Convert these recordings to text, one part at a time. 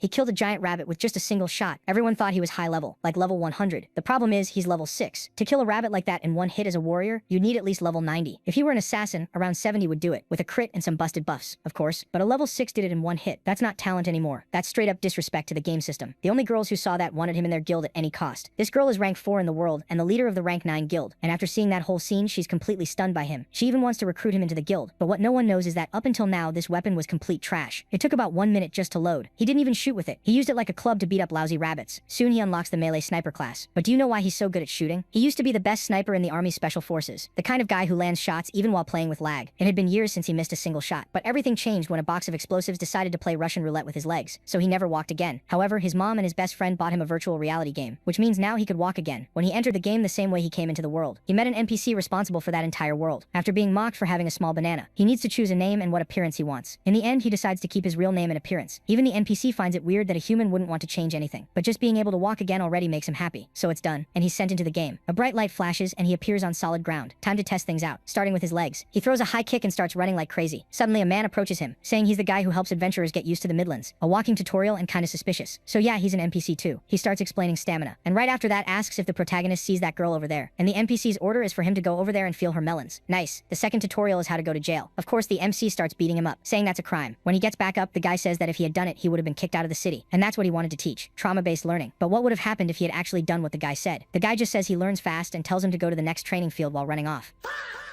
He killed a giant rabbit with just a single shot. Everyone thought he was high level, like level 100. The problem is he's level 6. To kill a rabbit like that in one hit as a warrior, you'd need at least level 90. If he were an assassin, around 70 would do it, with a crit and some busted buffs, of course. But a level 6 did it in one hit. That's not talent anymore. That's straight up disrespect to the game system. The only girls who saw that wanted him in their guild at any cost. This girl is rank 4 in the world and the leader of the rank 9 guild. And after seeing that whole scene, she's completely stunned by him. She even wants to recruit him into the guild. But what no one knows is that up until now, this weapon was complete trash. It took about 1 minute just to load. He didn't even shoot with it. He used it like a club to beat up lousy rabbits. Soon he unlocks the melee sniper class. But do you know why he's so good at shooting? He used to be the best sniper in the Army Special Forces. The kind of guy who lands shots even while playing with lag. It had been years since he missed a single shot. But everything changed when a box of explosives decided to play Russian roulette with his legs. So he never walked again. However, his mom and his best friend bought him a virtual reality game, which means now he could walk again. When he entered the game the same way he came into the world, he met an NPC responsible for that entire world. After being mocked for having a small banana, he needs to choose a name and what appearance he wants. In the end, he decides to keep his real name and appearance. Even the NPC finds it weird that a human wouldn't want to change anything. But just being able to walk again already makes him happy. So it's done, and he's sent into the game. A bright light flashes and he appears on solid ground. Time to test things out, starting with his legs. He throws a high kick and starts running like crazy. Suddenly a man approaches him, saying he's the guy who helps adventurers get used to the Midlands. A walking tutorial and kinda suspicious. So yeah, he's an NPC too. He starts explaining stamina, and right after that asks if the protagonist sees that girl over there. And the NPC's order is for him to go over there and feel her melons. Nice. The second tutorial is how to go to jail. Of course, the MC starts beating him up, saying that's a crime. When he gets back up, the guy says that if he had done it, he would have been kicked out of the city. And that's what he wanted to teach. Trauma-based learning. But what would have happened if he had actually done what the guy said? The guy just says he learns fast and tells him to go to the next training field while running off.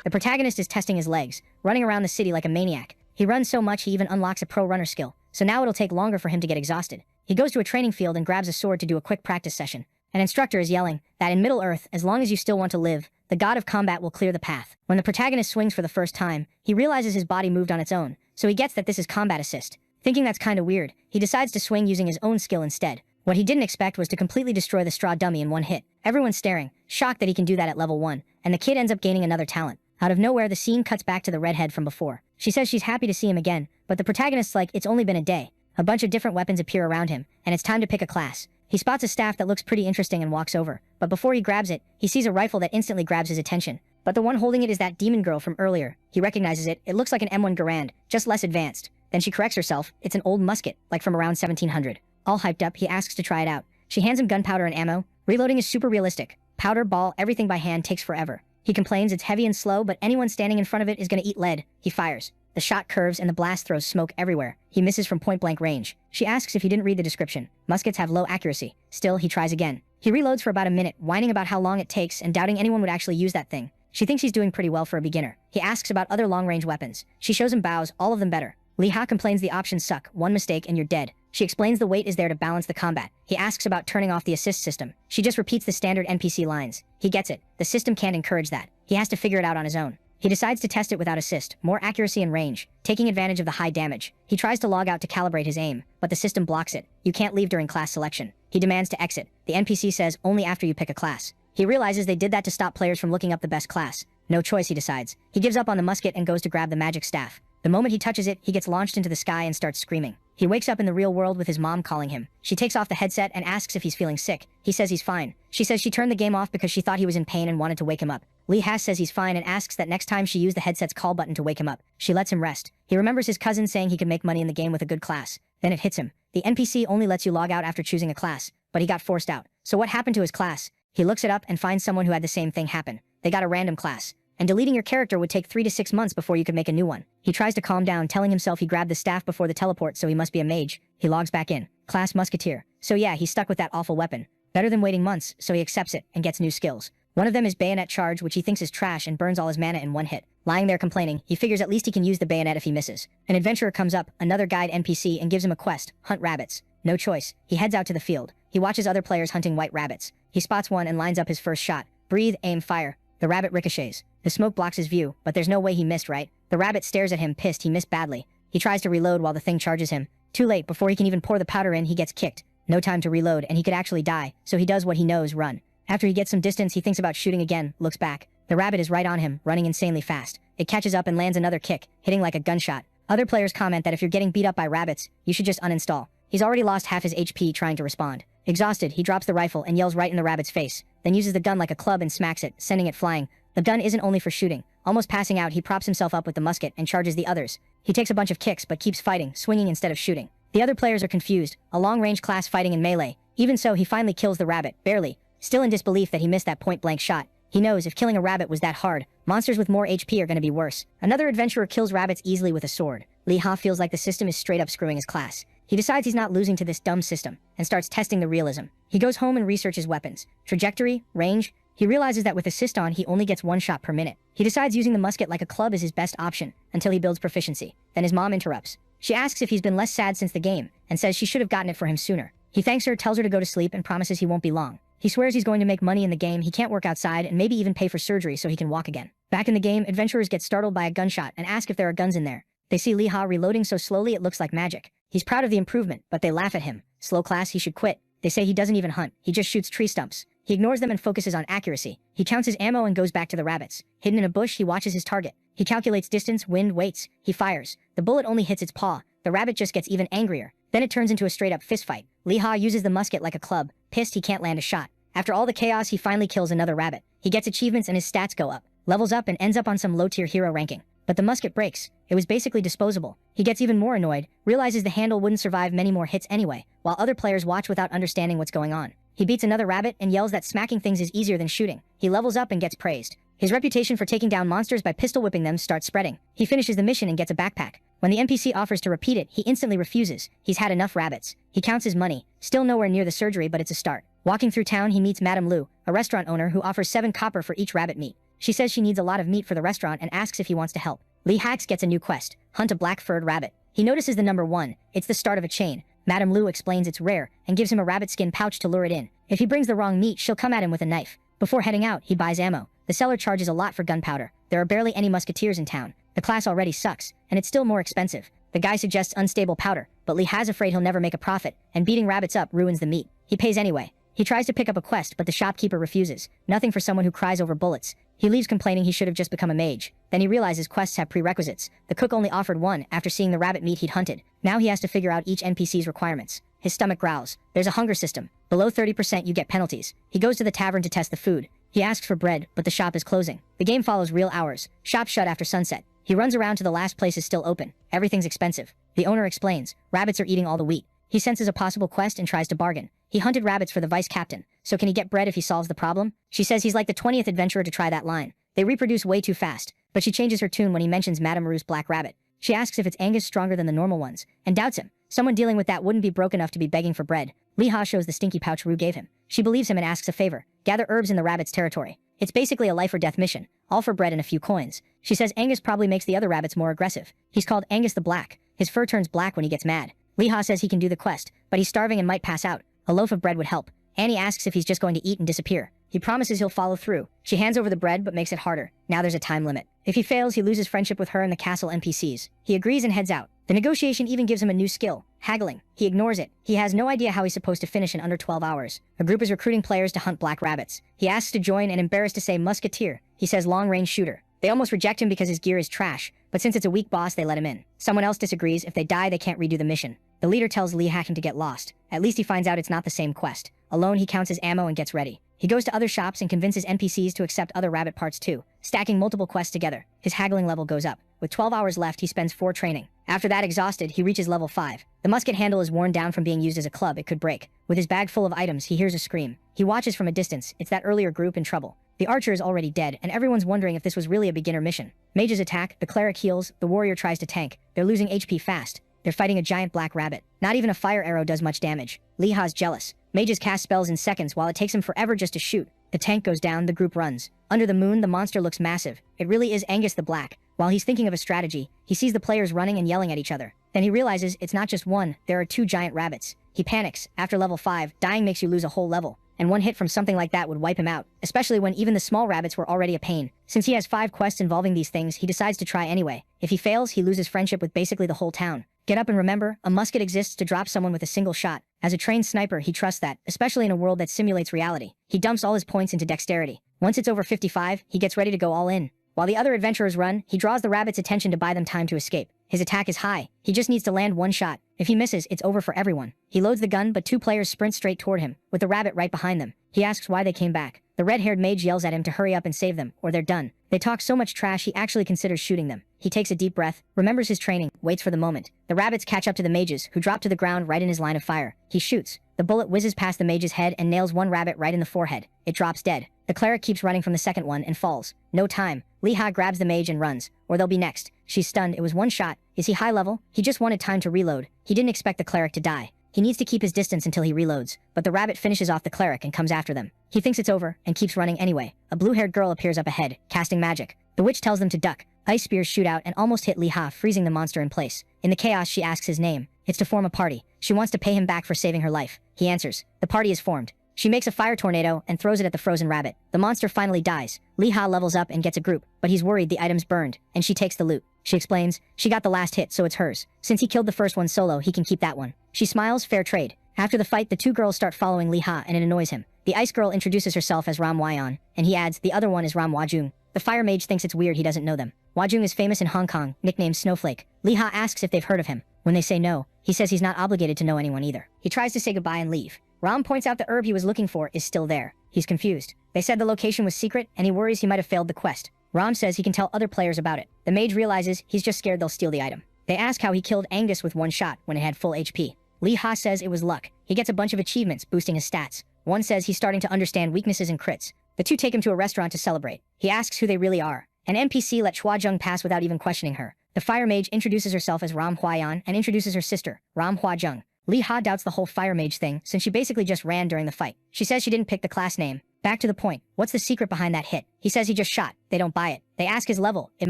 The protagonist is testing his legs, running around the city like a maniac. He runs so much he even unlocks a pro runner skill. So now it'll take longer for him to get exhausted. He goes to a training field and grabs a sword to do a quick practice session. An instructor is yelling that in Middle-earth, as long as you still want to live, the god of combat will clear the path. When the protagonist swings for the first time, he realizes his body moved on its own, so he gets that this is combat assist. Thinking that's kinda weird, he decides to swing using his own skill instead. What he didn't expect was to completely destroy the straw dummy in one hit. Everyone's staring, shocked that he can do that at level 1, and the kid ends up gaining another talent. Out of nowhere, the scene cuts back to the redhead from before. She says she's happy to see him again, but the protagonist's like, it's only been a day. A bunch of different weapons appear around him, and it's time to pick a class. He spots a staff that looks pretty interesting and walks over, but before he grabs it, he sees a rifle that instantly grabs his attention. But the one holding it is that demon girl from earlier. He recognizes it. It looks like an M1 Garand, just less advanced. Then she corrects herself. It's an old musket, like from around 1700. All hyped up, he asks to try it out. She hands him gunpowder and ammo. Reloading is super realistic. Powder, ball, everything by hand takes forever. He complains it's heavy and slow, but anyone standing in front of it is gonna eat lead. He fires. The shot curves and the blast throws smoke everywhere. He misses from point-blank range. She asks if he didn't read the description. Muskets have low accuracy. Still, he tries again. He reloads for about a minute, whining about how long it takes and doubting anyone would actually use that thing. She thinks he's doing pretty well for a beginner. He asks about other long-range weapons. She shows him bows, all of them better. Lee-Ha complains the options suck. One mistake and you're dead. She explains the weight is there to balance the combat. He asks about turning off the assist system. She just repeats the standard NPC lines. He gets it. The system can't encourage that. He has to figure it out on his own. He decides to test it without assist, more accuracy and range, taking advantage of the high damage. He tries to log out to calibrate his aim, but the system blocks it. You can't leave during class selection. He demands to exit. The NPC says only after you pick a class. He realizes they did that to stop players from looking up the best class. No choice, he decides. He gives up on the musket and goes to grab the magic staff. The moment he touches it, he gets launched into the sky and starts screaming. He wakes up in the real world with his mom calling him. She takes off the headset and asks if he's feeling sick. He says he's fine. She says she turned the game off because she thought he was in pain and wanted to wake him up. Lee-Ha says he's fine and asks that next time she use the headset's call button to wake him up. She lets him rest. He remembers his cousin saying he could make money in the game with a good class. Then it hits him. The NPC only lets you log out after choosing a class, but he got forced out. So what happened to his class? He looks it up and finds someone who had the same thing happen. They got a random class. And deleting your character would take 3 to 6 months before you could make a new one. He tries to calm down, telling himself he grabbed the staff before the teleport, so he must be a mage. He logs back in. Class Musketeer. So yeah, he's stuck with that awful weapon. Better than waiting months, so he accepts it and gets new skills. One of them is bayonet charge, which he thinks is trash and burns all his mana in one hit. Lying there complaining, he figures at least he can use the bayonet if he misses. An adventurer comes up, another guide NPC, and gives him a quest, hunt rabbits. No choice. He heads out to the field. He watches other players hunting white rabbits. He spots one and lines up his first shot. Breathe, aim, fire. The rabbit ricochets. The smoke blocks his view, but there's no way he missed, right? The rabbit stares at him, pissed he missed badly. He tries to reload while the thing charges him. Too late, before he can even pour the powder in, he gets kicked. No time to reload, and he could actually die, so he does what he knows, run. After he gets some distance, he thinks about shooting again, looks back. The rabbit is right on him, running insanely fast. It catches up and lands another kick, hitting like a gunshot. Other players comment that if you're getting beat up by rabbits, you should just uninstall. He's already lost half his HP trying to respond. Exhausted, he drops the rifle and yells right in the rabbit's face, then uses the gun like a club and smacks it, sending it flying. The gun isn't only for shooting. Almost passing out, he props himself up with the musket and charges the others. He takes a bunch of kicks but keeps fighting, swinging instead of shooting. The other players are confused, a long-range class fighting in melee. Even so, he finally kills the rabbit, barely. Still in disbelief that he missed that point-blank shot. He knows if killing a rabbit was that hard, monsters with more HP are gonna be worse. Another adventurer kills rabbits easily with a sword. Lee Ha feels like the system is straight up screwing his class. He decides he's not losing to this dumb system, and starts testing the realism. He goes home and researches weapons, trajectory, range. He realizes that with assist on, he only gets one shot per minute. He decides using the musket like a club is his best option, until he builds proficiency. Then his mom interrupts. She asks if he's been less sad since the game, and says she should have gotten it for him sooner. He thanks her, tells her to go to sleep, and promises he won't be long. He swears he's going to make money in the game, he can't work outside, and maybe even pay for surgery so he can walk again. Back in the game, adventurers get startled by a gunshot and ask if there are guns in there. They see Lee Ha reloading so slowly it looks like magic. He's proud of the improvement, but they laugh at him. Slow class, he should quit. They say he doesn't even hunt, he just shoots tree stumps. He ignores them and focuses on accuracy. He counts his ammo and goes back to the rabbits. Hidden in a bush, he watches his target. He calculates distance, wind, waits. He fires. The bullet only hits its paw. The rabbit just gets even angrier. Then it turns into a straight-up fistfight. Lee Ha uses the musket like a club. Pissed he can't land a shot. After all the chaos, he finally kills another rabbit. He gets achievements and his stats go up. Levels up and ends up on some low-tier hero ranking. But the musket breaks. It was basically disposable. He gets even more annoyed, realizes the handle wouldn't survive many more hits anyway, while other players watch without understanding what's going on. He beats another rabbit and yells that smacking things is easier than shooting. He levels up and gets praised. His reputation for taking down monsters by pistol whipping them starts spreading. He finishes the mission and gets a backpack. When the NPC offers to repeat it, he instantly refuses. He's had enough rabbits. He counts his money. Still nowhere near the surgery, but it's a start. Walking through town, he meets Madame Lu, a restaurant owner who offers 7 copper for each rabbit meat. She says she needs a lot of meat for the restaurant and asks if he wants to help. Lee Hax gets a new quest, hunt a black-furred rabbit. He notices the number 1. It's the start of a chain. Madame Lu explains it's rare and gives him a rabbit skin pouch to lure it in. If he brings the wrong meat, she'll come at him with a knife. Before heading out, he buys ammo. The seller charges a lot for gunpowder. There are barely any musketeers in town. The class already sucks, and it's still more expensive. The guy suggests unstable powder, but Lee Ha's afraid he'll never make a profit, and beating rabbits up ruins the meat. He pays anyway. He tries to pick up a quest, but the shopkeeper refuses. Nothing for someone who cries over bullets. He leaves complaining he should have just become a mage. Then he realizes quests have prerequisites. The cook only offered 1 after seeing the rabbit meat he'd hunted. Now he has to figure out each NPC's requirements. His stomach growls. There's a hunger system. Below 30% you get penalties. He goes to the tavern to test the food. He asks for bread, but the shop is closing. The game follows real hours. Shop shut after sunset. He runs around to the last place is still open. Everything's expensive. The owner explains. Rabbits are eating all the wheat. He senses a possible quest and tries to bargain. He hunted rabbits for the vice captain, so can he get bread if he solves the problem? She says he's like the 20th adventurer to try that line. They reproduce way too fast, but she changes her tune when he mentions Madame Rue's black rabbit. She asks if it's Angus stronger than the normal ones, and doubts him. Someone dealing with that wouldn't be broke enough to be begging for bread. Lee Ha shows the stinky pouch Rue gave him. She believes him and asks a favor. Gather herbs in the rabbit's territory. It's basically a life or death mission, all for bread and a few coins. She says Angus probably makes the other rabbits more aggressive. He's called Angus the Black. His fur turns black when he gets mad. Lee Ha says he can do the quest, but he's starving and might pass out. A loaf of bread would help. Annie asks if he's just going to eat and disappear. He promises he'll follow through. She hands over the bread but makes it harder. Now there's a time limit. If he fails, he loses friendship with her and the castle NPCs. He agrees and heads out. The negotiation even gives him a new skill, haggling. He ignores it. He has no idea how he's supposed to finish in under 12 hours. A group is recruiting players to hunt black rabbits. He asks to join and embarrassed to say musketeer. He says long-range shooter. They almost reject him because his gear is trash, but since it's a weak boss, they let him in. Someone else disagrees. If they die, they can't redo the mission. The leader tells Lee Hacking to get lost. At least he finds out it's not the same quest. Alone, he counts his ammo and gets ready. He goes to other shops and convinces NPCs to accept other rabbit parts too, stacking multiple quests together. His haggling level goes up. With 12 hours left, he spends 4 training. After that, exhausted, he reaches level 5. The musket handle is worn down from being used as a club. It could break. With his bag full of items, he hears a scream. He watches from a distance. It's that earlier group in trouble. The archer is already dead, and everyone's wondering if this was really a beginner mission. Mages attack, the cleric heals, the warrior tries to tank. They're losing HP fast. They're fighting a giant black rabbit. Not even a fire arrow does much damage. Lee Ha's jealous. Mages cast spells in seconds while it takes him forever just to shoot. The tank goes down, the group runs. Under the moon, the monster looks massive. It really is Angus the Black. While he's thinking of a strategy, he sees the players running and yelling at each other. Then he realizes it's not just one, there are 2 giant rabbits. He panics. After level 5, dying makes you lose a whole level. And one hit from something like that would wipe him out, especially when even the small rabbits were already a pain. Since he has 5 quests involving these things, he decides to try anyway. If he fails, he loses friendship with basically the whole town. Get up and remember, a musket exists to drop someone with a single shot. As a trained sniper, he trusts that, especially in a world that simulates reality. He dumps all his points into dexterity. Once it's over 55, he gets ready to go all in. While the other adventurers run, he draws the rabbit's attention to buy them time to escape. His attack is high. He just needs to land 1 shot. If he misses, it's over for everyone. He loads the gun, but 2 players sprint straight toward him, with the rabbit right behind them. He asks why they came back. The The red-haired mage yells at him to hurry up and save them, or they're done. They talk so much trash he actually considers shooting them. He takes a deep breath, remembers his training, waits for the moment. The rabbits catch up to the mages, who drop to the ground right in his line of fire. He shoots. The bullet whizzes past the mage's head and nails one rabbit right in the forehead. It drops dead. The cleric keeps running from the second one and falls. No time. Lee-Ha grabs the mage and runs. Or they'll be next. She's stunned. It was one shot. Is he high level? He just wanted time to reload. He didn't expect the cleric to die. He needs to keep his distance until he reloads, but the rabbit finishes off the cleric and comes after them. He thinks it's over and keeps running anyway. A blue-haired girl appears up ahead, casting magic. The witch tells them to duck. Ice spears shoot out and almost hit Lee-Ha, freezing the monster in place. In the chaos, she asks his name. It's to form a party. She wants to pay him back for saving her life. He answers. The party is formed. She makes a fire tornado and throws it at the frozen rabbit. The monster finally dies. Lee-Ha levels up and gets a group, but he's worried the item's burned, and she takes the loot. She explains, she got the last hit, so it's hers. Since he killed the first one solo, he can keep that one. She smiles, fair trade. After the fight, the two girls start following Lee-Ha, and it annoys him. The ice girl introduces herself as Ram Hwayeon, and he adds, the other one is Ram Hwajung. The fire mage thinks it's weird he doesn't know them. Hwajung is famous in Hong Kong, nicknamed Snowflake. Lee-Ha asks if they've heard of him. When they say no, he says he's not obligated to know anyone either. He tries to say goodbye and leave. Ram points out the herb he was looking for is still there. He's confused. They said the location was secret, and he worries he might have failed the quest. Ram says he can tell other players about it. The mage realizes he's just scared they'll steal the item. They ask how he killed Angus with one shot when it had full HP. Lee-Ha says it was luck. He gets a bunch of achievements boosting his stats. One says he's starting to understand weaknesses and crits. The two take him to a restaurant to celebrate. He asks who they really are. An NPC let Hwajung pass without even questioning her. The fire mage introduces herself as Ram Hwayeon and introduces her sister, Ram Hwajung. Lee-Ha doubts the whole fire mage thing since she basically just ran during the fight. She says she didn't pick the class name. Back to the point. What's the secret behind that hit? He says he just shot. They don't buy it. They ask his level. It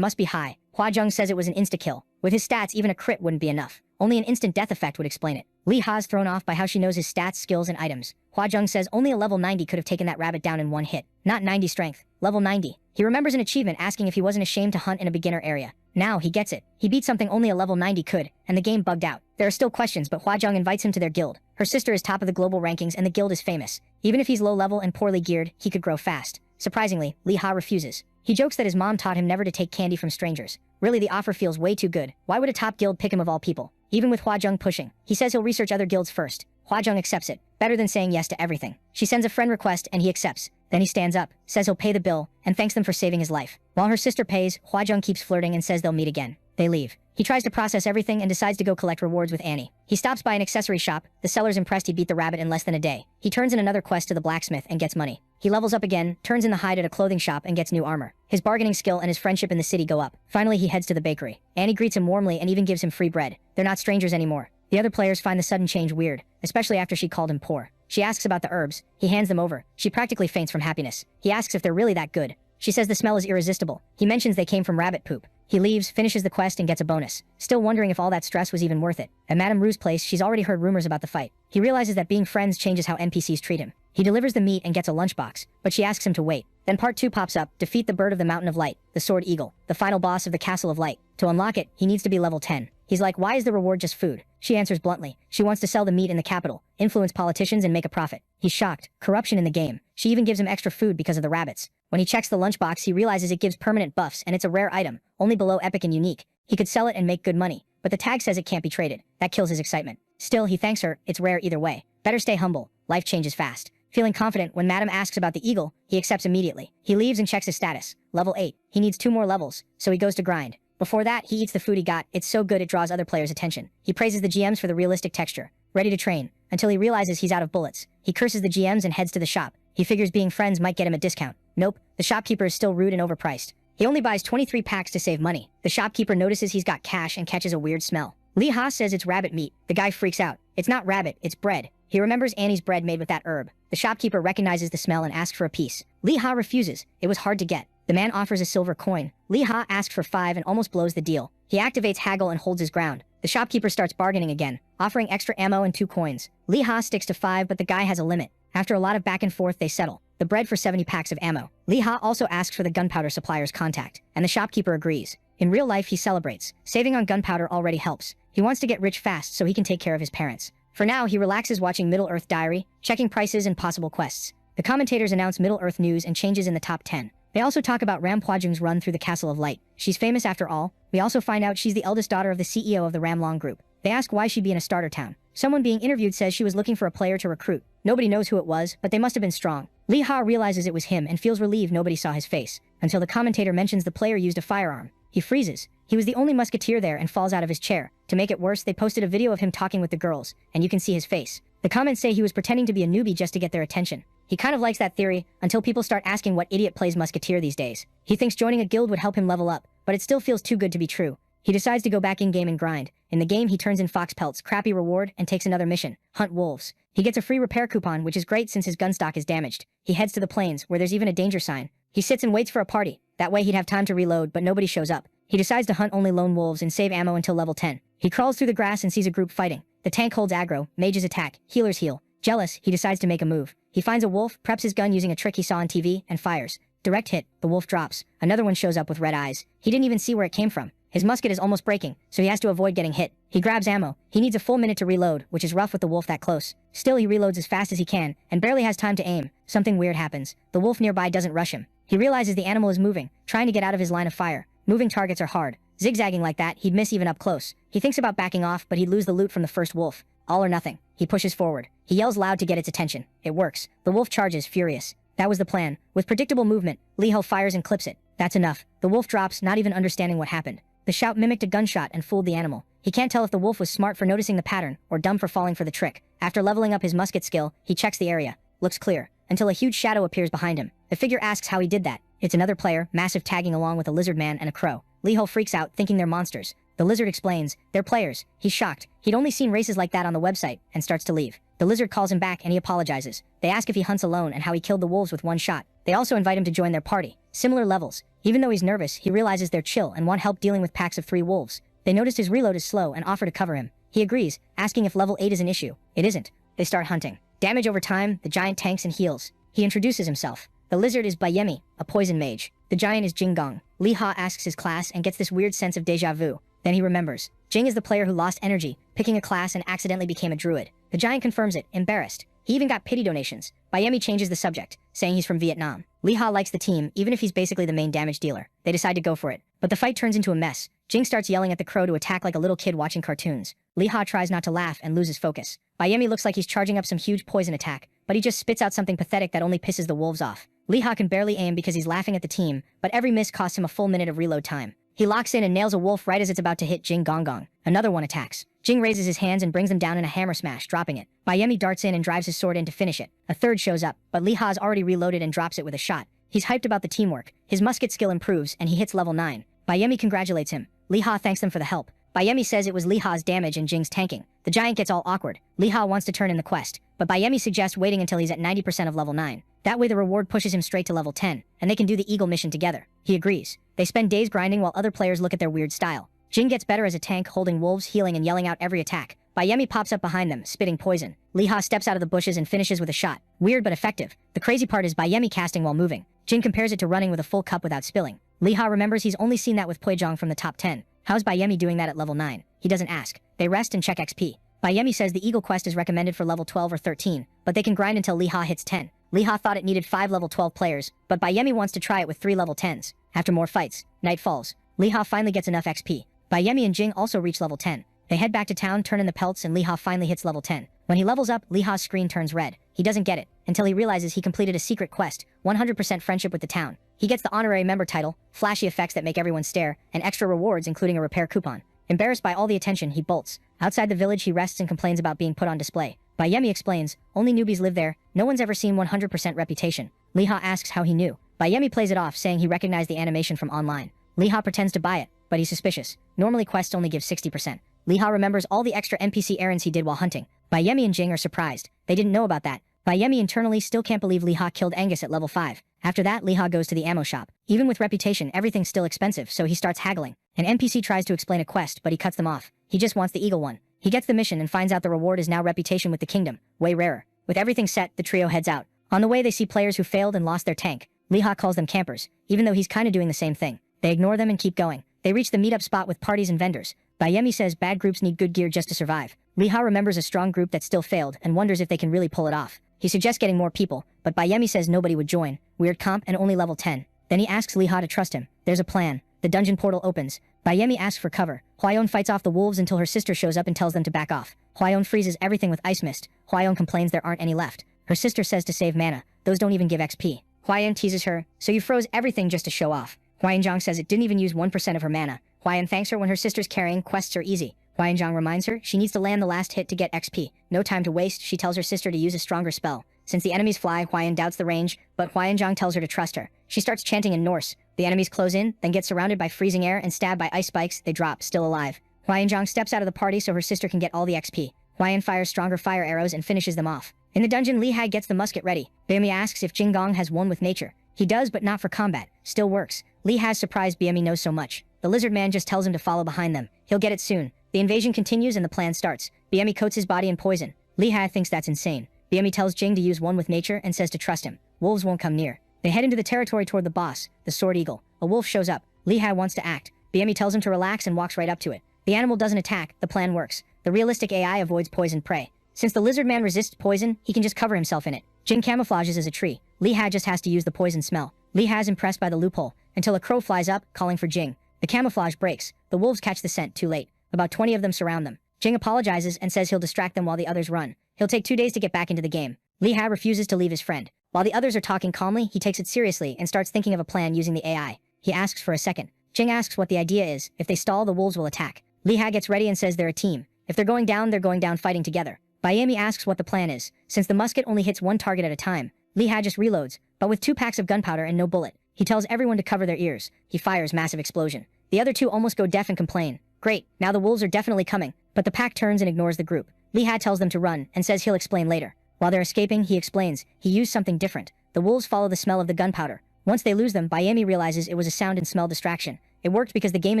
must be high. Hwajung says it was an insta-kill. With his stats, even a crit wouldn't be enough. Only an instant death effect would explain it. Lee-Ha's thrown off by how she knows his stats, skills, and items. Hwajung says only a level 90 could have taken that rabbit down in one hit. Not 90 strength. Level 90. He remembers an achievement asking if he wasn't ashamed to hunt in a beginner area. Now he gets it. He beat something only a level 90 could, and the game bugged out. There are still questions, but Hwajung invites him to their guild. Her sister is top of the global rankings and the guild is famous. Even if he's low level and poorly geared, he could grow fast. Surprisingly, Lee-Ha refuses. He jokes that his mom taught him never to take candy from strangers. Really, the offer feels way too good. Why would a top guild pick him of all people? Even with Hwajung pushing, he says he'll research other guilds first. Hwajung accepts it, better than saying yes to everything. She sends a friend request and he accepts. Then he stands up, says he'll pay the bill, and thanks them for saving his life. While her sister pays, Hwajung keeps flirting and says they'll meet again. They leave. He tries to process everything and decides to go collect rewards with Annie. He stops by an accessory shop. The seller's impressed he beat the rabbit in less than a day. He turns in another quest to the blacksmith and gets money. He levels up again, turns in the hide at a clothing shop and gets new armor. His bargaining skill and his friendship in the city go up. Finally, he heads to the bakery. Annie greets him warmly and even gives him free bread. They're not strangers anymore. The other players find the sudden change weird, especially after she called him poor. She asks about the herbs. He hands them over. She practically faints from happiness. He asks if they're really that good. She says the smell is irresistible. He mentions they came from rabbit poop. He leaves, finishes the quest, and gets a bonus. Still wondering if all that stress was even worth it. At Madame Rue's place, she's already heard rumors about the fight. He realizes that being friends changes how NPCs treat him. He delivers the meat and gets a lunchbox, but she asks him to wait. Then part 2 pops up, defeat the bird of the Mountain of Light, the Sword Eagle, the final boss of the Castle of Light. To unlock it, he needs to be level 10. He's like, why is the reward just food? She answers bluntly. She wants to sell the meat in the capital, influence politicians, and make a profit. He's shocked. Corruption in the game. She even gives him extra food because of the rabbits. When he checks the lunchbox, he realizes it gives permanent buffs and it's a rare item, only below epic and unique. He could sell it and make good money, but the tag says it can't be traded. That kills his excitement. Still, he thanks her. It's rare either way. Better stay humble. Life changes fast. Feeling confident, when Madame asks about the eagle, he accepts immediately. He leaves and checks his status. Level 8. He needs 2 more levels, so he goes to grind. Before that, he eats the food he got. It's so good it draws other players' attention. He praises the GMs for the realistic texture. Ready to train, until he realizes he's out of bullets. He curses the GMs and heads to the shop. He figures being friends might get him a discount. Nope, the shopkeeper is still rude and overpriced. He only buys 23 packs to save money. The shopkeeper notices he's got cash and catches a weird smell. Lee-Ha says it's rabbit meat. The guy freaks out. It's not rabbit, it's bread. He remembers Annie's bread made with that herb. The shopkeeper recognizes the smell and asks for a piece. Lee-Ha refuses. It was hard to get. The man offers a silver coin. Lee-Ha asks for 5 and almost blows the deal. He activates haggle and holds his ground. The shopkeeper starts bargaining again, offering extra ammo and 2 coins. Lee-Ha sticks to 5, but the guy has a limit. After a lot of back and forth, they settle. The bread for 70 packs of ammo. Lee-Ha also asks for the gunpowder supplier's contact, and the shopkeeper agrees. In real life, he celebrates. Saving on gunpowder already helps. He wants to get rich fast so he can take care of his parents. For now, he relaxes watching Middle-earth Diary, checking prices and possible quests. The commentators announce Middle-earth news and changes in the top 10. They also talk about Ram Hwajung's run through the Castle of Light. She's famous after all. We also find out she's the eldest daughter of the CEO of the Ramlong Group. They ask why she'd be in a starter town. Someone being interviewed says she was looking for a player to recruit. Nobody knows who it was, but they must have been strong. Li Ha realizes it was him and feels relieved nobody saw his face, until the commentator mentions the player used a firearm. He freezes. He was the only musketeer there and falls out of his chair. To make it worse, they posted a video of him talking with the girls, and you can see his face. The comments say he was pretending to be a newbie just to get their attention. He kind of likes that theory, until people start asking what idiot plays musketeer these days. He thinks joining a guild would help him level up, but it still feels too good to be true. He decides to go back in-game and grind. In the game, he turns in fox pelts, crappy reward, and takes another mission, hunt wolves. He gets a free repair coupon, which is great since his gun stock is damaged. He heads to the plains, where there's even a danger sign. He sits and waits for a party. That way he'd have time to reload, but nobody shows up. He decides to hunt only lone wolves and save ammo until level 10. He crawls through the grass and sees a group fighting. The tank holds aggro, mages attack, healers heal. Jealous, he decides to make a move. He finds a wolf, preps his gun using a trick he saw on TV, and fires. Direct hit, the wolf drops. Another one shows up with red eyes. He didn't even see where it came from. His musket is almost breaking, so he has to avoid getting hit. He grabs ammo. He needs a full minute to reload, which is rough with the wolf that close. Still, he reloads as fast as he can, and barely has time to aim. Something weird happens. The wolf nearby doesn't rush him. He realizes the animal is moving, trying to get out of his line of fire. Moving targets are hard. Zigzagging like that, he'd miss even up close. He thinks about backing off, but he'd lose the loot from the first wolf. All or nothing. He pushes forward. He yells loud to get its attention. It works. The wolf charges, furious. That was the plan. With predictable movement, Li Ha fires and clips it. That's enough. The wolf drops, not even understanding what happened. The shout mimicked a gunshot and fooled the animal. He can't tell if the wolf was smart for noticing the pattern, or dumb for falling for the trick. After leveling up his musket skill, he checks the area. Looks clear. Until a huge shadow appears behind him. The figure asks how he did that. It's another player, massive, tagging along with a lizard man and a crow. Li Ha freaks out, thinking they're monsters. The lizard explains, they're players. He's shocked. He'd only seen races like that on the website, and starts to leave. The lizard calls him back and he apologizes. They ask if he hunts alone and how he killed the wolves with one shot. They also invite him to join their party. Similar levels. Even though he's nervous, he realizes they're chill and want help dealing with packs of 3 wolves. They notice his reload is slow and offer to cover him. He agrees, asking if level 8 is an issue. It isn't. They start hunting. Damage over time, the giant tanks and heals. He introduces himself. The lizard is Bayemi, a poison mage. The giant is Jinggong. Li Ha asks his class and gets this weird sense of deja vu. Then he remembers. Jing is the player who lost energy, picking a class and accidentally became a druid. The giant confirms it, embarrassed. He even got pity donations. Bayemi changes the subject, saying he's from Vietnam. Li Ha likes the team, even if he's basically the main damage dealer. They decide to go for it. But the fight turns into a mess. Jing starts yelling at the crow to attack like a little kid watching cartoons. Li Ha tries not to laugh and loses focus. Bayemi looks like he's charging up some huge poison attack, but he just spits out something pathetic that only pisses the wolves off. Li Ha can barely aim because he's laughing at the team, but every miss costs him a full minute of reload time. He locks in and nails a wolf right as it's about to hit Jing Gong. Another one attacks. Jing raises his hands and brings them down in a hammer smash, dropping it. Bayemi darts in and drives his sword in to finish it. A third shows up, but Li Ha's already reloaded and drops it with a shot. He's hyped about the teamwork. His musket skill improves, and he hits level 9. Bayemi congratulates him. Li Ha thanks them for the help. Bayemi says it was Li Ha's damage and Jing's tanking. The giant gets all awkward. Li Ha wants to turn in the quest, but Bayemi suggests waiting until he's at 90% of level 9. That way the reward pushes him straight to level 10, and they can do the eagle mission together. He agrees. They spend days grinding while other players look at their weird style. Jing gets better as a tank, holding wolves, healing and yelling out every attack. Bayemi pops up behind them, spitting poison. Li Ha steps out of the bushes and finishes with a shot. Weird but effective. The crazy part is Bayemi casting while moving. Jing compares it to running with a full cup without spilling. Li Ha remembers he's only seen that with Puejong from the top 10. How's Bayemi doing that at level 9? He doesn't ask. They rest and check XP. Bayemi says the Eagle quest is recommended for level 12 or 13, but they can grind until Li Ha hits 10. Li Ha thought it needed 5 level 12 players, but Bayemi wants to try it with 3 level 10s. After more fights, night falls. Li Ha finally gets enough XP. Bayemi and Jing also reach level 10. They head back to town, turn in the pelts, and Li Ha finally hits level 10. When he levels up, Li Ha's screen turns red. He doesn't get it, until he realizes he completed a secret quest, 100% friendship with the town. He gets the honorary member title, flashy effects that make everyone stare, and extra rewards including a repair coupon. Embarrassed by all the attention, he bolts. Outside the village, he rests and complains about being put on display. Bayemi explains, only newbies live there, no one's ever seen 100% reputation. Li Ha asks how he knew. Bayemi plays it off, saying he recognized the animation from online. Li Ha pretends to buy it, but he's suspicious. Normally quests only give 60%. Li Ha remembers all the extra NPC errands he did while hunting. Bayemi and Jing are surprised. They didn't know about that. Bayemi internally still can't believe Li Ha killed Angus at level 5. After that, Li Ha goes to the ammo shop. Even with reputation, everything's still expensive, so he starts haggling. An NPC tries to explain a quest, but he cuts them off. He just wants the eagle one. He gets the mission and finds out the reward is now reputation with the kingdom, way rarer. With everything set, the trio heads out. On the way, they see players who failed and lost their tank. Li Ha calls them campers, even though he's kinda doing the same thing. They ignore them and keep going. They reach the meetup spot with parties and vendors. Bayemi says bad groups need good gear just to survive. Li Ha remembers a strong group that still failed and wonders if they can really pull it off. He suggests getting more people, but Bayemi says nobody would join. Weird comp and only level 10. Then he asks Li Ha to trust him. There's a plan. The dungeon portal opens. Bayemi asks for cover. Hwayeon fights off the wolves until her sister shows up and tells them to back off. Hwayeon freezes everything with ice mist. Hwayeon complains there aren't any left. Her sister says to save mana. those don't even give XP. Huayan teases her, so you froze everything just to show off. Huayanzhang says it didn't even use 1% of her mana. Huayan thanks her when her sister's carrying quests are easy. Huayanzhang reminds her she needs to land the last hit to get XP. No time to waste, she tells her sister to use a stronger spell. Since the enemies fly, Huayan doubts the range, but Huayanzhang tells her to trust her. She starts chanting in Norse. The enemies close in, then get surrounded by freezing air and stabbed by ice spikes. They drop, still alive. Huayanzhang steps out of the party so her sister can get all the XP. Huayan fires stronger fire arrows and finishes them off. In the dungeon, Li Hai gets the musket ready. BME asks if Jinggong has won with nature. He does, but not for combat. Still works. Li Hai's surprised BME knows so much. The lizard man just tells him to follow behind them. He'll get it soon. The invasion continues and the plan starts. BME coats his body in poison. Li Hai thinks that's insane. BME tells Jing to use one with nature and says to trust him. Wolves won't come near. They head into the territory toward the boss, the sword eagle. A wolf shows up. Li Hai wants to act. BME tells him to relax and walks right up to it. The animal doesn't attack. The plan works. The realistic AI avoids poisoned prey. Since the lizard man resists poison, he can just cover himself in it. Jing camouflages as a tree. Li Hai just has to use the poison smell. Li Hai's impressed by the loophole, until a crow flies up, calling for Jing. The camouflage breaks. The wolves catch the scent too late. About 20 of them surround them. Jing apologizes and says he'll distract them while the others run. He'll take 2 days to get back into the game. Li Hai refuses to leave his friend. While the others are talking calmly, he takes it seriously and starts thinking of a plan using the AI. He asks for a second. Jing asks what the idea is. If they stall, the wolves will attack. Li Hai gets ready and says they're a team. If they're going down fighting together. Bayemi asks what the plan is. Since the musket only hits one target at a time, Li Hai just reloads, but with 2 packs of gunpowder and no bullet. He tells everyone to cover their ears. He fires massive explosion. The other 2 almost go deaf and complain. Great, now the wolves are definitely coming, but the pack turns and ignores the group. Li Hai tells them to run and says he'll explain later. While they're escaping, he explains he used something different. The wolves follow the smell of the gunpowder. Once they lose them, Bayemi realizes it was a sound and smell distraction. It worked because the game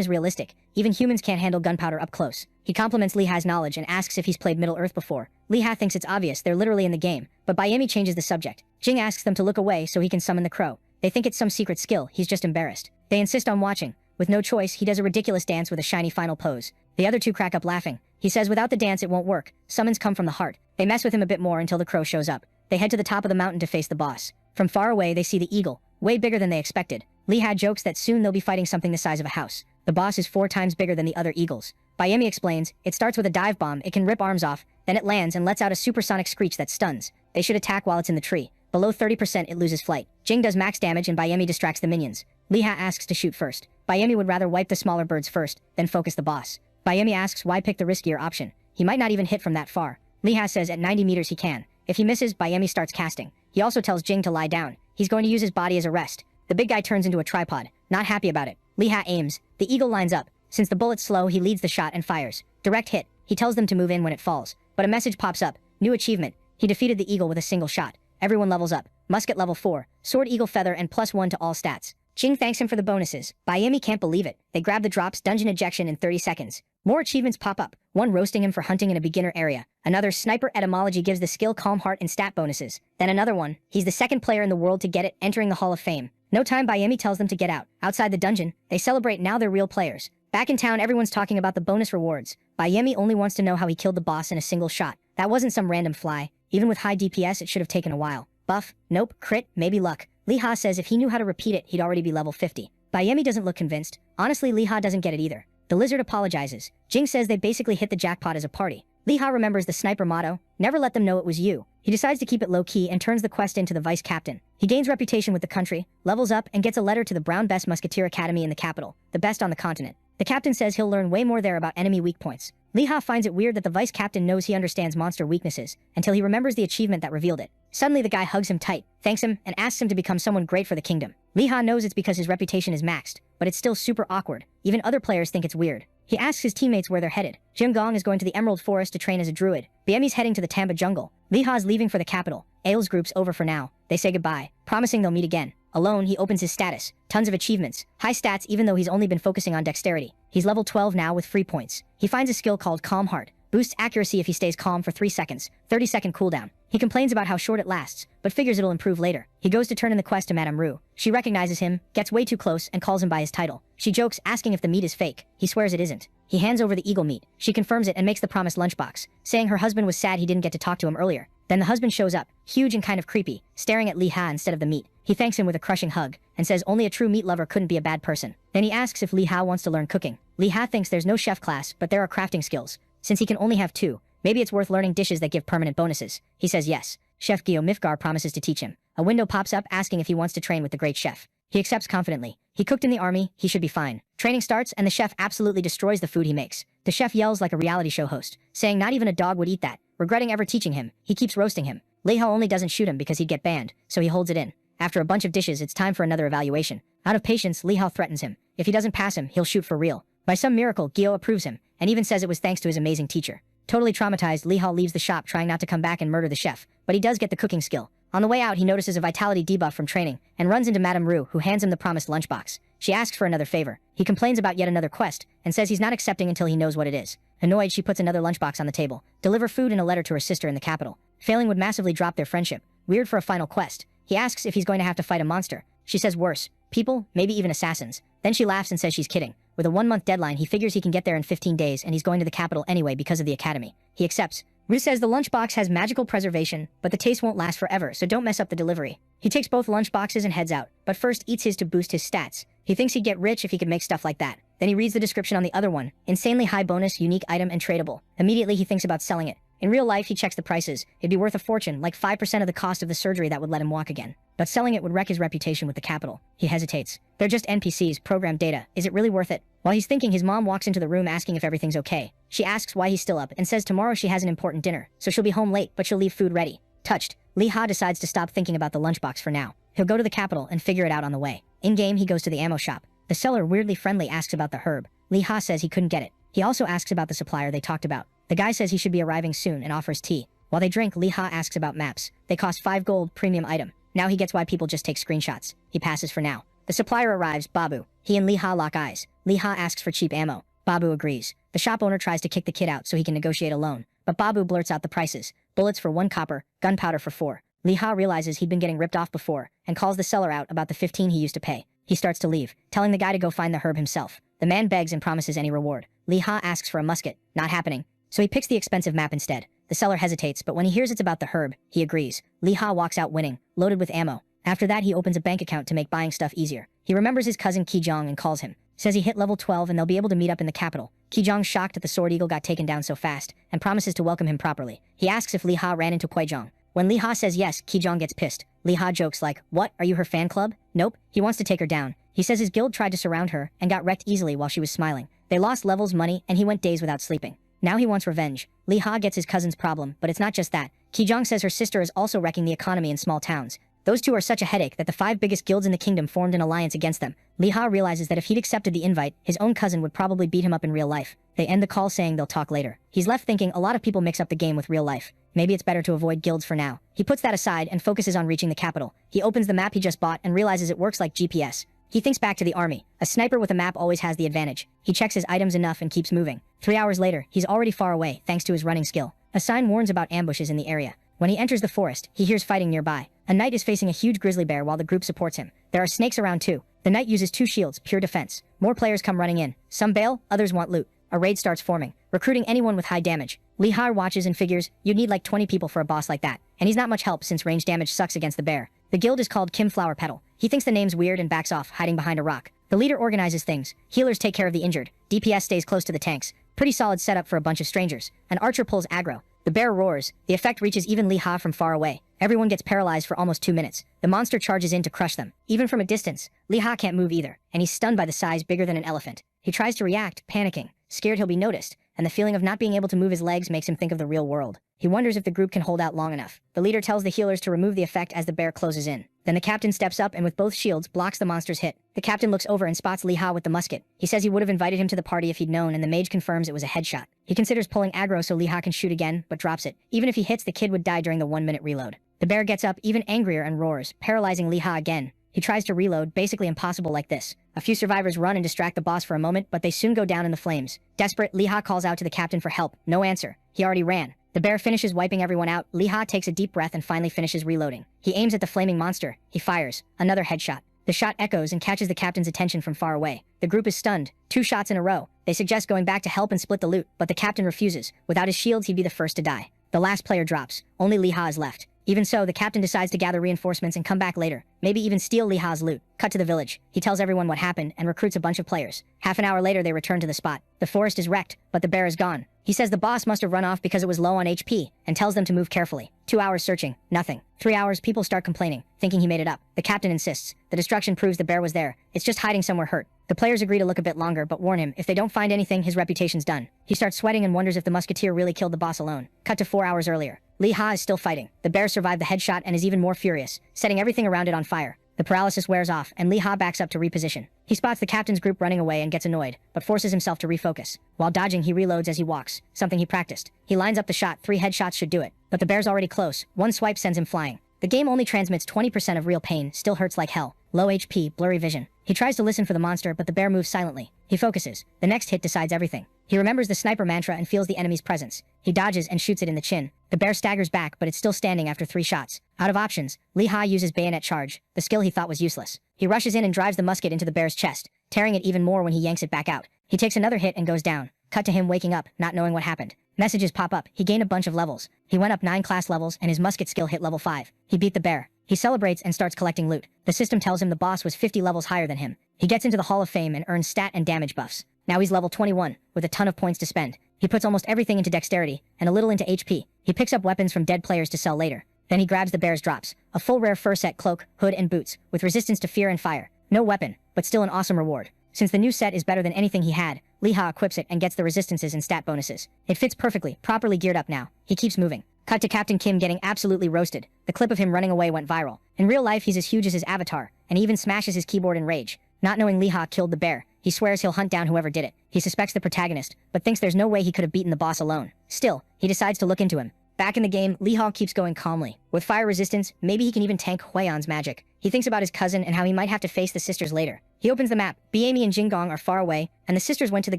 is realistic. Even humans can't handle gunpowder up close. He compliments Li Hai's knowledge and asks if he's played Middle-earth before. Li Hai thinks it's obvious they're literally in the game, but Bayemi changes the subject. Jing asks them to look away so he can summon the crow. They think it's some secret skill, he's just embarrassed. They insist on watching. With no choice, he does a ridiculous dance with a shiny final pose. The other 2 crack up laughing. He says without the dance it won't work. Summons come from the heart. They mess with him a bit more until the crow shows up. They head to the top of the mountain to face the boss. From far away, they see the eagle, way bigger than they expected. Li Hai jokes that soon they'll be fighting something the size of a house. The boss is 4 times bigger than the other eagles. Bayemi explains, it starts with a dive bomb, it can rip arms off, then it lands and lets out a supersonic screech that stuns. They should attack while it's in the tree. Below 30% it loses flight. Jing does max damage and Bayemi distracts the minions. Li Hai asks to shoot first. Bayemi would rather wipe the smaller birds first, then focus the boss. Bayemi asks why pick the riskier option. He might not even hit from that far. Li Hai says at 90 meters he can. If he misses, Bayemi starts casting. He also tells Jing to lie down. He's going to use his body as a rest. The big guy turns into a tripod. Not happy about it. Li Hai aims. The eagle lines up. Since the bullet's slow, he leads the shot and fires. Direct hit. He tells them to move in when it falls. But a message pops up. New achievement. He defeated the eagle with a single shot. Everyone levels up. Musket level 4. Sword eagle feather and +1 to all stats. Jing thanks him for the bonuses. Bayemi can't believe it. They grab the drops, dungeon ejection in 30 seconds. More achievements pop up. One roasting him for hunting in a beginner area. Another sniper etymology gives the skill calm heart and stat bonuses. Then another one. He's the 2nd player in the world to get it, entering the Hall of Fame. No time, Bayemi tells them to get out. Outside the dungeon, they celebrate now they're real players. Back in town, everyone's talking about the bonus rewards. Bayemi only wants to know how he killed the boss in a single shot. That wasn't some random fly. Even with high DPS, it should have taken a while. Buff? Nope. Crit? Maybe luck. Li Hai says if he knew how to repeat it, he'd already be level 50. Bayemi doesn't look convinced. Honestly, Li Hai doesn't get it either. The lizard apologizes. Jing says they basically hit the jackpot as a party. Li Hai remembers the sniper motto, never let them know it was you. He decides to keep it low-key and turns the quest into the vice captain. He gains reputation with the country, levels up, and gets a letter to the Brown Best Musketeer Academy in the capital, the best on the continent. The captain says he'll learn way more there about enemy weak points. Li Hai finds it weird that the vice captain knows he understands monster weaknesses, until he remembers the achievement that revealed it. Suddenly the guy hugs him tight, thanks him, and asks him to become someone great for the kingdom. Li Hai knows it's because his reputation is maxed, but it's still super awkward. Even other players think it's weird. He asks his teammates where they're headed. Jinggong is going to the Emerald Forest to train as a druid. Bayemi's heading to the Tamba jungle. Li Hai's leaving for the capital. Ail's group's over for now. They say goodbye, promising they'll meet again. Alone, he opens his status. Tons of achievements. High stats even though he's only been focusing on dexterity. He's level 12 now with free points. He finds a skill called Calm Heart. Boosts accuracy if he stays calm for 3 seconds. 30-second cooldown. He complains about how short it lasts, but figures it'll improve later. He goes to turn in the quest to Madame Ru. She recognizes him, gets way too close, and calls him by his title. She jokes, asking if the meat is fake. He swears it isn't. He hands over the eagle meat. She confirms it and makes the promised lunchbox, saying her husband was sad he didn't get to talk to him earlier. Then the husband shows up, huge and kind of creepy, staring at Li Hai instead of the meat. He thanks him with a crushing hug, and says only a true meat lover couldn't be a bad person. Then he asks if Li Hai wants to learn cooking. Li Hai thinks there's no chef class, but there are crafting skills. Since he can only have 2, maybe it's worth learning dishes that give permanent bonuses. He says yes. Chef Gyo Mifgar promises to teach him. A window pops up asking if he wants to train with the great chef. He accepts confidently. He cooked in the army, he should be fine. Training starts and the chef absolutely destroys the food he makes. The chef yells like a reality show host, saying not even a dog would eat that. Regretting ever teaching him, he keeps roasting him. Leha only doesn't shoot him because he'd get banned, so he holds it in. After a bunch of dishes, it's time for another evaluation. Out of patience, Leha threatens him. If he doesn't pass him, he'll shoot for real. By some miracle, Gyo approves him, and even says it was thanks to his amazing teacher. Totally traumatized, Leha leaves the shop trying not to come back and murder the chef, but he does get the cooking skill. On the way out, he notices a vitality debuff from training, and runs into Madame Rue, who hands him the promised lunchbox. She asks for another favor. He complains about yet another quest, and says he's not accepting until he knows what it is. Annoyed, she puts another lunchbox on the table. Deliver food and a letter to her sister in the capital. Failing would massively drop their friendship. Weird for a final quest. He asks if he's going to have to fight a monster. She says worse. People, maybe even assassins. Then she laughs and says she's kidding. With a 1-month deadline, he figures he can get there in 15 days, and he's going to the capital anyway because of the academy. He accepts. Rue says the lunchbox has magical preservation, but the taste won't last forever, so don't mess up the delivery. He takes both lunchboxes and heads out, but first eats his to boost his stats. He thinks he'd get rich if he could make stuff like that. Then he reads the description on the other one. Insanely high bonus, unique item, and tradable. Immediately he thinks about selling it. In real life, he checks the prices. It'd be worth a fortune, like 5% of the cost of the surgery that would let him walk again. But selling it would wreck his reputation with the capital. He hesitates. They're just NPCs, programmed data. Is it really worth it? While he's thinking, his mom walks into the room asking if everything's okay. She asks why he's still up and says tomorrow she has an important dinner, so she'll be home late, but she'll leave food ready. Touched, Leha decides to stop thinking about the lunchbox for now. He'll go to the capital and figure it out on the way. In-game, he goes to the ammo shop. The seller, weirdly friendly, asks about the herb. Leha says he couldn't get it. He also asks about the supplier they talked about. The guy says he should be arriving soon and offers tea. While they drink, Leha asks about maps. They cost 5 gold, premium item. Now he gets why people just take screenshots. He passes for now. The supplier arrives, Babu. He and Leha lock eyes. Leha asks for cheap ammo. Babu agrees. The shop owner tries to kick the kid out so he can negotiate a loan, but Babu blurts out the prices. Bullets for 1 copper, gunpowder for 4. Leha realizes he'd been getting ripped off before, and calls the seller out about the 15 he used to pay. He starts to leave, telling the guy to go find the herb himself. The man begs and promises any reward. Leha asks for a musket. Not happening. So he picks the expensive map instead. The seller hesitates, but when he hears it's about the herb, he agrees. Leha walks out winning, loaded with ammo. After that, he opens a bank account to make buying stuff easier. He remembers his cousin Kijong and calls him. Says he hit level 12 and they'll be able to meet up in the capital. Kijong's shocked that the Sword Eagle got taken down so fast, and promises to welcome him properly. He asks if Leha ran into Kwaijong. When Leha says yes, Kijong gets pissed. Leha jokes like, "What, are you her fan club?" Nope, he wants to take her down. He says his guild tried to surround her, and got wrecked easily while she was smiling. They lost levels, money, and he went days without sleeping. Now he wants revenge. Leha gets his cousin's problem, but it's not just that. Kijong says her sister is also wrecking the economy in small towns. Those two are such a headache that the 5 biggest guilds in the kingdom formed an alliance against them. Leha realizes that if he'd accepted the invite, his own cousin would probably beat him up in real life. They end the call saying they'll talk later. He's left thinking a lot of people mix up the game with real life. Maybe it's better to avoid guilds for now. He puts that aside and focuses on reaching the capital. He opens the map he just bought and realizes it works like GPS. He thinks back to the army. A sniper with a map always has the advantage. He checks his items enough and keeps moving. 3 hours later, he's already far away thanks to his running skill. A sign warns about ambushes in the area. When he enters the forest, he hears fighting nearby. A knight is facing a huge grizzly bear while the group supports him. There are snakes around too. The knight uses 2 shields, pure defense. More players come running in. Some bail, others want loot. A raid starts forming, recruiting anyone with high damage. Leha watches and figures, you'd need like 20 people for a boss like that. And he's not much help since range damage sucks against the bear. The guild is called Kim Flower Petal. He thinks the name's weird and backs off, hiding behind a rock. The leader organizes things. Healers take care of the injured. DPS stays close to the tanks. Pretty solid setup for a bunch of strangers. An archer pulls aggro. The bear roars. The effect reaches even Leha from far away. Everyone gets paralyzed for almost 2 minutes. The monster charges in to crush them. Even from a distance, Leha can't move either, and he's stunned by the size bigger than an elephant. He tries to react, panicking, scared he'll be noticed, and the feeling of not being able to move his legs makes him think of the real world. He wonders if the group can hold out long enough. The leader tells the healers to remove the effect as the bear closes in. Then the captain steps up and with both shields blocks the monster's hit. The captain looks over and spots Leha with the musket. He says he would have invited him to the party if he'd known, and the mage confirms it was a headshot. He considers pulling aggro so Leha can shoot again, but drops it. Even if he hits, the kid would die during the 1-minute reload. The bear gets up even angrier and roars, paralyzing Leha again. He tries to reload, basically impossible like this. A few survivors run and distract the boss for a moment, but they soon go down in the flames. Desperate, Leha calls out to the captain for help. No answer. He already ran. The bear finishes wiping everyone out. Leha takes a deep breath and finally finishes reloading. He aims at the flaming monster. He fires. Another headshot. The shot echoes and catches the captain's attention from far away. The group is stunned. 2 shots in a row. They suggest going back to help and split the loot, but the captain refuses. Without his shields, he'd be the first to die. The last player drops. Only Leha is left. Even so, the captain decides to gather reinforcements and come back later, maybe even steal Lee Ha's loot. Cut to the village. He tells everyone what happened and recruits a bunch of players. Half an hour later, they return to the spot. The forest is wrecked, but the bear is gone. He says the boss must have run off because it was low on HP, and tells them to move carefully. 2 hours searching, nothing. 3 hours, people start complaining, thinking he made it up. The captain insists. The destruction proves the bear was there. It's just hiding somewhere hurt. The players agree to look a bit longer, but warn him, if they don't find anything, his reputation's done. He starts sweating and wonders if the musketeer really killed the boss alone. Cut to 4 hours earlier. Lee Ha is still fighting. The bear survived the headshot and is even more furious, setting everything around it on fire. The paralysis wears off, and Lee Ha backs up to reposition. He spots the captain's group running away and gets annoyed, but forces himself to refocus. While dodging, he reloads as he walks, something he practiced. He lines up the shot, 3 headshots should do it. But the bear's already close. 1 swipe sends him flying. The game only transmits 20% of real pain, still hurts like hell. Low HP, blurry vision. He tries to listen for the monster, but the bear moves silently. He focuses. The next hit decides everything. He remembers the sniper mantra and feels the enemy's presence. He dodges and shoots it in the chin. The bear staggers back, but it's still standing after 3 shots. Out of options, Lee Ha uses bayonet charge, the skill he thought was useless. He rushes in and drives the musket into the bear's chest, tearing it even more when he yanks it back out. He takes another hit and goes down. Cut to him waking up, not knowing what happened. Messages pop up. He gained a bunch of levels. He went up 9 class levels and his musket skill hit level 5. He beat the bear. He celebrates and starts collecting loot. The system tells him the boss was 50 levels higher than him. He gets into the Hall of Fame and earns stat and damage buffs. Now he's level 21, with a ton of points to spend. He puts almost everything into dexterity, and a little into HP. He picks up weapons from dead players to sell later. Then he grabs the bear's drops. A full rare fur set cloak, hood and boots, with resistance to fear and fire. No weapon, but still an awesome reward. Since the new set is better than anything he had, Lee Ha equips it and gets the resistances and stat bonuses. It fits perfectly, properly geared up now. He keeps moving. Cut to Captain Kim getting absolutely roasted. The clip of him running away went viral. In real life, he's as huge as his avatar, and he even smashes his keyboard in rage. Not knowing Lee Ha killed the bear, he swears he'll hunt down whoever did it. He suspects the protagonist, but thinks there's no way he could have beaten the boss alone. Still, he decides to look into him. Back in the game, Lee Ha keeps going calmly. With fire resistance, maybe he can even tank Huion's magic. He thinks about his cousin and how he might have to face the sisters later. He opens the map. Biemi and Jingong are far away, and the sisters went to the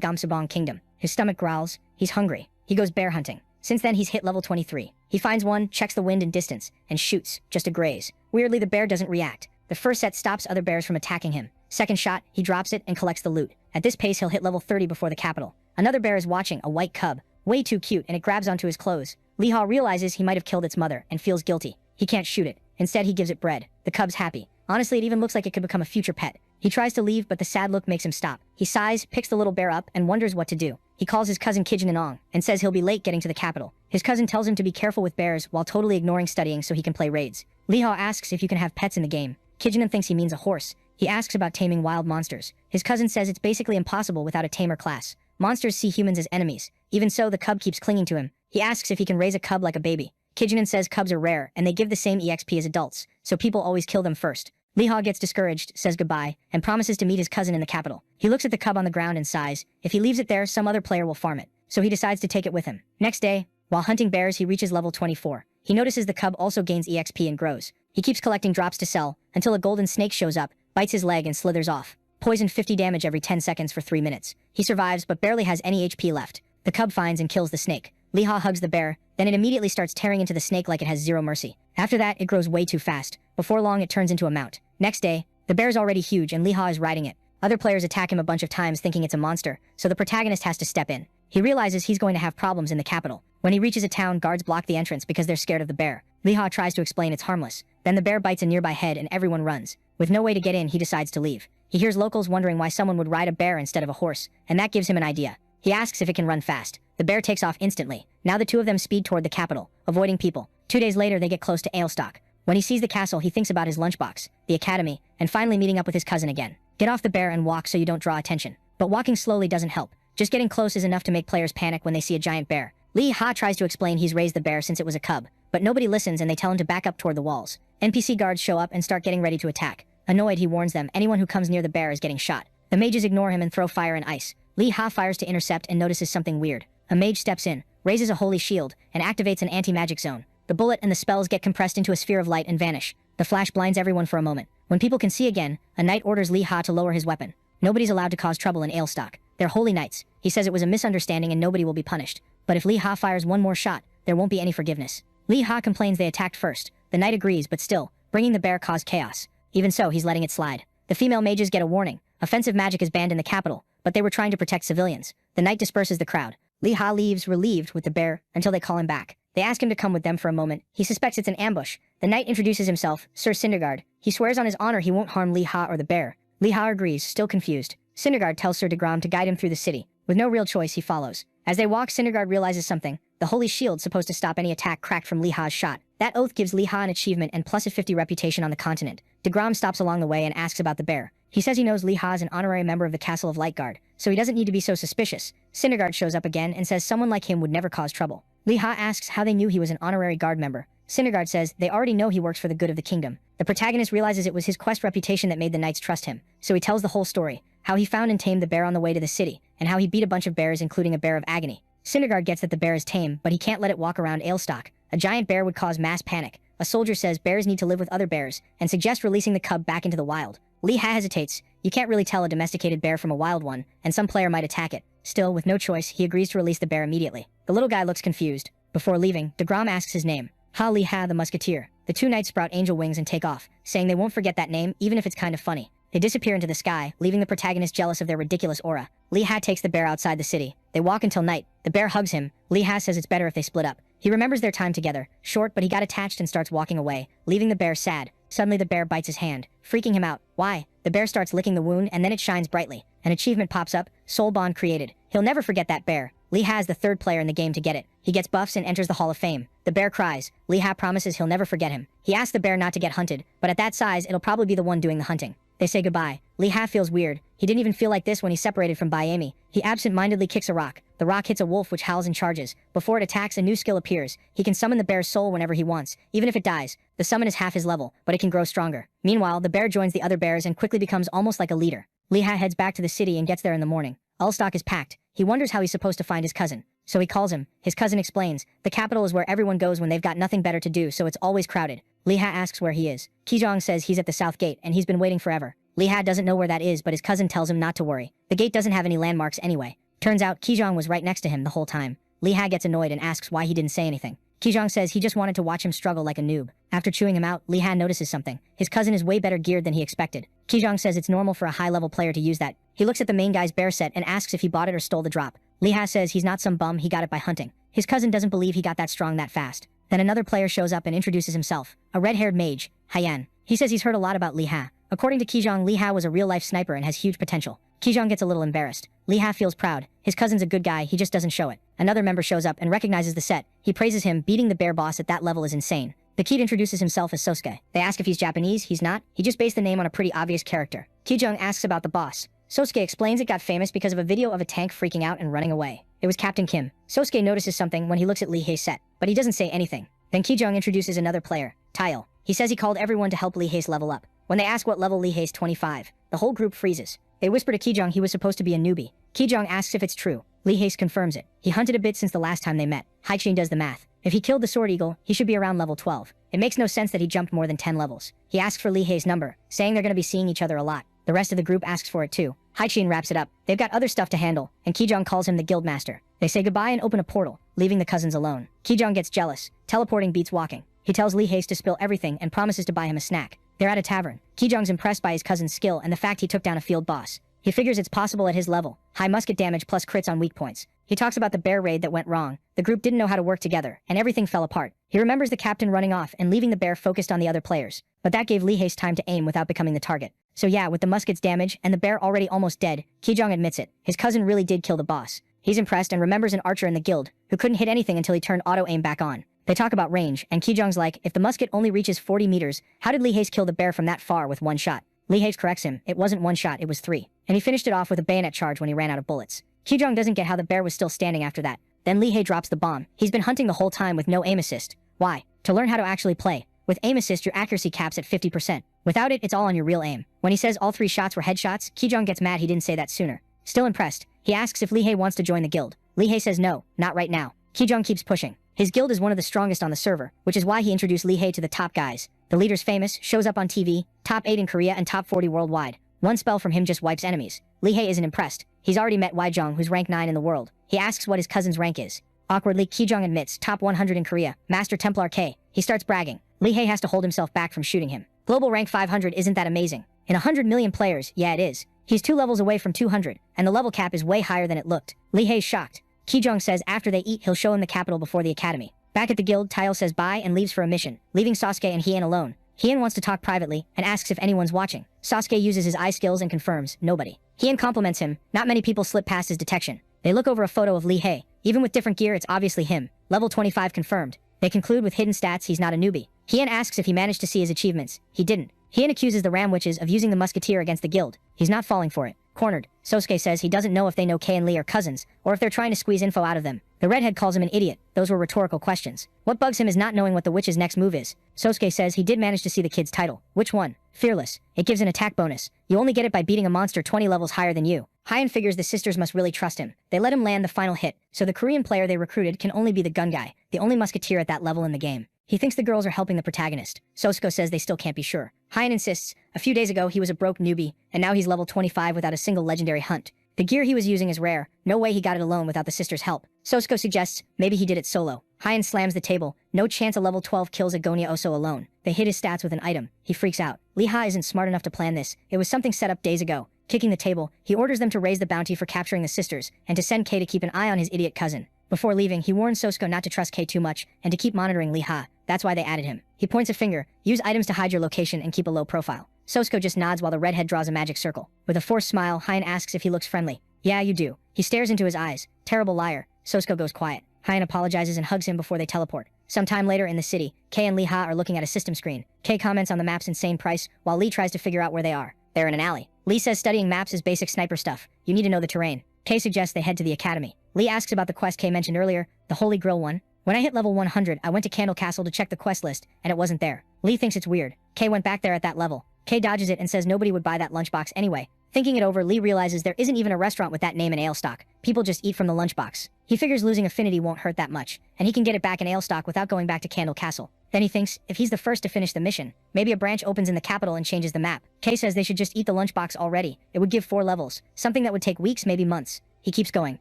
Gamsubong kingdom. His stomach growls. He's hungry. He goes bear hunting. Since then, he's hit level 23. He finds one, checks the wind and distance, and shoots, just to graze. Weirdly, the bear doesn't react. The first set stops other bears from attacking him. Second shot, he drops it and collects the loot. At this pace, he'll hit level 30 before the capital. Another bear is watching, a white cub. Way too cute, and it grabs onto his clothes. Lee Ha realizes he might have killed its mother, and feels guilty. He can't shoot it. Instead, he gives it bread. The cub's happy. Honestly, it even looks like it could become a future pet. He tries to leave, but the sad look makes him stop. He sighs, picks the little bear up, and wonders what to do. He calls his cousin Kijinanong, and says he'll be late getting to the capital. His cousin tells him to be careful with bears, while totally ignoring studying so he can play raids. Lee Ha asks if you can have pets in the game. Kijinan thinks he means a horse. He asks about taming wild monsters. His cousin says it's basically impossible without a tamer class. Monsters see humans as enemies. Even so, the cub keeps clinging to him. He asks if he can raise a cub like a baby. Kijinan says cubs are rare, and they give the same EXP as adults, so people always kill them first. Lee Ha gets discouraged, says goodbye, and promises to meet his cousin in the capital. He looks at the cub on the ground and sighs. If he leaves it there, some other player will farm it. So he decides to take it with him. Next day, while hunting bears, he reaches level 24. He notices the cub also gains EXP and grows. He keeps collecting drops to sell, until a golden snake shows up, bites his leg and slithers off. Poison 50 damage every 10 seconds for 3 minutes. He survives, but barely has any HP left. The cub finds and kills the snake. Lee Ha hugs the bear, then it immediately starts tearing into the snake like it has zero mercy. After that, it grows way too fast. Before long, it turns into a mount. Next day, the bear's already huge and Lee Ha is riding it. Other players attack him a bunch of times thinking it's a monster, so the protagonist has to step in. He realizes he's going to have problems in the capital. When he reaches a town, guards block the entrance because they're scared of the bear. Lee Ha tries to explain it's harmless. Then the bear bites a nearby head and everyone runs. With no way to get in, he decides to leave. He hears locals wondering why someone would ride a bear instead of a horse, and that gives him an idea. He asks if it can run fast. The bear takes off instantly. Now the two of them speed toward the capital, avoiding people. 2 days later, they get close to Ailstock. When he sees the castle, he thinks about his lunchbox, the academy, and finally meeting up with his cousin again. Get off the bear and walk so you don't draw attention. But walking slowly doesn't help. Just getting close is enough to make players panic when they see a giant bear. Lee Ha tries to explain he's raised the bear since it was a cub, but nobody listens and they tell him to back up toward the walls. NPC guards show up and start getting ready to attack. Annoyed, he warns them anyone who comes near the bear is getting shot. The mages ignore him and throw fire and ice. Lee Ha fires to intercept and notices something weird. A mage steps in, raises a holy shield, and activates an anti-magic zone. The bullet and the spells get compressed into a sphere of light and vanish. The flash blinds everyone for a moment. When people can see again, a knight orders Lee Ha to lower his weapon. Nobody's allowed to cause trouble in Ailstock. They're holy knights. He says it was a misunderstanding and nobody will be punished. But if Lee Ha fires one more shot, there won't be any forgiveness. Lee Ha complains they attacked first. The knight agrees, but still, bringing the bear caused chaos. Even so, he's letting it slide. The female mages get a warning. Offensive magic is banned in the capital, but they were trying to protect civilians. The knight disperses the crowd. Lee Ha leaves relieved with the bear until they call him back. They ask him to come with them for a moment. He suspects it's an ambush. The knight introduces himself, Sir Cindergaard. He swears on his honor he won't harm Lee Ha or the bear. Lee Ha agrees, still confused. Cindergaard tells Sir Degram to guide him through the city. With no real choice, he follows. As they walk, Cindergaard realizes something. The holy shield supposed to stop any attack cracked from Lee Ha's shot. That oath gives Lee Ha an achievement and plus a 50 reputation on the continent. Degram stops along the way and asks about the bear. He says he knows Lee Ha is an honorary member of the Castle of Lightguard, so he doesn't need to be so suspicious. Cindergaard shows up again and says someone like him would never cause trouble. Lee Ha asks how they knew he was an honorary guard member. Cindergaard says they already know he works for the good of the kingdom. The protagonist realizes it was his quest reputation that made the knights trust him, so he tells the whole story, how he found and tamed the bear on the way to the city, and how he beat a bunch of bears including a bear of agony. Cindergaard gets that the bear is tame, but he can't let it walk around Ailstock. A giant bear would cause mass panic. A soldier says bears need to live with other bears, and suggests releasing the cub back into the wild. Lee Ha hesitates. You can't really tell a domesticated bear from a wild one, and some player might attack it. Still, with no choice, he agrees to release the bear immediately. The little guy looks confused. Before leaving, Degram asks his name. Ha Lee Ha the Musketeer. The two knights sprout angel wings and take off, saying they won't forget that name even if it's kind of funny. They disappear into the sky, leaving the protagonist jealous of their ridiculous aura. Lee Ha takes the bear outside the city. They walk until night. The bear hugs him. Lee Ha says it's better if they split up. He remembers their time together. Short, but he got attached and starts walking away, leaving the bear sad. Suddenly the bear bites his hand, freaking him out. Why? The bear starts licking the wound and then it shines brightly. An achievement pops up, Soul Bond created. He'll never forget that bear. Lee Ha is the third player in the game to get it. He gets buffs and enters the Hall of Fame. The bear cries. Lee Ha promises he'll never forget him. He asks the bear not to get hunted, but at that size, it'll probably be the one doing the hunting. They say goodbye. Lee Ha feels weird. He didn't even feel like this when he separated from Bayami. He absent-mindedly kicks a rock. The rock hits a wolf which howls and charges. Before it attacks, a new skill appears. He can summon the bear's soul whenever he wants, even if it dies. The summon is half his level, but it can grow stronger. Meanwhile, the bear joins the other bears and quickly becomes almost like a leader. Lee Ha heads back to the city and gets there in the morning. Ulstock is packed. He wonders how he's supposed to find his cousin. So he calls him. His cousin explains, the capital is where everyone goes when they've got nothing better to do, so it's always crowded. Lee Ha asks where he is. Kijong says he's at the south gate and he's been waiting forever. Lee Ha doesn't know where that is, but his cousin tells him not to worry. The gate doesn't have any landmarks anyway. Turns out Kijong was right next to him the whole time. Lee Ha gets annoyed and asks why he didn't say anything. Kijong says he just wanted to watch him struggle like a noob. After chewing him out, Lee Ha notices something. His cousin is way better geared than he expected. Kijong says it's normal for a high-level player to use that. He looks at the main guy's bear set and asks if he bought it or stole the drop. Lee Ha says he's not some bum, he got it by hunting. His cousin doesn't believe he got that strong that fast. Then another player shows up and introduces himself. A red-haired mage, Hyan. He says he's heard a lot about Lee Ha. According to Kijong, Lee Ha was a real-life sniper and has huge potential. Kijong gets a little embarrassed. Lee Ha feels proud. His cousin's a good guy, he just doesn't show it. Another member shows up and recognizes the set. He praises him. Beating the bear boss at that level is insane. The kid introduces himself as Sosuke. They ask if he's Japanese, he's not. He just based the name on a pretty obvious character. Kijong asks about the boss. Sosuke explains it got famous because of a video of a tank freaking out and running away. It was Captain Kim. Sosuke notices something when he looks at Lee Hei's set, but he doesn't say anything. Then Kijong introduces another player, Tile. He says he called everyone to help Lee Hei's level up. When they ask what level Lee Hei's 25, the whole group freezes. They whisper to Kijong he was supposed to be a newbie. Kijong asks if it's true. Lee Hei's confirms it. He hunted a bit since the last time they met. Haichin does the math. If he killed the Sword Eagle, he should be around level 12. It makes no sense that he jumped more than 10 levels. He asks for Lee Hei's number, saying they're gonna be seeing each other a lot. The rest of the group asks for it too. Haichin wraps it up. They've got other stuff to handle, and Kijong calls him the Guildmaster. They say goodbye and open a portal, leaving the cousins alone. Kijong gets jealous. Teleporting beats walking. He tells Lee Hei's to spill everything and promises to buy him a snack. They're at a tavern. Kijong's impressed by his cousin's skill and the fact he took down a field boss. He figures it's possible at his level. High musket damage plus crits on weak points. He talks about the bear raid that went wrong. The group didn't know how to work together, and everything fell apart. He remembers the captain running off and leaving the bear focused on the other players. But that gave Lee Hei's time to aim without becoming the target. So yeah, with the musket's damage and the bear already almost dead, Kijong admits it. His cousin really did kill the boss. He's impressed and remembers an archer in the guild, who couldn't hit anything until he turned auto-aim back on. They talk about range, and Kijong's like, if the musket only reaches 40 meters, how did Lee Hei's kill the bear from that far with one shot? Lee Hei's corrects him, it wasn't one shot, it was 3. And he finished it off with a bayonet charge when he ran out of bullets. Kijong doesn't get how the bear was still standing after that. Then Lee Hei drops the bomb. He's been hunting the whole time with no aim assist. Why? To learn how to actually play. With aim assist, your accuracy caps at 50%. Without it, it's all on your real aim. When he says all 3 shots were headshots, Kijong gets mad he didn't say that sooner. Still impressed, he asks if Lee Hei wants to join the guild. Lee Hei says no, not right now. Kijong keeps pushing. His guild is one of the strongest on the server, which is why he introduced Lee Hei to the top guys. The leader's famous, shows up on TV, top 8 in Korea and top 40 worldwide. One spell from him just wipes enemies. Lee Hei isn't impressed. He's already met Waijong, who's rank 9 in the world. He asks what his cousin's rank is. Awkwardly, Kijong admits, top 100 in Korea, Master Templar K. He starts bragging. Lee Hei has to hold himself back from shooting him. Global rank 500 isn't that amazing. In 100 million players, yeah it is. He's 2 levels away from 200, and the level cap is way higher than it looked. Lee Hei's shocked. Kijong says after they eat he'll show him the capital before the academy. Back at the guild, Tayo says bye and leaves for a mission, leaving Sasuke and Hien alone. Hien wants to talk privately and asks if anyone's watching. Sasuke uses his eye skills and confirms, nobody. Hien compliments him, not many people slip past his detection. They look over a photo of Lee Hei. Even with different gear, it's obviously him. Level 25 confirmed. They conclude with hidden stats, he's not a newbie. Hien asks if he managed to see his achievements. He didn't. Hien accuses the Ram Witches of using the musketeer against the guild. He's not falling for it. Cornered, Sosuke says he doesn't know if they know Kei and Lee are cousins, or if they're trying to squeeze info out of them. The redhead calls him an idiot. Those were rhetorical questions. What bugs him is not knowing what the witch's next move is. Sosuke says he did manage to see the kid's title. Which one? Fearless. It gives an attack bonus. You only get it by beating a monster 20 levels higher than you. Hien figures the sisters must really trust him. They let him land the final hit, so the Korean player they recruited can only be the gun guy, the only musketeer at that level in the game. He thinks the girls are helping the protagonist. Sosuke says they still can't be sure. Hien insists, a few days ago he was a broke newbie, and now he's level 25 without a single legendary hunt. The gear he was using is rare, no way he got it alone without the sisters' help. Sosuke suggests, maybe he did it solo. Hien slams the table, no chance a level 12 kills Agonia Oso alone. They hit his stats with an item. He freaks out. Lee Ha isn't smart enough to plan this. It was something set up days ago. Kicking the table, he orders them to raise the bounty for capturing the sisters, and to send Kei to keep an eye on his idiot cousin. Before leaving, he warns Sosuke not to trust Kei too much, and to keep monitoring Lee Ha. That's why they added him. He points a finger, use items to hide your location and keep a low profile. Sosuke just nods while the redhead draws a magic circle. With a forced smile, Hien asks if he looks friendly. Yeah, you do. He stares into his eyes. Terrible liar. Sosuke goes quiet. Hien apologizes and hugs him before they teleport. Sometime later in the city, Kei and Lee Ha are looking at a system screen. Kei comments on the map's insane price, while Lee tries to figure out where they are. They're in an alley. Lee says studying maps is basic sniper stuff. You need to know the terrain. Kei suggests they head to the academy. Lee asks about the quest Kei mentioned earlier, the Holy Grill one. When I hit level 100, I went to Candle Castle to check the quest list, and it wasn't there. Lee thinks it's weird. Kei went back there at that level. Kei dodges it and says nobody would buy that lunchbox anyway. Thinking it over, Lee realizes there isn't even a restaurant with that name in ale stock. People just eat from the lunchbox. He figures losing affinity won't hurt that much, and he can get it back in ale stock without going back to Candle Castle. Then he thinks, if he's the first to finish the mission, maybe a branch opens in the capital and changes the map. Kei says they should just eat the lunchbox already. It would give 4 levels, something that would take weeks, maybe months. He keeps going.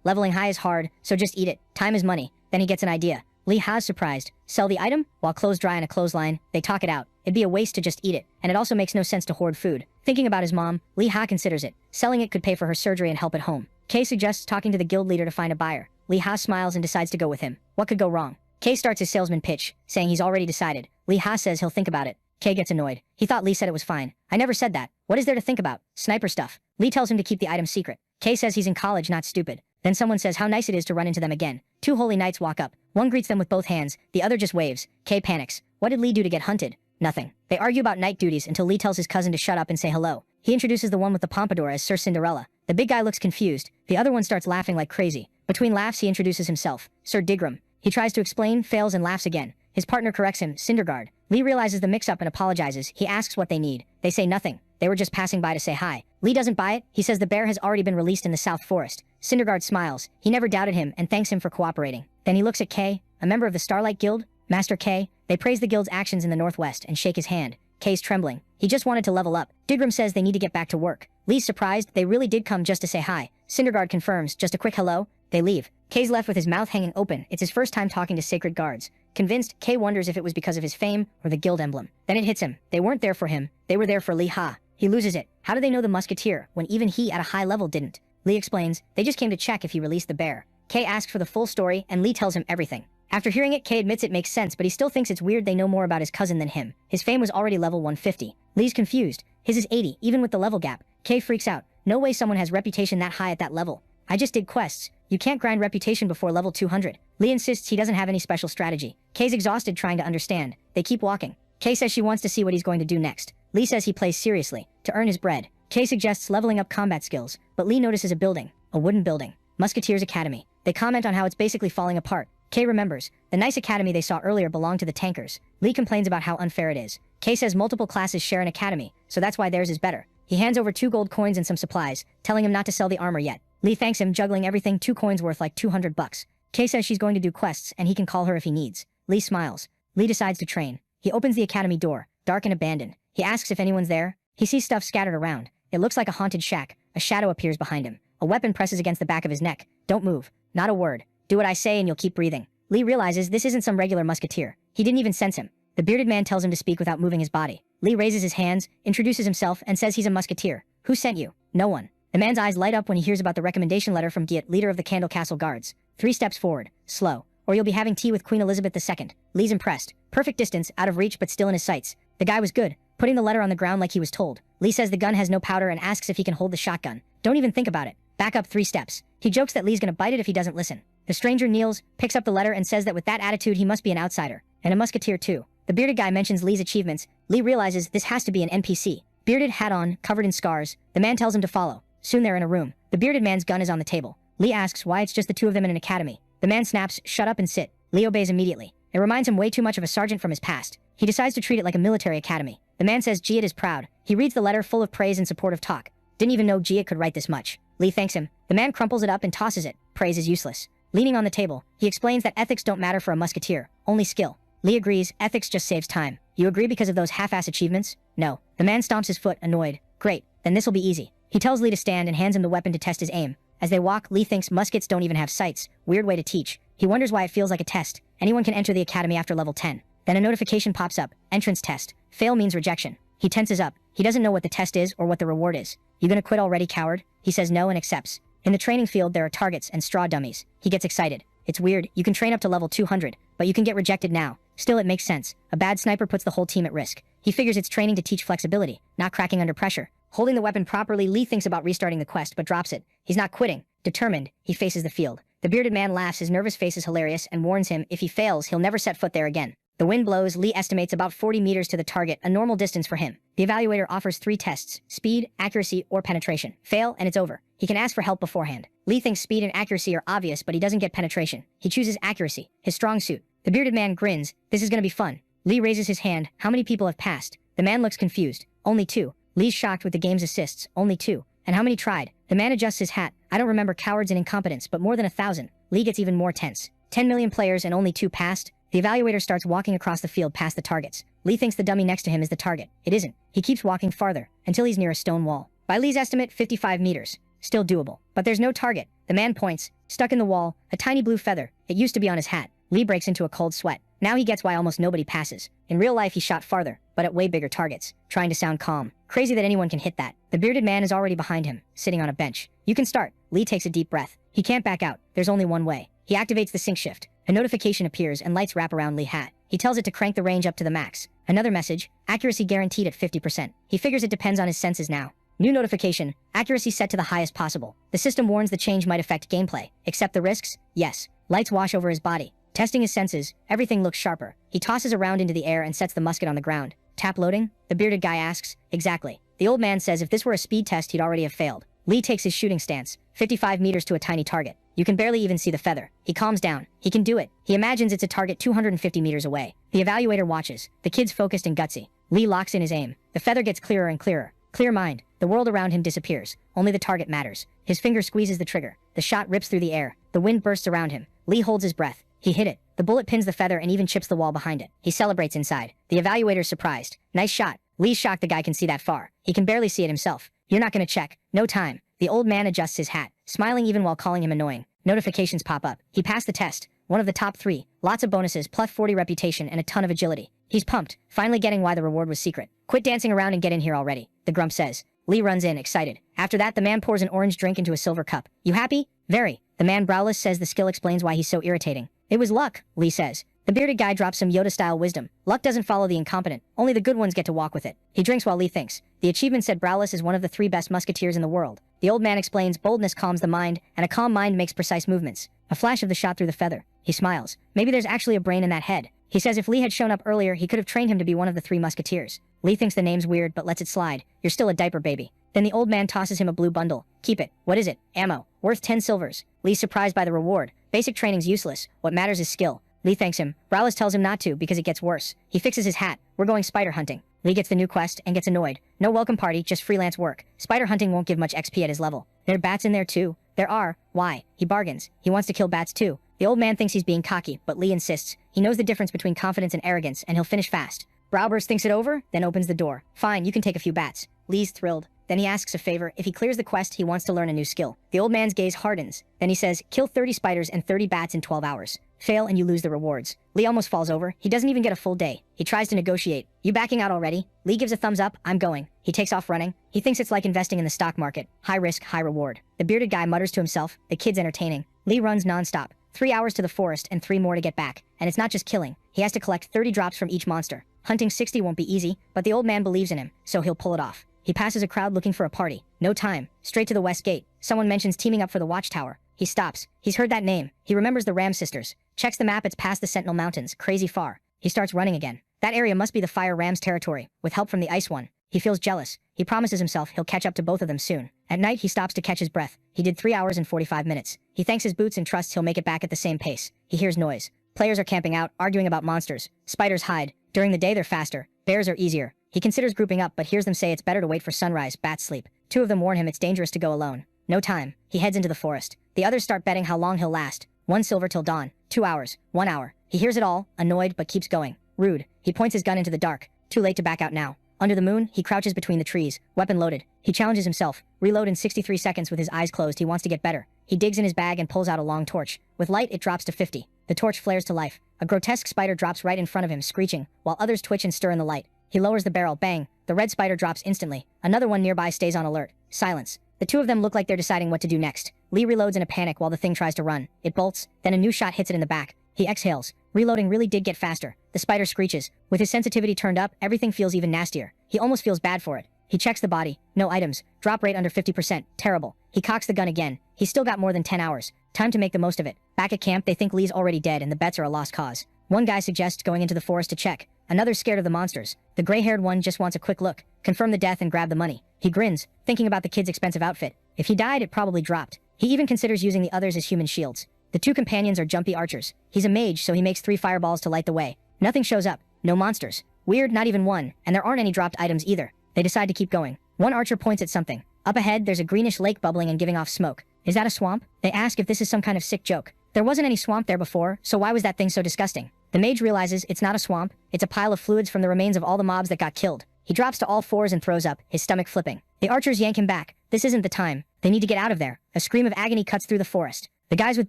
Leveling high is hard, so just eat it. Time is money. Then he gets an idea. Lee Ha's surprised. Sell the item? While clothes dry on a clothesline, they talk it out. It'd be a waste to just eat it, and it also makes no sense to hoard food. Thinking about his mom, Lee Ha considers it. Selling it could pay for her surgery and help at home. Kei suggests talking to the guild leader to find a buyer. Lee Ha smiles and decides to go with him. What could go wrong? Kei starts his salesman pitch, saying he's already decided. Lee Ha says he'll think about it. Kei gets annoyed. He thought Lee said it was fine. I never said that. What is there to think about? Sniper stuff. Lee tells him to keep the item secret. Kei says he's in college, not stupid. Then someone says how nice it is to run into them again. 2 holy knights walk up. One greets them with both hands, the other just waves. Kei panics. What did Lee do to get hunted? Nothing. They argue about night duties until Lee tells his cousin to shut up and say hello. He introduces the one with the pompadour as Sir Cinderella. The big guy looks confused. The other one starts laughing like crazy. Between laughs, he introduces himself. Sir Digram. He tries to explain, fails, and laughs again. His partner corrects him, Cinderguard. Lee realizes the mix-up and apologizes. He asks what they need. They say nothing. They were just passing by to say hi. Lee doesn't buy it. He says the bear has already been released in the South Forest. Cinderguard smiles. He never doubted him and thanks him for cooperating. Then he looks at Kei, a member of the Starlight Guild. Master Kei. They praise the guild's actions in the Northwest and shake his hand. Kei's trembling. He just wanted to level up. Digram says they need to get back to work. Lee's surprised. They really did come just to say hi. Cinderguard confirms. Just a quick hello. They leave. Kei's left with his mouth hanging open. It's his first time talking to sacred guards. Convinced, Kei wonders if it was because of his fame or the guild emblem. Then it hits him. They weren't there for him. They were there for Lee Ha. He loses it. How do they know the musketeer when even he at a high level didn't? Lee explains, they just came to check if he released the bear. Kei asks for the full story and Lee tells him everything. After hearing it, Kei admits it makes sense, but he still thinks it's weird they know more about his cousin than him. His fame was already level 150. Lee's confused. His is 80, even with the level gap. Kei freaks out. No way someone has reputation that high at that level. I just did quests. You can't grind reputation before level 200. Lee insists he doesn't have any special strategy. Kei's exhausted trying to understand. They keep walking. Kei says she wants to see what he's going to do next. Lee says he plays seriously, to earn his bread. Kei suggests leveling up combat skills, but Lee notices a building. A wooden building. Musketeers Academy. They comment on how it's basically falling apart. Kei remembers. The nice academy they saw earlier belonged to the tankers. Lee complains about how unfair it is. Kei says multiple classes share an academy, so that's why theirs is better. He hands over 2 gold coins and some supplies, telling him not to sell the armor yet. Lee thanks him, juggling everything, 2 coins worth like 200 bucks. Kei says she's going to do quests, and he can call her if he needs. Lee smiles. Lee decides to train. He opens the academy door, dark and abandoned. He asks if anyone's there. He sees stuff scattered around. It looks like a haunted shack. A shadow appears behind him. A weapon presses against the back of his neck. Don't move. Not a word. Do what I say and you'll keep breathing. Lee realizes this isn't some regular musketeer. He didn't even sense him. The bearded man tells him to speak without moving his body. Lee raises his hands, introduces himself, and says he's a musketeer. Who sent you? No one. The man's eyes light up when he hears about the recommendation letter from Giat, leader of the Candle Castle Guards. 3 steps forward. Slow. or you'll be having tea with Queen Elizabeth II. Lee's impressed. Perfect distance, out of reach but still in his sights. The guy was good, putting the letter on the ground like he was told. Lee says the gun has no powder and asks if he can hold the shotgun. Don't even think about it. Back up 3 steps. He jokes that Lee's gonna bite it if he doesn't listen. The stranger kneels, picks up the letter and says that with that attitude he must be an outsider. And a musketeer too. The bearded guy mentions Lee's achievements. Lee realizes this has to be an NPC. Bearded, hat on, covered in scars. The man tells him to follow. Soon they're in a room. The bearded man's gun is on the table. Lee asks why it's just the two of them in an academy. The man snaps, shut up and sit. Lee obeys immediately. It reminds him way too much of a sergeant from his past. He decides to treat it like a military academy. The man says Jihad is proud. He reads the letter full of praise and supportive talk. Didn't even know Jihad could write this much. Lee thanks him. The man crumples it up and tosses it. Praise is useless. Leaning on the table, he explains that ethics don't matter for a musketeer, only skill. Lee agrees, ethics just saves time. You agree because of those half-ass achievements? No. The man stomps his foot, annoyed. Great, then this'll be easy. He tells Lee to stand and hands him the weapon to test his aim. As they walk, Lee thinks muskets don't even have sights. Weird way to teach. He wonders why it feels like a test. Anyone can enter the academy after level 10. Then a notification pops up. Entrance test. Fail means rejection. He tenses up. He doesn't know what the test is or what the reward is. You gonna quit already, coward? He says no and accepts. In the training field, there are targets and straw dummies. He gets excited. It's weird, you can train up to level 200, but you can get rejected now. Still, it makes sense. A bad sniper puts the whole team at risk. He figures it's training to teach flexibility, not cracking under pressure. Holding the weapon properly, Lee thinks about restarting the quest, but drops it. He's not quitting. Determined, he faces the field. The bearded man laughs, his nervous face is hilarious, and warns him if he fails, he'll never set foot there again. The wind blows, Lee estimates about 40 meters to the target, a normal distance for him. The evaluator offers 3 tests: speed, accuracy, or penetration. Fail, and it's over. He can ask for help beforehand. Lee thinks speed and accuracy are obvious, but he doesn't get penetration. He chooses accuracy, his strong suit. The bearded man grins. This is gonna be fun. Lee raises his hand. How many people have passed? The man looks confused. Only 2. Lee's shocked with the game's assists. Only 2. And how many tried? The man adjusts his hat. I don't remember cowards and incompetence, but more than 1,000. Lee gets even more tense. 10 million players and only 2 passed? The evaluator starts walking across the field past the targets. Lee thinks the dummy next to him is the target. It isn't. He keeps walking farther, until he's near a stone wall. By Lee's estimate, 55 meters. Still doable. But there's no target. The man points. Stuck in the wall, a tiny blue feather. It used to be on his hat. Lee breaks into a cold sweat. Now he gets why almost nobody passes. In real life he shot farther, but at way bigger targets, trying to sound calm. Crazy that anyone can hit that. The bearded man is already behind him, sitting on a bench. You can start. Lee takes a deep breath. He can't back out. There's only one way. He activates the sync shift. A notification appears and lights wrap around Lee's hat. He tells it to crank the range up to the max. Another message, accuracy guaranteed at 50%. He figures it depends on his senses now. New notification, accuracy set to the highest possible. The system warns the change might affect gameplay. Accept the risks? Yes. Lights wash over his body. Testing his senses, everything looks sharper. He tosses around into the air and sets the musket on the ground. Tap loading? The bearded guy asks. Exactly. The old man says if this were a speed test he'd already have failed. Lee takes his shooting stance. 55 meters to a tiny target. You can barely even see the feather. He calms down. He can do it. He imagines it's a target 250 meters away. The evaluator watches. The kid's focused and gutsy. Lee locks in his aim. The feather gets clearer and clearer. Clear mind. The world around him disappears. Only the target matters. His finger squeezes the trigger. The shot rips through the air. The wind bursts around him. Lee holds his breath. He hit it. The bullet pins the feather and even chips the wall behind it. He celebrates inside. The evaluator's surprised. Nice shot. Lee's shocked the guy can see that far. He can barely see it himself. You're not gonna check. No time. The old man adjusts his hat, smiling even while calling him annoying. Notifications pop up. He passed the test. One of the top 3. Lots of bonuses, plus 40 reputation and a ton of agility. He's pumped, finally getting why the reward was secret. Quit dancing around and get in here already, the grump says. Lee runs in, excited. After that, the man pours an orange drink into a silver cup. You happy? Very. The man browless says the skill explains why he's so irritating. It was luck, Lee says. The bearded guy drops some Yoda-style wisdom. Luck doesn't follow the incompetent. Only the good ones get to walk with it. He drinks while Lee thinks. The achievement said Browless is one of the 3 best musketeers in the world. The old man explains boldness calms the mind, and a calm mind makes precise movements. A flash of the shot through the feather. He smiles. Maybe there's actually a brain in that head. He says if Lee had shown up earlier, he could have trained him to be one of the 3 musketeers. Lee thinks the name's weird, but lets it slide. You're still a diaper baby. Then the old man tosses him a blue bundle. Keep it. What is it? Ammo. Worth 10 silvers. Lee's surprised by the reward. Basic training's useless. What matters is skill. Lee thanks him. Browless tells him not to because it gets worse. He fixes his hat. We're going spider hunting. Lee gets the new quest and gets annoyed. No welcome party, just freelance work. Spider hunting won't give much XP at his level. There are bats in there too. There are. Why? He bargains. He wants to kill bats too. The old man thinks he's being cocky, but Lee insists. He knows the difference between confidence and arrogance, and he'll finish fast. Browburst thinks it over, then opens the door. Fine, you can take a few bats. Lee's thrilled. Then he asks a favor. If he clears the quest, he wants to learn a new skill. The old man's gaze hardens. Then he says, kill 30 spiders and 30 bats in 12 hours. Fail and you lose the rewards. Lee almost falls over. He doesn't even get a full day. He tries to negotiate. You backing out already? Lee gives a thumbs up. I'm going. He takes off running. He thinks it's like investing in the stock market. High risk, high reward. The bearded guy mutters to himself. The kid's entertaining. Lee runs non-stop. 3 hours to the forest and 3 more to get back. And it's not just killing. He has to collect 30 drops from each monster. Hunting 60 won't be easy, but the old man believes in him, so he'll pull it off. He passes a crowd looking for a party. No time. Straight to the west gate. Someone mentions teaming up for the watchtower. He stops. He's heard that name. He remembers the Ram sisters. Checks the map, it's past the Sentinel Mountains, crazy far. He starts running again. That area must be the Fire Ram's territory, with help from the Ice one. He feels jealous. He promises himself he'll catch up to both of them soon. At night, he stops to catch his breath. He did 3 hours and 45 minutes. He thanks his boots and trusts he'll make it back at the same pace. He hears noise. Players are camping out, arguing about monsters. Spiders hide. During the day, they're faster. Bears are easier. He considers grouping up, but hears them say it's better to wait for sunrise, bats sleep. 2 of them warn him it's dangerous to go alone. No time. He heads into the forest. The others start betting how long he'll last. 1 silver till dawn. 2 hours. 1 hour. He hears it all, annoyed, but keeps going. Rude. He points his gun into the dark. Too late to back out now. Under the moon, he crouches between the trees, weapon loaded. He challenges himself. Reload in 63 seconds with his eyes closed. He wants to get better. He digs in his bag and pulls out a long torch. With light, it drops to 50. The torch flares to life. A grotesque spider drops right in front of him, screeching, while others twitch and stir in the light. He lowers the barrel. Bang. The red spider drops instantly. Another one nearby stays on alert. Silence. The 2 of them look like they're deciding what to do next. Lee reloads in a panic while the thing tries to run. It bolts, then a new shot hits it in the back. He exhales. Reloading really did get faster. The spider screeches. With his sensitivity turned up, everything feels even nastier. He almost feels bad for it. He checks the body. No items. Drop rate under 50%. Terrible. He cocks the gun again. He's still got more than 10 hours. Time to make the most of it. Back at camp, they think Lee's already dead and the bets are a lost cause. One guy suggests going into the forest to check. Another's scared of the monsters. The gray-haired one just wants a quick look, confirm the death and grab the money. He grins, thinking about the kid's expensive outfit. If he died, it probably dropped. He even considers using the others as human shields. The 2 companions are jumpy archers. He's a mage, so he makes 3 fireballs to light the way. Nothing shows up. No monsters. Weird, not even one, and there aren't any dropped items either. They decide to keep going. One archer points at something. Up ahead, there's a greenish lake bubbling and giving off smoke. Is that a swamp? They ask if this is some kind of sick joke. There wasn't any swamp there before, so why was that thing so disgusting? The mage realizes it's not a swamp, it's a pile of fluids from the remains of all the mobs that got killed. He drops to all 4s and throws up, his stomach flipping. The archers yank him back. This isn't the time. They need to get out of there. A scream of agony cuts through the forest. The guys with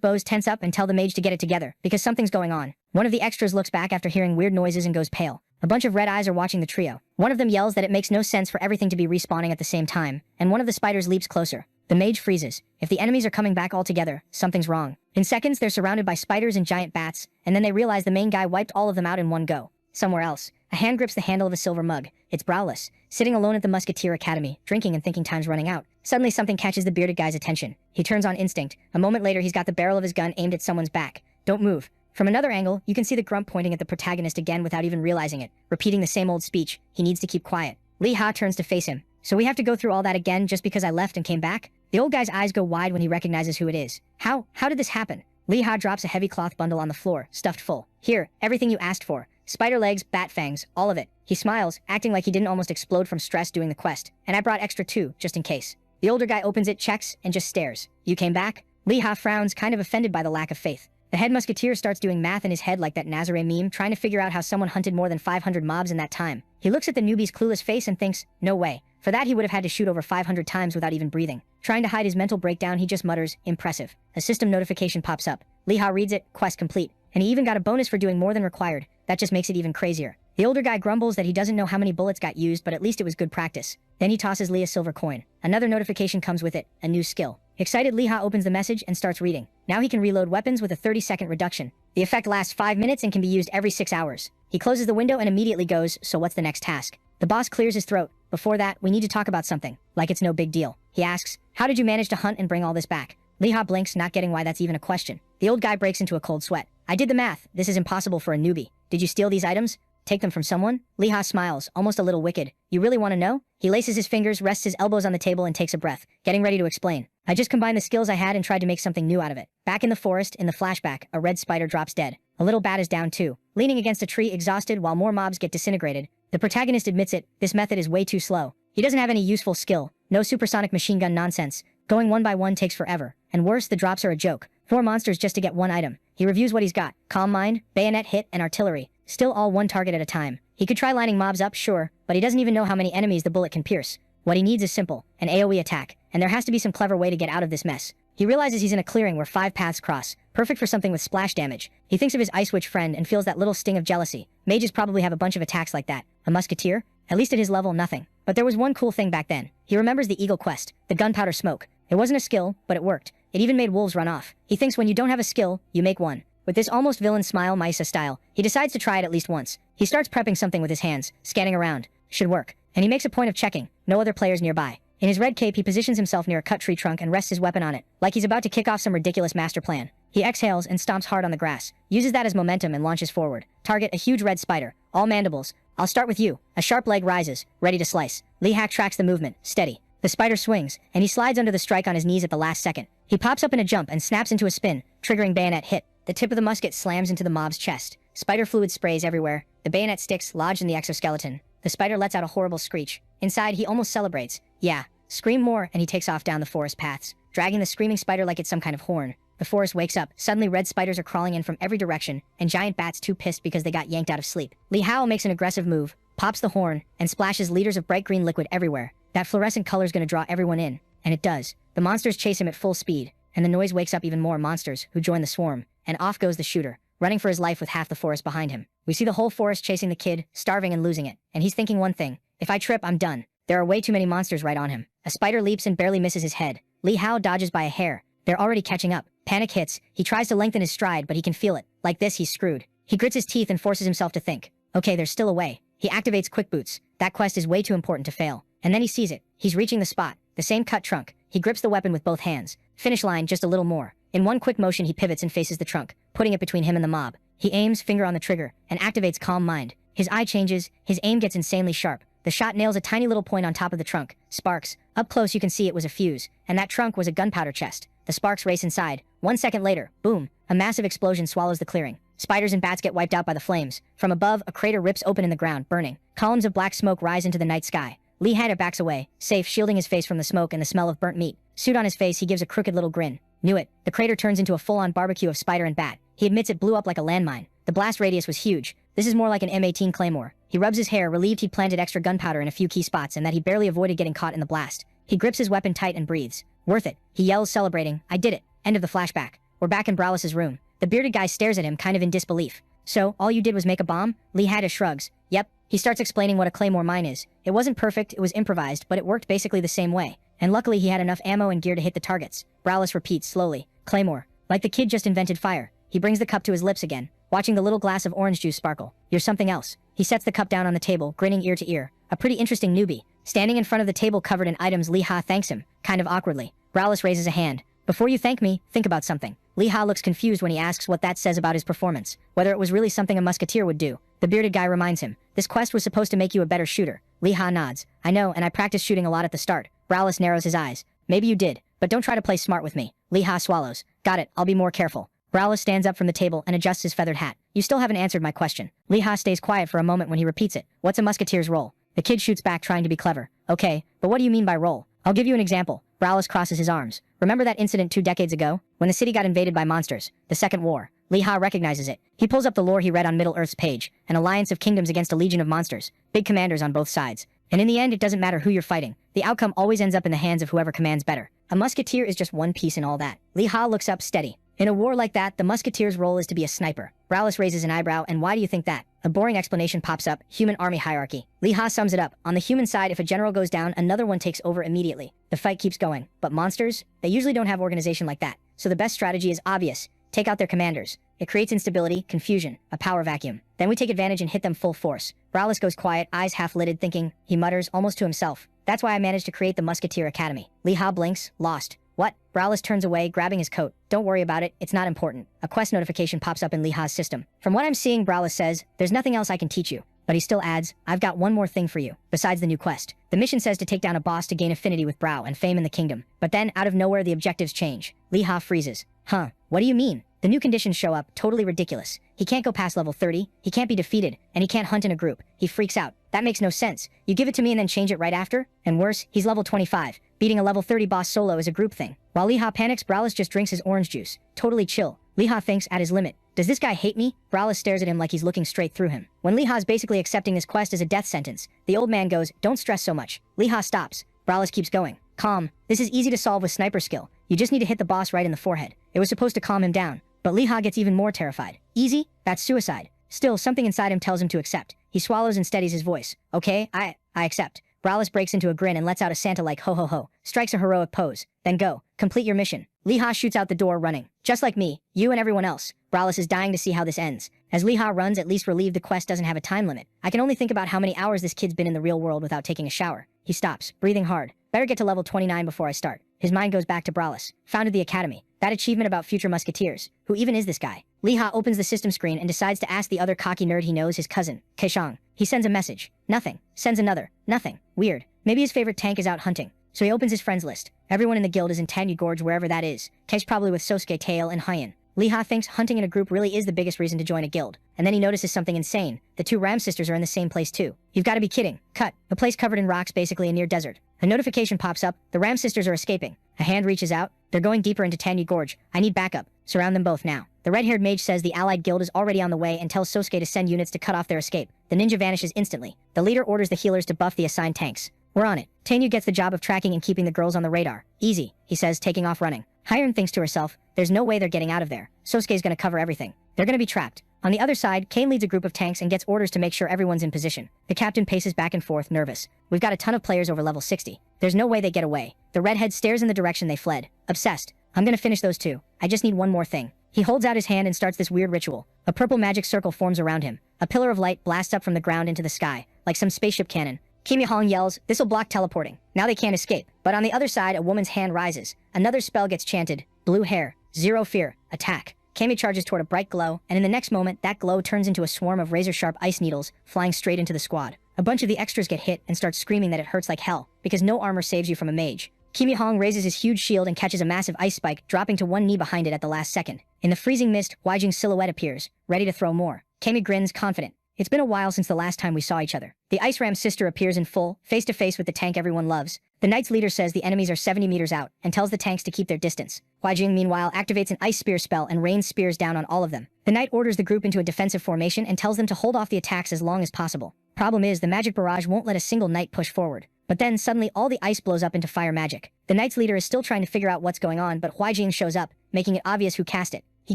bows tense up and tell the mage to get it together, because something's going on. One of the extras looks back after hearing weird noises and goes pale. A bunch of red eyes are watching the trio. One of them yells that it makes no sense for everything to be respawning at the same time, and one of the spiders leaps closer. The mage freezes. If the enemies are coming back all together, something's wrong. In seconds, they're surrounded by spiders and giant bats, and then they realize the main guy wiped all of them out in one go. Somewhere else, a hand grips the handle of a silver mug. It's browless, sitting alone at the Musketeer Academy, drinking and thinking time's running out. Suddenly something catches the bearded guy's attention. He turns on instinct. A moment later, he's got the barrel of his gun aimed at someone's back. Don't move. From another angle, you can see the grump pointing at the protagonist again without even realizing it, repeating the same old speech. He needs to keep quiet. Lee Ha turns to face him. So we have to go through all that again just because I left and came back? The old guy's eyes go wide when he recognizes who it is. How did this happen? Lee Ha drops a heavy cloth bundle on the floor, stuffed full. Here, everything you asked for. Spider legs, bat fangs, all of it. He smiles, acting like he didn't almost explode from stress doing the quest. And I brought extra too, just in case. The older guy opens it, checks, and just stares. You came back? Lee Ha frowns, kind of offended by the lack of faith. The head musketeer starts doing math in his head like that Nazare meme, trying to figure out how someone hunted more than 500 mobs in that time. He looks at the newbie's clueless face and thinks, no way. For that he would have had to shoot over 500 times without even breathing. Trying to hide his mental breakdown, he just mutters, impressive. A system notification pops up. Lee Ha reads it, quest complete. And he even got a bonus for doing more than required. That just makes it even crazier. The older guy grumbles that he doesn't know how many bullets got used, but at least it was good practice. Then he tosses Lee a silver coin. Another notification comes with it, a new skill. Excited, Lee Ha opens the message and starts reading. Now he can reload weapons with a 30-second reduction. The effect lasts 5 minutes and can be used every 6 hours. He closes the window and immediately goes, so what's the next task? The boss clears his throat. Before that, we need to talk about something. Like it's no big deal. He asks, how did you manage to hunt and bring all this back? Lee Ha blinks, not getting why that's even a question. The old guy breaks into a cold sweat. I did the math. This is impossible for a newbie. Did you steal these items? Take them from someone? Lee Ha smiles, almost a little wicked. You really want to know? He laces his fingers, rests his elbows on the table and takes a breath, getting ready to explain. I just combined the skills I had and tried to make something new out of it. Back in the forest, in the flashback, a red spider drops dead. A little bat is down too, leaning against a tree exhausted while more mobs get disintegrated. The protagonist admits it, this method is way too slow. He doesn't have any useful skill, no supersonic machine gun nonsense. Going one by one takes forever. And worse, the drops are a joke. 4 monsters just to get 1 item. He reviews what he's got. Calm mind, bayonet hit, and artillery. Still all 1 target at a time. He could try lining mobs up, sure, but he doesn't even know how many enemies the bullet can pierce. What he needs is simple, an AoE attack, and there has to be some clever way to get out of this mess. He realizes he's in a clearing where 5 paths cross, perfect for something with splash damage. He thinks of his Ice Witch friend and feels that little sting of jealousy. Mages probably have a bunch of attacks like that. A musketeer? At least at his level, nothing. But there was one cool thing back then. He remembers the Eagle quest, the gunpowder smoke. It wasn't a skill, but it worked. It even made wolves run off. He thinks when you don't have a skill, you make one. With this almost villain smile Maisa style, he decides to try it at least once. He starts prepping something with his hands, scanning around. Should work. And he makes a point of checking. No other players nearby. In his red cape, he positions himself near a cut tree trunk and rests his weapon on it, like he's about to kick off some ridiculous master plan. He exhales and stomps hard on the grass, uses that as momentum and launches forward. Target a huge red spider, all mandibles. I'll start with you. A sharp leg rises, ready to slice. Lee Hack tracks the movement, steady. The spider swings, and he slides under the strike on his knees at the last second. He pops up in a jump and snaps into a spin, triggering bayonet hit. The tip of the musket slams into the mob's chest. Spider fluid sprays everywhere. The bayonet sticks lodged in the exoskeleton. The spider lets out a horrible screech. Inside, he almost celebrates. Yeah. Scream more, and he takes off down the forest paths, dragging the screaming spider like it's some kind of horn. The forest wakes up. Suddenly, red spiders are crawling in from every direction, and giant bats too pissed because they got yanked out of sleep. Li Hao makes an aggressive move, pops the horn, and splashes liters of bright green liquid everywhere. That fluorescent color's gonna draw everyone in. And it does. The monsters chase him at full speed, and the noise wakes up even more monsters, who join the swarm, and off goes the shooter, running for his life with half the forest behind him. We see the whole forest chasing the kid, starving and losing it, and he's thinking one thing: if I trip, I'm done. There are way too many monsters right on him. A spider leaps and barely misses his head. Li Hao dodges by a hair. They're already catching up. Panic hits. He tries to lengthen his stride, but he can feel it. Like this, he's screwed. He grits his teeth and forces himself to think. Okay, there's still a way. He activates quick boots. That quest is way too important to fail. And then he sees it. He's reaching the spot. The same cut trunk. He grips the weapon with both hands. Finish line, just a little more. In one quick motion, he pivots and faces the trunk, putting it between him and the mob. He aims, finger on the trigger, and activates Calm Mind. His eye changes. His aim gets insanely sharp. The shot nails a tiny little point on top of the trunk. Sparks. Up close you can see it was a fuse, and that trunk was a gunpowder chest. The sparks race inside. 1 second later, boom, a massive explosion swallows the clearing. Spiders and bats get wiped out by the flames. From above, a crater rips open in the ground, burning. Columns of black smoke rise into the night sky. Lee Hatter backs away, safe, shielding his face from the smoke and the smell of burnt meat. Suit on his face, he gives a crooked little grin. Knew it. The crater turns into a full-on barbecue of spider and bat. He admits it blew up like a landmine. The blast radius was huge. This is more like an M18 Claymore. He rubs his hair, relieved he'd planted extra gunpowder in a few key spots and that he barely avoided getting caught in the blast. He grips his weapon tight and breathes. Worth it. He yells, celebrating. I did it. End of the flashback. We're back in Browliss's room. The bearded guy stares at him, kind of in disbelief. So, all you did was make a bomb? Lee Hatta shrugs. Yep. He starts explaining what a Claymore mine is. It wasn't perfect, it was improvised, but it worked basically the same way. And luckily he had enough ammo and gear to hit the targets. Browliss repeats slowly. Claymore. Like the kid just invented fire. He brings the cup to his lips again, watching the little glass of orange juice sparkle. You're something else. He sets the cup down on the table, grinning ear to ear. A pretty interesting newbie. Standing in front of the table covered in items, Lee Ha thanks him, kind of awkwardly. Browliss raises a hand. Before you thank me, think about something. Lee Ha looks confused when he asks what that says about his performance, whether it was really something a musketeer would do. The bearded guy reminds him, this quest was supposed to make you a better shooter. Lee Ha nods. I know, and I practiced shooting a lot at the start. Browliss narrows his eyes. Maybe you did, but don't try to play smart with me. Lee Ha swallows. Got it, I'll be more careful. Browliss stands up from the table and adjusts his feathered hat. You still haven't answered my question. Lee Ha stays quiet for a moment when he repeats it. What's a musketeer's role? The kid shoots back trying to be clever. Okay, but what do you mean by role? I'll give you an example. Browliss crosses his arms. Remember that incident 2 decades ago? When the city got invaded by monsters? The Second War. Lee Ha recognizes it. He pulls up the lore he read on Middle-earth's page. An alliance of kingdoms against a legion of monsters. Big commanders on both sides. And in the end, it doesn't matter who you're fighting. The outcome always ends up in the hands of whoever commands better. A musketeer is just one piece in all that. Lee Ha looks up steady. In a war like that, the musketeer's role is to be a sniper. Browliss raises an eyebrow, and why do you think that? A boring explanation pops up. Human army hierarchy. Lee Ha sums it up. On the human side, if a general goes down, another one takes over immediately. The fight keeps going. But monsters? They usually don't have organization like that. So the best strategy is obvious. Take out their commanders. It creates instability, confusion, a power vacuum. Then we take advantage and hit them full force. Browliss goes quiet, eyes half-lidded, thinking. He mutters, almost to himself. That's why I managed to create the Musketeer Academy. Lee Ha blinks, lost. What? Browliss turns away, grabbing his coat. Don't worry about it, it's not important. A quest notification pops up in Lee Ha's system. From what I'm seeing, Browliss says, there's nothing else I can teach you. But he still adds, I've got one more thing for you, besides the new quest. The mission says to take down a boss to gain affinity with Brow and fame in the kingdom. But then, out of nowhere, the objectives change. Lee Ha freezes. Huh, what do you mean? The new conditions show up, totally ridiculous. He can't go past level 30, he can't be defeated, and he can't hunt in a group. He freaks out. That makes no sense. You give it to me and then change it right after? And worse, he's level 25. Beating a level 30 boss solo is a group thing. While Lee Ha panics, Browliss just drinks his orange juice. Totally chill. Lee Ha thinks, at his limit. Does this guy hate me? Browliss stares at him like he's looking straight through him. When Lee Ha's basically accepting this quest as a death sentence, the old man goes, don't stress so much. Lee Ha stops. Browliss keeps going. Calm. This is easy to solve with sniper skill. You just need to hit the boss right in the forehead. It was supposed to calm him down. But Lee Ha gets even more terrified. Easy? That's suicide. Still, something inside him tells him to accept. He swallows and steadies his voice. Okay, I accept. Bralus breaks into a grin and lets out a Santa-like ho ho ho, strikes a heroic pose. Then go. Complete your mission. Liha shoots out the door running. Just like me, you and everyone else. Bralus is dying to see how this ends. As Liha runs, at least relieved the quest doesn't have a time limit. I can only think about how many hours this kid's been in the real world without taking a shower. He stops, breathing hard. Better get to level 29 before I start. His mind goes back to Bralus. Founded the academy. That achievement about future musketeers. Who even is this guy? Liha opens the system screen and decides to ask the other cocky nerd he knows, his cousin, Kaishang. He sends a message. Nothing. Sends another. Nothing. Weird. Maybe his favorite tank is out hunting. So he opens his friends list. Everyone in the guild is in Tanyu Gorge, wherever that is. Kei's probably with Sosuke, Tail, and Hyen. Liha thinks hunting in a group really is the biggest reason to join a guild. And then he notices something insane. The two Ram sisters are in the same place too. You've got to be kidding. Cut. A place covered in rocks, basically a near desert. A notification pops up. The Ram sisters are escaping. A hand reaches out. They're going deeper into Tanyu Gorge. I need backup. Surround them both now. The red-haired mage says the allied guild is already on the way and tells Sosuke to send units to cut off their escape. The ninja vanishes instantly. The leader orders the healers to buff the assigned tanks. We're on it. Tanyu gets the job of tracking and keeping the girls on the radar. Easy, he says, taking off running. Hyen thinks to herself, there's no way they're getting out of there. Sosuke's gonna cover everything. They're gonna be trapped. On the other side, Kane leads a group of tanks and gets orders to make sure everyone's in position. The captain paces back and forth, nervous. We've got a ton of players over level 60. There's no way they get away. The redhead stares in the direction they fled. Obsessed. I'm gonna finish those two. I just need one more thing. He holds out his hand and starts this weird ritual. A purple magic circle forms around him. A pillar of light blasts up from the ground into the sky, like some spaceship cannon. Kim Hong yells, this'll block teleporting. Now they can't escape. But on the other side, a woman's hand rises. Another spell gets chanted. Blue hair. Zero fear. Attack. Kami charges toward a bright glow, and in the next moment, that glow turns into a swarm of razor-sharp ice needles, flying straight into the squad. A bunch of the extras get hit and start screaming that it hurts like hell, because no armor saves you from a mage. Kim Hong raises his huge shield and catches a massive ice spike, dropping to one knee behind it at the last second. In the freezing mist, Huijing's silhouette appears, ready to throw more. Kami grins, confident. It's been a while since the last time we saw each other. The Ice Ram's sister appears in full, face-to-face with the tank everyone loves. The Knight's leader says the enemies are 70 meters out, and tells the tanks to keep their distance. Huijing, meanwhile, activates an ice spear spell and rains spears down on all of them. The Knight orders the group into a defensive formation and tells them to hold off the attacks as long as possible. Problem is, the magic barrage won't let a single Knight push forward. But then, suddenly, all the ice blows up into fire magic. The Knight's leader is still trying to figure out what's going on, but Huijing shows up, making it obvious who cast it. He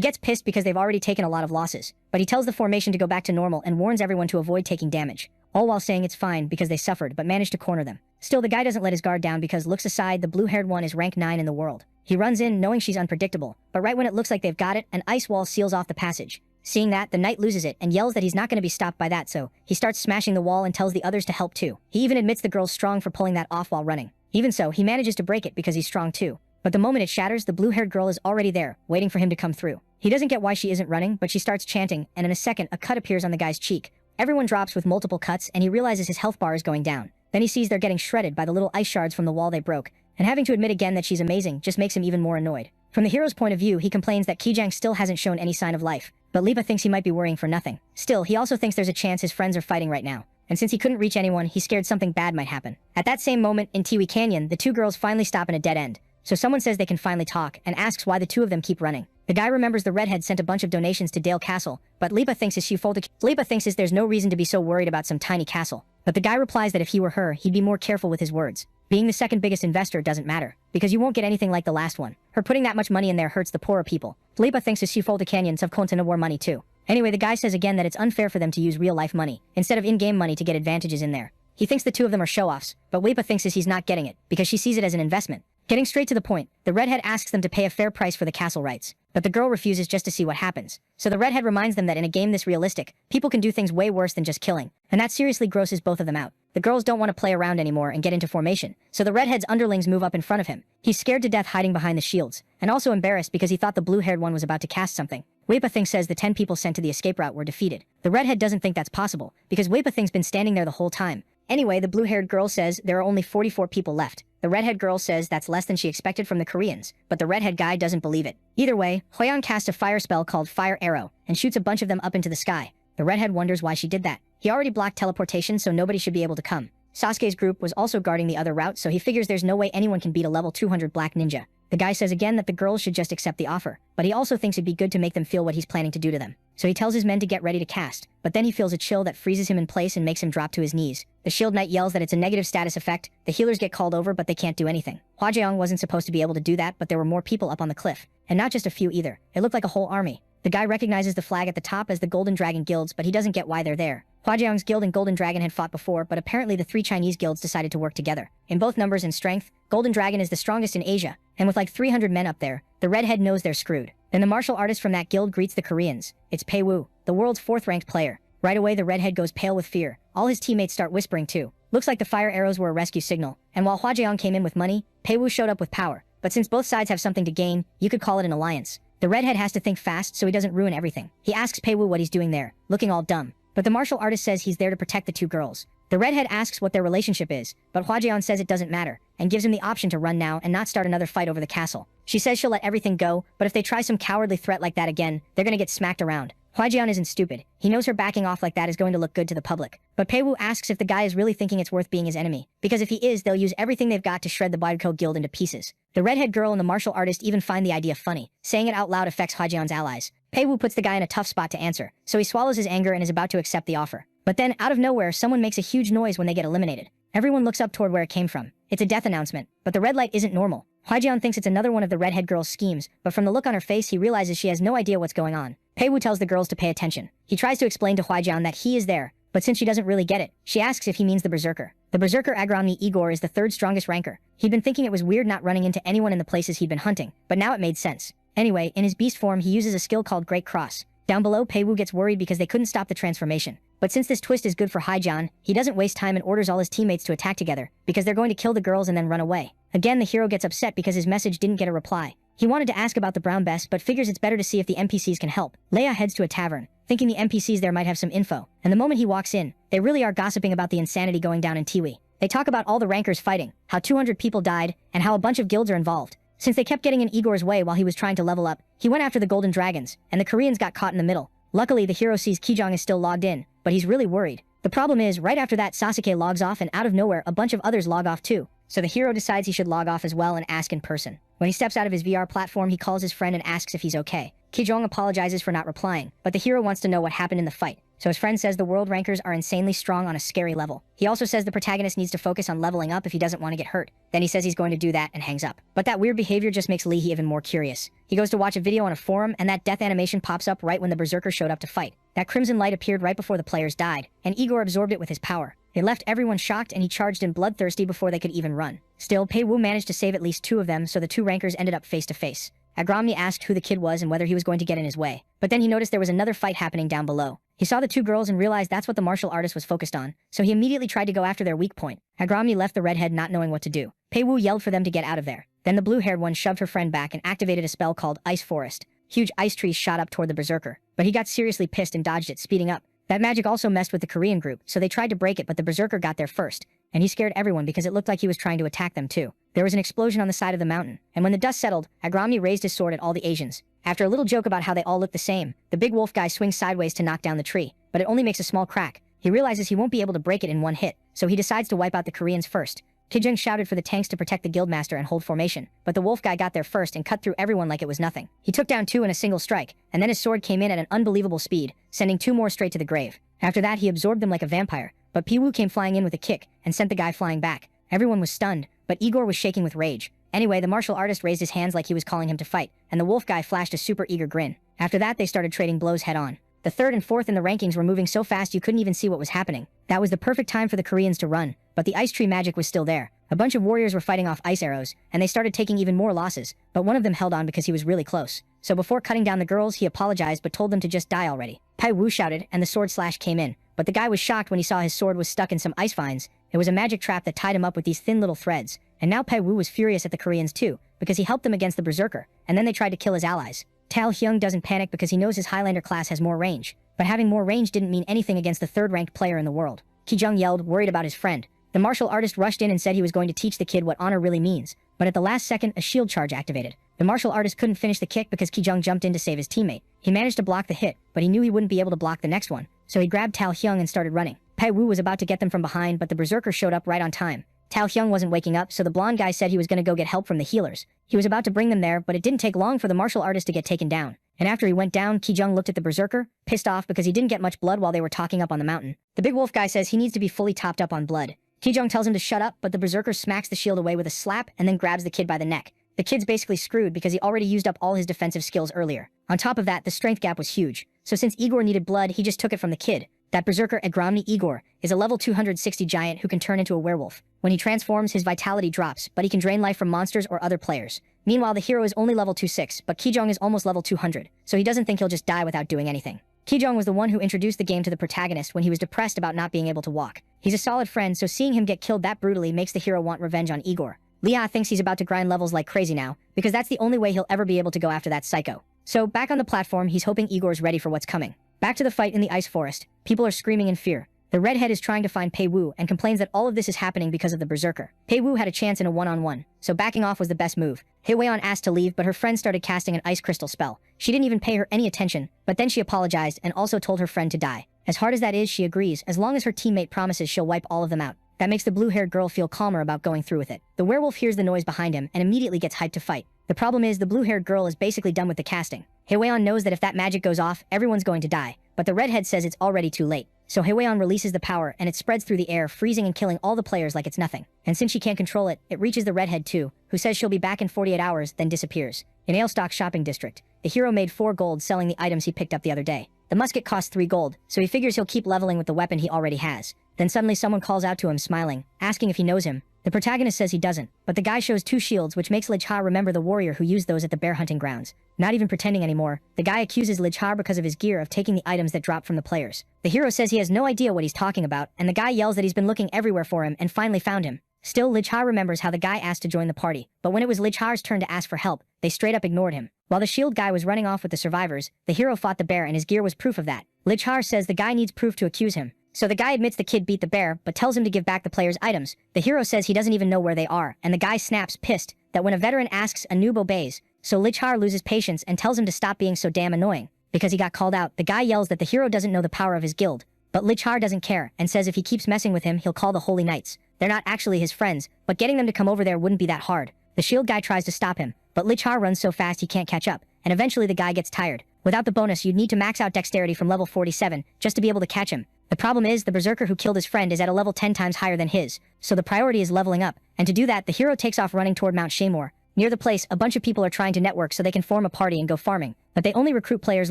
gets pissed because they've already taken a lot of losses, but he tells the formation to go back to normal and warns everyone to avoid taking damage. All while saying it's fine because they suffered but managed to corner them. Still, the guy doesn't let his guard down because, looks aside, the blue-haired one is rank 9 in the world. He runs in knowing she's unpredictable, but right when it looks like they've got it, an ice wall seals off the passage. Seeing that, the Knight loses it and yells that he's not going to be stopped by that, so he starts smashing the wall and tells the others to help too. He even admits the girl's strong for pulling that off while running. Even so, he manages to break it because he's strong too. But the moment it shatters, the blue-haired girl is already there, waiting for him to come through. He doesn't get why she isn't running, but she starts chanting, and in a second, a cut appears on the guy's cheek. Everyone drops with multiple cuts, and he realizes his health bar is going down. Then he sees they're getting shredded by the little ice shards from the wall they broke, and having to admit again that she's amazing just makes him even more annoyed. From the hero's point of view, he complains that Kijang still hasn't shown any sign of life, but Lipa thinks he might be worrying for nothing. Still, he also thinks there's a chance his friends are fighting right now. And since he couldn't reach anyone, he's scared something bad might happen. At that same moment, in Tiwi Canyon, the two girls finally stop in a dead end. So someone says they can finally talk, and asks why the two of them keep running. The guy remembers the redhead sent a bunch of donations to Dale Castle, but Lipa thinks there's no reason to be so worried about some tiny castle. But the guy replies that if he were her, he'd be more careful with his words. Being the second biggest investor doesn't matter, because you won't get anything like the last one. Her putting that much money in there hurts the poorer people. Lipa thinks his Sifolta Canyons have Kontana war money too. Anyway, the guy says again that it's unfair for them to use real-life money, instead of in-game money to get advantages in there. He thinks the two of them are show-offs, but Lipa thinks he's not getting it, because she sees it as an investment. Getting straight to the point, the redhead asks them to pay a fair price for the castle rights, but the girl refuses just to see what happens. So the redhead reminds them that in a game this realistic, people can do things way worse than just killing, and that seriously grosses both of them out. The girls don't want to play around anymore and get into formation, so the redhead's underlings move up in front of him. He's scared to death hiding behind the shields, and also embarrassed because he thought the blue-haired one was about to cast something. Weipa Thing says the 10 people sent to the escape route were defeated. The redhead doesn't think that's possible, because Weipa Thing's been standing there the whole time. Anyway, the blue-haired girl says there are only 44 people left. The redhead girl says that's less than she expected from the Koreans, but the redhead guy doesn't believe it. Either way, Hoyan casts a fire spell called Fire Arrow, and shoots a bunch of them up into the sky. The redhead wonders why she did that. He already blocked teleportation, so nobody should be able to come. Sasuke's group was also guarding the other route, so he figures there's no way anyone can beat a level 200 black ninja. The guy says again that the girls should just accept the offer, but he also thinks it'd be good to make them feel what he's planning to do to them. So he tells his men to get ready to cast, but then he feels a chill that freezes him in place and makes him drop to his knees. The Shield Knight yells that it's a negative status effect. The healers get called over, but they can't do anything. Hwajeong wasn't supposed to be able to do that, but there were more people up on the cliff. And not just a few either. It looked like a whole army. The guy recognizes the flag at the top as the Golden Dragon Guilds, but he doesn't get why they're there. Huajiang's guild and Golden Dragon had fought before, but apparently the 3 Chinese guilds decided to work together. In both numbers and strength, Golden Dragon is the strongest in Asia, and with like 300 men up there, the redhead knows they're screwed. Then the martial artist from that guild greets the Koreans. It's Pei Wu, the world's 4th-ranked player. Right away the redhead goes pale with fear. All his teammates start whispering too. Looks like the fire arrows were a rescue signal, and while Huajiang came in with money, Pei Wu showed up with power. But since both sides have something to gain, you could call it an alliance. The redhead has to think fast so he doesn't ruin everything. He asks Pei Wu what he's doing there, looking all dumb. But the martial artist says he's there to protect the 2 girls. The redhead asks what their relationship is, but Huajiang says it doesn't matter, and gives him the option to run now and not start another fight over the castle. She says she'll let everything go, but if they try some cowardly threat like that again, they're gonna get smacked around. Huajiang isn't stupid. He knows her backing off like that is going to look good to the public. But Pei Wu asks if the guy is really thinking it's worth being his enemy, because if he is, they'll use everything they've got to shred the Baijiu guild into pieces. The redhead girl and the martial artist even find the idea funny. Saying it out loud affects Huajiang's allies. Pei Wu puts the guy in a tough spot to answer, so he swallows his anger and is about to accept the offer. But then, out of nowhere, someone makes a huge noise when they get eliminated. Everyone looks up toward where it came from. It's a death announcement, but the red light isn't normal. Huajiang thinks it's another one of the redhead girl's schemes, but from the look on her face he realizes she has no idea what's going on. Pei Wu tells the girls to pay attention. He tries to explain to Huajiang that he is there, but since she doesn't really get it, she asks if he means the berserker. The berserker Agromny Igor is the 3rd strongest ranker. He'd been thinking it was weird not running into anyone in the places he'd been hunting, but now it made sense. Anyway, in his beast form he uses a skill called Great Cross. Down below, Pei Wu gets worried because they couldn't stop the transformation. But since this twist is good for Huajiang, he doesn't waste time and orders all his teammates to attack together, because they're going to kill the girls and then run away. Again, the hero gets upset because his message didn't get a reply. He wanted to ask about the brown bess, but figures it's better to see if the NPCs can help. Leia heads to a tavern, thinking the NPCs there might have some info, and the moment he walks in, they really are gossiping about the insanity going down in Tiwi. They talk about all the rankers fighting, how 200 people died, and how a bunch of guilds are involved. Since they kept getting in Igor's way while he was trying to level up, he went after the Golden Dragons, and the Koreans got caught in the middle. Luckily, the hero sees Kijong is still logged in, but he's really worried. The problem is, right after that Sasuke logs off and out of nowhere a bunch of others log off too. So the hero decides he should log off as well and ask in person. When he steps out of his VR platform, he calls his friend and asks if he's okay. Kijong apologizes for not replying, but the hero wants to know what happened in the fight. So his friend says the world rankers are insanely strong on a scary level. He also says the protagonist needs to focus on leveling up if he doesn't want to get hurt. Then he says he's going to do that and hangs up. But that weird behavior just makes Lee even more curious. He goes to watch a video on a forum and that death animation pops up right when the berserker showed up to fight. That crimson light appeared right before the players died, and Igor absorbed it with his power. It left everyone shocked and he charged in bloodthirsty before they could even run. Still, Pei Wu managed to save at least 2 of them, so the 2 rankers ended up face to face. Agromny asked who the kid was and whether he was going to get in his way. But then he noticed there was another fight happening down below. He saw the 2 girls and realized that's what the martial artist was focused on, so he immediately tried to go after their weak point. Agromny left the redhead not knowing what to do. Pei Wu yelled for them to get out of there. Then the blue-haired one shoved her friend back and activated a spell called Ice Forest. Huge ice trees shot up toward the berserker, but he got seriously pissed and dodged it, speeding up. That magic also messed with the Korean group, so they tried to break it, but the berserker got there first, and he scared everyone because it looked like he was trying to attack them too. There was an explosion on the side of the mountain, and when the dust settled, Agromny raised his sword at all the Asians. After a little joke about how they all look the same, the big wolf guy swings sideways to knock down the tree, but it only makes a small crack. He realizes he won't be able to break it in one hit, so he decides to wipe out the Koreans first. Kijong shouted for the tanks to protect the guildmaster and hold formation, but the wolf guy got there first and cut through everyone like it was nothing. He took down 2 in a single strike, and then his sword came in at an unbelievable speed, sending 2 more straight to the grave. After that, he absorbed them like a vampire, but Pei Wu came flying in with a kick and sent the guy flying back. Everyone was stunned, but Igor was shaking with rage. Anyway, the martial artist raised his hands like he was calling him to fight, and the wolf guy flashed a super eager grin. After that, they started trading blows head on. The 3rd and 4th in the rankings were moving so fast you couldn't even see what was happening. That was the perfect time for the Koreans to run, but the ice tree magic was still there. A bunch of warriors were fighting off ice arrows, and they started taking even more losses, but one of them held on because he was really close. So before cutting down the girls, he apologized but told them to just die already. Pei Wu shouted, and the sword slash came in, but the guy was shocked when he saw his sword was stuck in some ice vines. It was a magic trap that tied him up with these thin little threads, and now Pei Wu was furious at the Koreans too, because he helped them against the berserker, and then they tried to kill his allies. Tal Hyung doesn't panic because he knows his Highlander class has more range, but having more range didn't mean anything against the 3rd-ranked player in the world. Kijong yelled, worried about his friend. The martial artist rushed in and said he was going to teach the kid what honor really means, but at the last second, a shield charge activated. The martial artist couldn't finish the kick because Kijong jumped in to save his teammate. He managed to block the hit, but he knew he wouldn't be able to block the next one, so he grabbed Tal Hyung and started running. Pei Wu was about to get them from behind, but the berserker showed up right on time. Tal Hyung wasn't waking up, so the blonde guy said he was going to go get help from the healers. He was about to bring them there, but it didn't take long for the martial artist to get taken down. And after he went down, Kijong looked at the berserker, pissed off because he didn't get much blood while they were talking up on the mountain. The big wolf guy says he needs to be fully topped up on blood. Kijong tells him to shut up, but the berserker smacks the shield away with a slap and then grabs the kid by the neck. The kid's basically screwed because he already used up all his defensive skills earlier. On top of that, the strength gap was huge. So since Igor needed blood, he just took it from the kid. That berserker Agromny Igor is a level 260 giant who can turn into a werewolf. When he transforms, his vitality drops, but he can drain life from monsters or other players. Meanwhile, the hero is only level 26, but Kijong is almost level 200, so he doesn't think he'll just die without doing anything. Kijong was the one who introduced the game to the protagonist when he was depressed about not being able to walk. He's a solid friend, so seeing him get killed that brutally makes the hero want revenge on Igor. Leah thinks he's about to grind levels like crazy now, because that's the only way he'll ever be able to go after that psycho. So, back on the platform, he's hoping Igor's ready for what's coming. Back to the fight in the ice forest. People are screaming in fear. The redhead is trying to find Pei Wu and complains that all of this is happening because of the berserker. Pei Wu had a chance in a one-on-one, so backing off was the best move. Hei Weian asked to leave, but her friend started casting an ice crystal spell. She didn't even pay her any attention, but then she apologized and also told her friend to die. As hard as that is, she agrees, as long as her teammate promises she'll wipe all of them out. That makes the blue-haired girl feel calmer about going through with it. The werewolf hears the noise behind him and immediately gets hyped to fight. The problem is the blue-haired girl is basically done with the casting. Hei Weian knows that if that magic goes off, everyone's going to die, but the redhead says it's already too late. So Hei Weian releases the power and it spreads through the air, freezing and killing all the players like it's nothing. And since she can't control it, it reaches the redhead too, who says she'll be back in 48 hours, then disappears. In Ailstock shopping district, the hero made 4 gold selling the items he picked up the other day. The musket costs 3 gold, so he figures he'll keep leveling with the weapon he already has. Then suddenly someone calls out to him smiling, asking if he knows him. The protagonist says he doesn't, but the guy shows 2 shields which makes Lijha remember the warrior who used those at the bear hunting grounds. Not even pretending anymore, the guy accuses Lijha because of his gear of taking the items that drop from the players. The hero says he has no idea what he's talking about, and the guy yells that he's been looking everywhere for him and finally found him. Still, Lijha remembers how the guy asked to join the party, but when it was Lijha's turn to ask for help, they straight up ignored him. While the shield guy was running off with the survivors, the hero fought the bear and his gear was proof of that. Lijha says the guy needs proof to accuse him. So the guy admits the kid beat the bear, but tells him to give back the player's items. The hero says he doesn't even know where they are, and the guy snaps, pissed, that when a veteran asks, a noob obeys. So Lijha loses patience and tells him to stop being so damn annoying. Because he got called out, the guy yells that the hero doesn't know the power of his guild. But Lijha doesn't care, and says if he keeps messing with him, he'll call the Holy Knights. They're not actually his friends, but getting them to come over there wouldn't be that hard. The shield guy tries to stop him, but Lijha runs so fast he can't catch up, and eventually the guy gets tired. Without the bonus, you'd need to max out dexterity from level 47 just to be able to catch him. The problem is, the berserker who killed his friend is at a level 10 times higher than his, so the priority is leveling up, and to do that, the hero takes off running toward Mount Shaymore. Near the place, a bunch of people are trying to network so they can form a party and go farming, but they only recruit players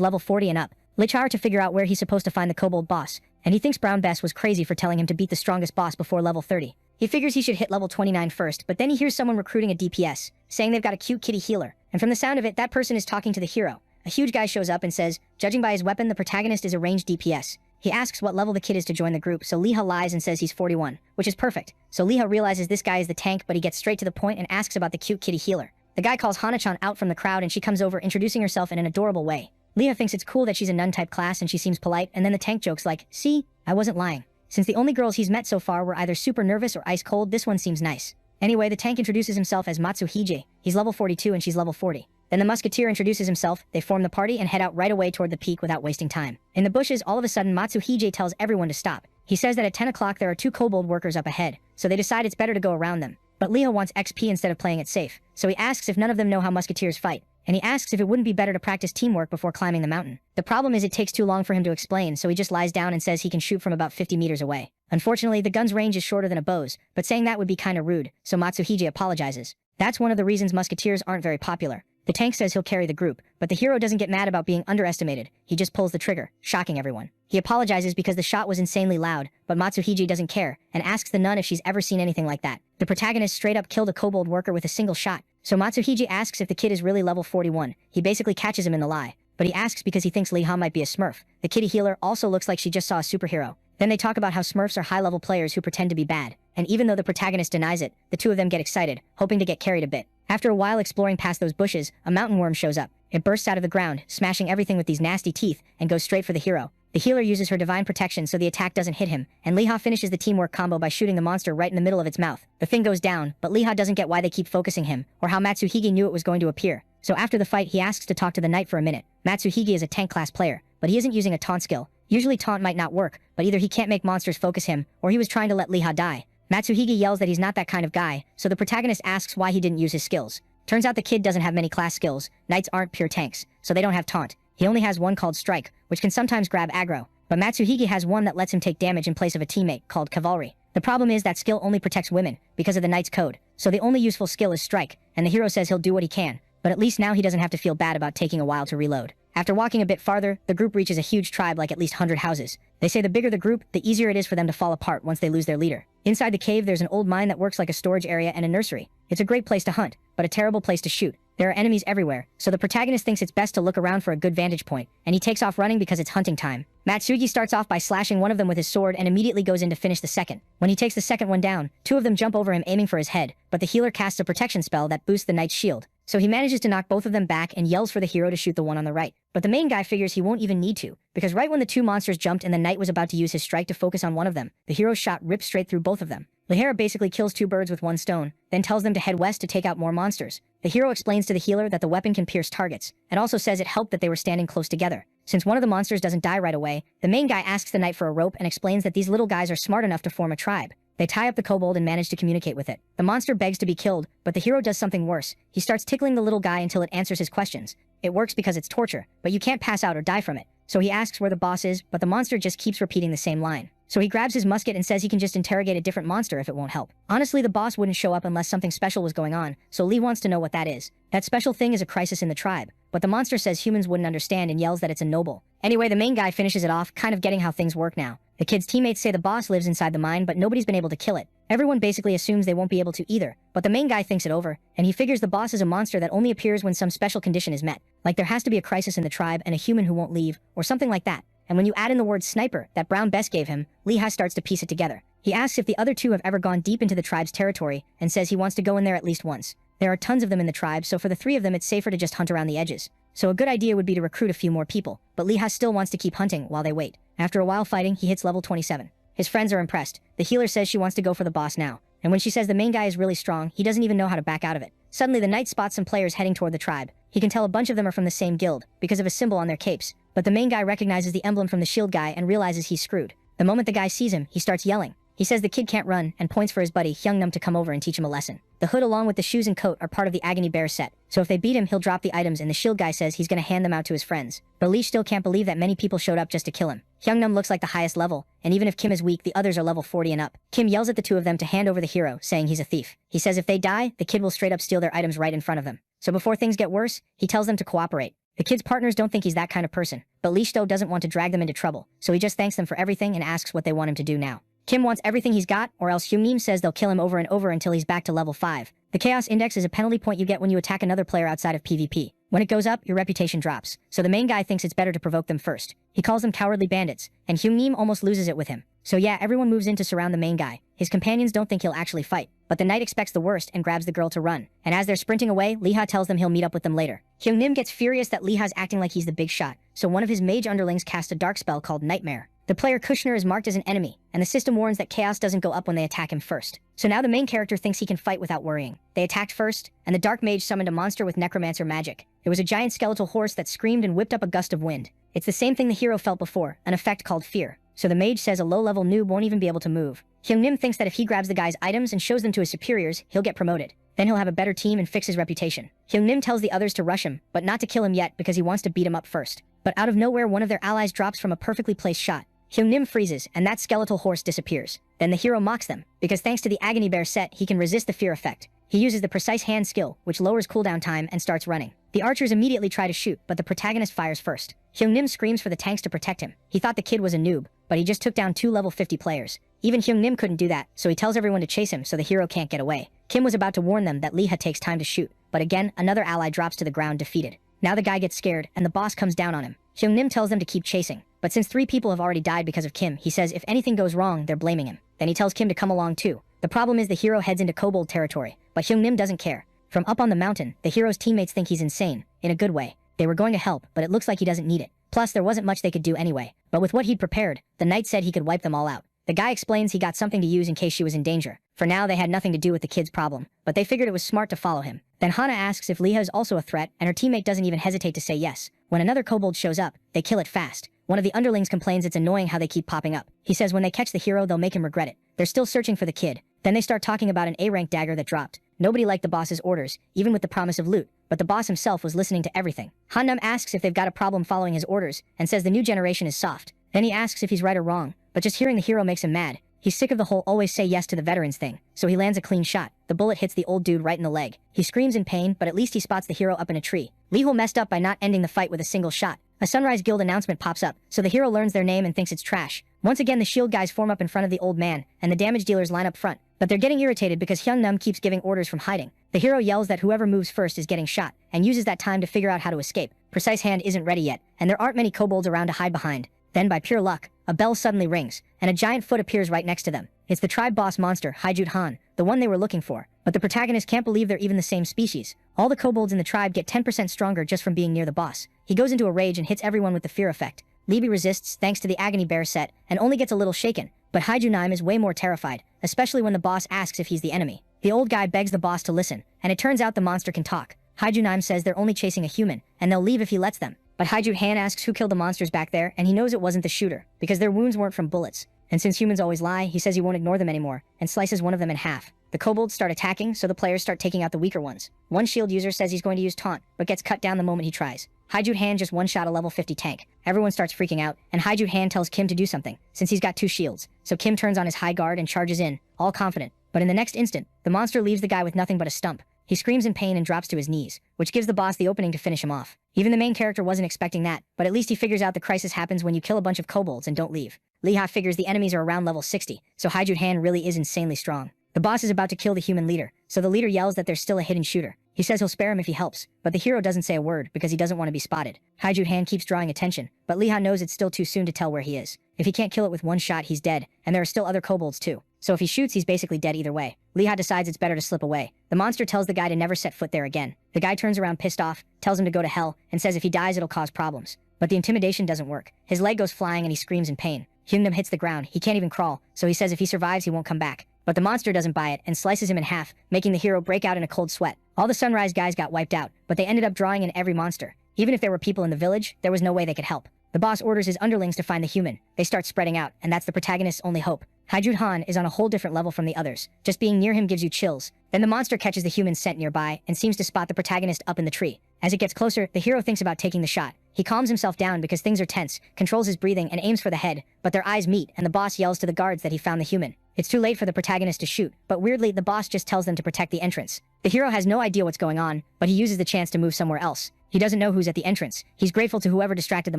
level 40 and up. Lijha to figure out where he's supposed to find the kobold boss, and he thinks Brown Bess was crazy for telling him to beat the strongest boss before level 30. He figures he should hit level 29 first, but then he hears someone recruiting a DPS, saying they've got a cute kitty healer, and from the sound of it, that person is talking to the hero. A huge guy shows up and says, judging by his weapon, the protagonist is a ranged DPS. He asks what level the kid is to join the group, so Leha lies and says he's 41, which is perfect. So Leha realizes this guy is the tank, but he gets straight to the point and asks about the cute kitty healer. The guy calls Hana-chan out from the crowd and she comes over introducing herself in an adorable way. Leha thinks it's cool that she's a nun-type class and she seems polite, and then the tank jokes like, see, I wasn't lying. Since the only girls he's met so far were either super nervous or ice cold, this one seems nice. Anyway, the tank introduces himself as Matsuhige. He's level 42 and she's level 40. Then the musketeer introduces himself, they form the party and head out right away toward the peak without wasting time. In the bushes, all of a sudden Matsuhige tells everyone to stop. He says that at 10 o'clock there are 2 kobold workers up ahead, so they decide it's better to go around them. But Leo wants XP instead of playing it safe, so he asks if none of them know how musketeers fight, and he asks if it wouldn't be better to practice teamwork before climbing the mountain. The problem is it takes too long for him to explain, so he just lies down and says he can shoot from about 50 meters away. Unfortunately, the gun's range is shorter than a bow's, but saying that would be kinda rude, so Matsuhige apologizes. That's one of the reasons musketeers aren't very popular. The tank says he'll carry the group, but the hero doesn't get mad about being underestimated. He just pulls the trigger, shocking everyone. He apologizes because the shot was insanely loud, but Matsuhige doesn't care, and asks the nun if she's ever seen anything like that. The protagonist straight up killed a kobold worker with a single shot, so Matsuhige asks if the kid is really level 41. He basically catches him in the lie, but he asks because he thinks Leha might be a smurf. The kitty healer also looks like she just saw a superhero. Then they talk about how smurfs are high-level players who pretend to be bad, and even though the protagonist denies it, the two of them get excited, hoping to get carried a bit. After a while exploring past those bushes, a mountain worm shows up. It bursts out of the ground, smashing everything with these nasty teeth, and goes straight for the hero. The healer uses her divine protection so the attack doesn't hit him, and Leha finishes the teamwork combo by shooting the monster right in the middle of its mouth. The thing goes down, but Leha doesn't get why they keep focusing him, or how Matsuhige knew it was going to appear. So after the fight, he asks to talk to the knight for a minute. Matsuhige is a tank class player, but he isn't using a taunt skill. Usually taunt might not work, but either he can't make monsters focus him, or he was trying to let Leha die. Matsuhige yells that he's not that kind of guy, so the protagonist asks why he didn't use his skills. Turns out the kid doesn't have many class skills. Knights aren't pure tanks, so they don't have taunt. He only has one called strike, which can sometimes grab aggro. But Matsuhige has one that lets him take damage in place of a teammate, called cavalry. The problem is that skill only protects women because of the knight's code, so the only useful skill is strike, and the hero says he'll do what he can, but at least now he doesn't have to feel bad about taking a while to reload. After walking a bit farther, the group reaches a huge tribe like at least 100 houses. They say the bigger the group, the easier it is for them to fall apart once they lose their leader. Inside the cave, there's an old mine that works like a storage area and a nursery. It's a great place to hunt, but a terrible place to shoot. There are enemies everywhere, so the protagonist thinks it's best to look around for a good vantage point, and he takes off running because it's hunting time. Matsugi starts off by slashing one of them with his sword and immediately goes in to finish the second. When he takes the second one down, two of them jump over him aiming for his head, but the healer casts a protection spell that boosts the knight's shield. So he manages to knock both of them back and yells for the hero to shoot the one on the right. But the main guy figures he won't even need to, because right when the two monsters jumped and the knight was about to use his strike to focus on one of them, the hero's shot rips straight through both of them. Lihera basically kills two birds with one stone, then tells them to head west to take out more monsters. The hero explains to the healer that the weapon can pierce targets, and also says it helped that they were standing close together. Since one of the monsters doesn't die right away, the main guy asks the knight for a rope and explains that these little guys are smart enough to form a tribe. They tie up the kobold and manage to communicate with it. The monster begs to be killed, but the hero does something worse. He starts tickling the little guy until it answers his questions. It works because it's torture, but you can't pass out or die from it. So he asks where the boss is, but the monster just keeps repeating the same line. So he grabs his musket and says he can just interrogate a different monster if it won't help. Honestly, the boss wouldn't show up unless something special was going on, so Lee wants to know what that is. That special thing is a crisis in the tribe, but the monster says humans wouldn't understand and yells that it's a noble. Anyway, the main guy finishes it off, kind of getting how things work now. The kid's teammates say the boss lives inside the mine, but nobody's been able to kill it. Everyone basically assumes they won't be able to either, but the main guy thinks it over, and he figures the boss is a monster that only appears when some special condition is met. Like there has to be a crisis in the tribe and a human who won't leave, or something like that. And when you add in the word sniper that Brown Bess gave him, Lehigh starts to piece it together. He asks if the other two have ever gone deep into the tribe's territory, and says he wants to go in there at least once. There are tons of them in the tribe, so for the three of them it's safer to just hunt around the edges. So a good idea would be to recruit a few more people, but Lehigh still wants to keep hunting while they wait. After a while fighting, he hits level 27. His friends are impressed. The healer says she wants to go for the boss now. And when she says the main guy is really strong, he doesn't even know how to back out of it. Suddenly the knight spots some players heading toward the tribe. He can tell a bunch of them are from the same guild, because of a symbol on their capes. But the main guy recognizes the emblem from the shield guy and realizes he's screwed. The moment the guy sees him, he starts yelling. He says the kid can't run, and points for his buddy Hyungnam to come over and teach him a lesson. The hood along with the shoes and coat are part of the Agony Bear set, so if they beat him he'll drop the items and the shield guy says he's gonna hand them out to his friends. But Lee still can't believe that many people showed up just to kill him. Hyungnam looks like the highest level, and even if Kim is weak, the others are level 40 and up. Kim yells at the two of them to hand over the hero, saying he's a thief. He says if they die, the kid will straight up steal their items right in front of them. So before things get worse, he tells them to cooperate. The kid's partners don't think he's that kind of person, but Lee Sto doesn't want to drag them into trouble, so he just thanks them for everything and asks what they want him to do now. Kim wants everything he's got, or else Hyungnim says they'll kill him over and over until he's back to level 5. The Chaos Index is a penalty point you get when you attack another player outside of PvP. When it goes up, your reputation drops, so the main guy thinks it's better to provoke them first. He calls them cowardly bandits, and Hyungnim almost loses it with him. So yeah, everyone moves in to surround the main guy. His companions don't think he'll actually fight, but the knight expects the worst and grabs the girl to run. And as they're sprinting away, Liha tells them he'll meet up with them later. Hyungnim gets furious that Liha's acting like he's the big shot, so one of his mage underlings casts a dark spell called Nightmare. The player Kushner is marked as an enemy, and the system warns that chaos doesn't go up when they attack him first. So now the main character thinks he can fight without worrying. They attacked first, and the dark mage summoned a monster with necromancer magic. It was a giant skeletal horse that screamed and whipped up a gust of wind. It's the same thing the hero felt before, an effect called fear. So the mage says a low-level noob won't even be able to move. Hyungnim thinks that if he grabs the guy's items and shows them to his superiors, he'll get promoted. Then he'll have a better team and fix his reputation. Hyungnim tells the others to rush him, but not to kill him yet because he wants to beat him up first. But out of nowhere, one of their allies drops from a perfectly placed shot. Hyungnim freezes, and that skeletal horse disappears. Then the hero mocks them, because thanks to the Agony Bear set, he can resist the fear effect. He uses the precise hand skill, which lowers cooldown time, and starts running. The archers immediately try to shoot, but the protagonist fires first. Hyungnim screams for the tanks to protect him. He thought the kid was a noob, but he just took down 2 level 50 players. Even Hyungnim couldn't do that, so he tells everyone to chase him so the hero can't get away. Kim was about to warn them that Liha takes time to shoot, but again, another ally drops to the ground defeated. Now the guy gets scared, and the boss comes down on him. Hyungnim tells them to keep chasing, but since 3 people have already died because of Kim, he says if anything goes wrong, they're blaming him. Then he tells Kim to come along too. The problem is the hero heads into kobold territory, but Hyungnim doesn't care. From up on the mountain, the hero's teammates think he's insane, in a good way. They were going to help, but it looks like he doesn't need it. Plus, there wasn't much they could do anyway. But with what he'd prepared, the knight said he could wipe them all out. The guy explains he got something to use in case she was in danger. For now, they had nothing to do with the kid's problem, but they figured it was smart to follow him. Then Hana asks if Liha is also a threat, and her teammate doesn't even hesitate to say yes. When another kobold shows up, they kill it fast. One of the underlings complains it's annoying how they keep popping up. He says when they catch the hero, they'll make him regret it. They're still searching for the kid. Then they start talking about an A-rank dagger that dropped. Nobody liked the boss's orders, even with the promise of loot, but the boss himself was listening to everything. Hannam asks if they've got a problem following his orders, and says the new generation is soft. Then he asks if he's right or wrong, but just hearing the hero makes him mad. He's sick of the whole always say yes to the veterans thing, so he lands a clean shot. The bullet hits the old dude right in the leg. He screams in pain, but at least he spots the hero up in a tree. Li Hul messed up by not ending the fight with a single shot. A Sunrise Guild announcement pops up, so the hero learns their name and thinks it's trash. Once again, the shield guys form up in front of the old man, and the damage dealers line up front. But they're getting irritated because Hyungnam keeps giving orders from hiding. The hero yells that whoever moves first is getting shot, and uses that time to figure out how to escape. Precise Hand isn't ready yet, and there aren't many kobolds around to hide behind. Then, by pure luck, a bell suddenly rings, and a giant foot appears right next to them. It's the tribe boss monster, Haijut Han, the one they were looking for. But the protagonist can't believe they're even the same species. All the kobolds in the tribe get 10% stronger just from being near the boss. He goes into a rage and hits everyone with the fear effect. Libby resists thanks to the Agony Bear set, and only gets a little shaken. But Haijunaim is way more terrified, especially when the boss asks if he's the enemy. The old guy begs the boss to listen, and it turns out the monster can talk. Haijunaim says they're only chasing a human, and they'll leave if he lets them. But Haijut Han asks who killed the monsters back there, and he knows it wasn't the shooter, because their wounds weren't from bullets. And since humans always lie, he says he won't ignore them anymore, and slices one of them in half. The kobolds start attacking, so the players start taking out the weaker ones. One shield user says he's going to use taunt, but gets cut down the moment he tries. Haijut Han just one-shot a level 50 tank. Everyone starts freaking out, and Haijut Han tells Kim to do something, since he's got 2 shields. So Kim turns on his high guard and charges in, all confident. But in the next instant, the monster leaves the guy with nothing but a stump. He screams in pain and drops to his knees, which gives the boss the opening to finish him off. Even the main character wasn't expecting that, but at least he figures out the crisis happens when you kill a bunch of kobolds and don't leave. Liha figures the enemies are around level 60, so Haijut Han really is insanely strong. The boss is about to kill the human leader, so the leader yells that there's still a hidden shooter. He says he'll spare him if he helps, but the hero doesn't say a word because he doesn't want to be spotted. Haijut Han keeps drawing attention, but Liha knows it's still too soon to tell where he is. If he can't kill it with one shot, he's dead, and there are still other kobolds too. So if he shoots, he's basically dead either way. Liha decides it's better to slip away. The monster tells the guy to never set foot there again. The guy turns around pissed off, tells him to go to hell, and says if he dies it'll cause problems. But the intimidation doesn't work. His leg goes flying and he screams in pain. Hyungnam hits the ground, he can't even crawl, so he says if he survives he won't come back. But the monster doesn't buy it and slices him in half, making the hero break out in a cold sweat. All the Sunrise guys got wiped out, but they ended up drawing in every monster. Even if there were people in the village, there was no way they could help. The boss orders his underlings to find the human. They start spreading out, and that's the protagonist's only hope. Haijut Han is on a whole different level from the others. Just being near him gives you chills. Then the monster catches the human scent nearby and seems to spot the protagonist up in the tree. As it gets closer, the hero thinks about taking the shot. He calms himself down because things are tense, controls his breathing, and aims for the head, but their eyes meet, and the boss yells to the guards that he found the human. It's too late for the protagonist to shoot, but weirdly, the boss just tells them to protect the entrance. The hero has no idea what's going on, but he uses the chance to move somewhere else. He doesn't know who's at the entrance. He's grateful to whoever distracted the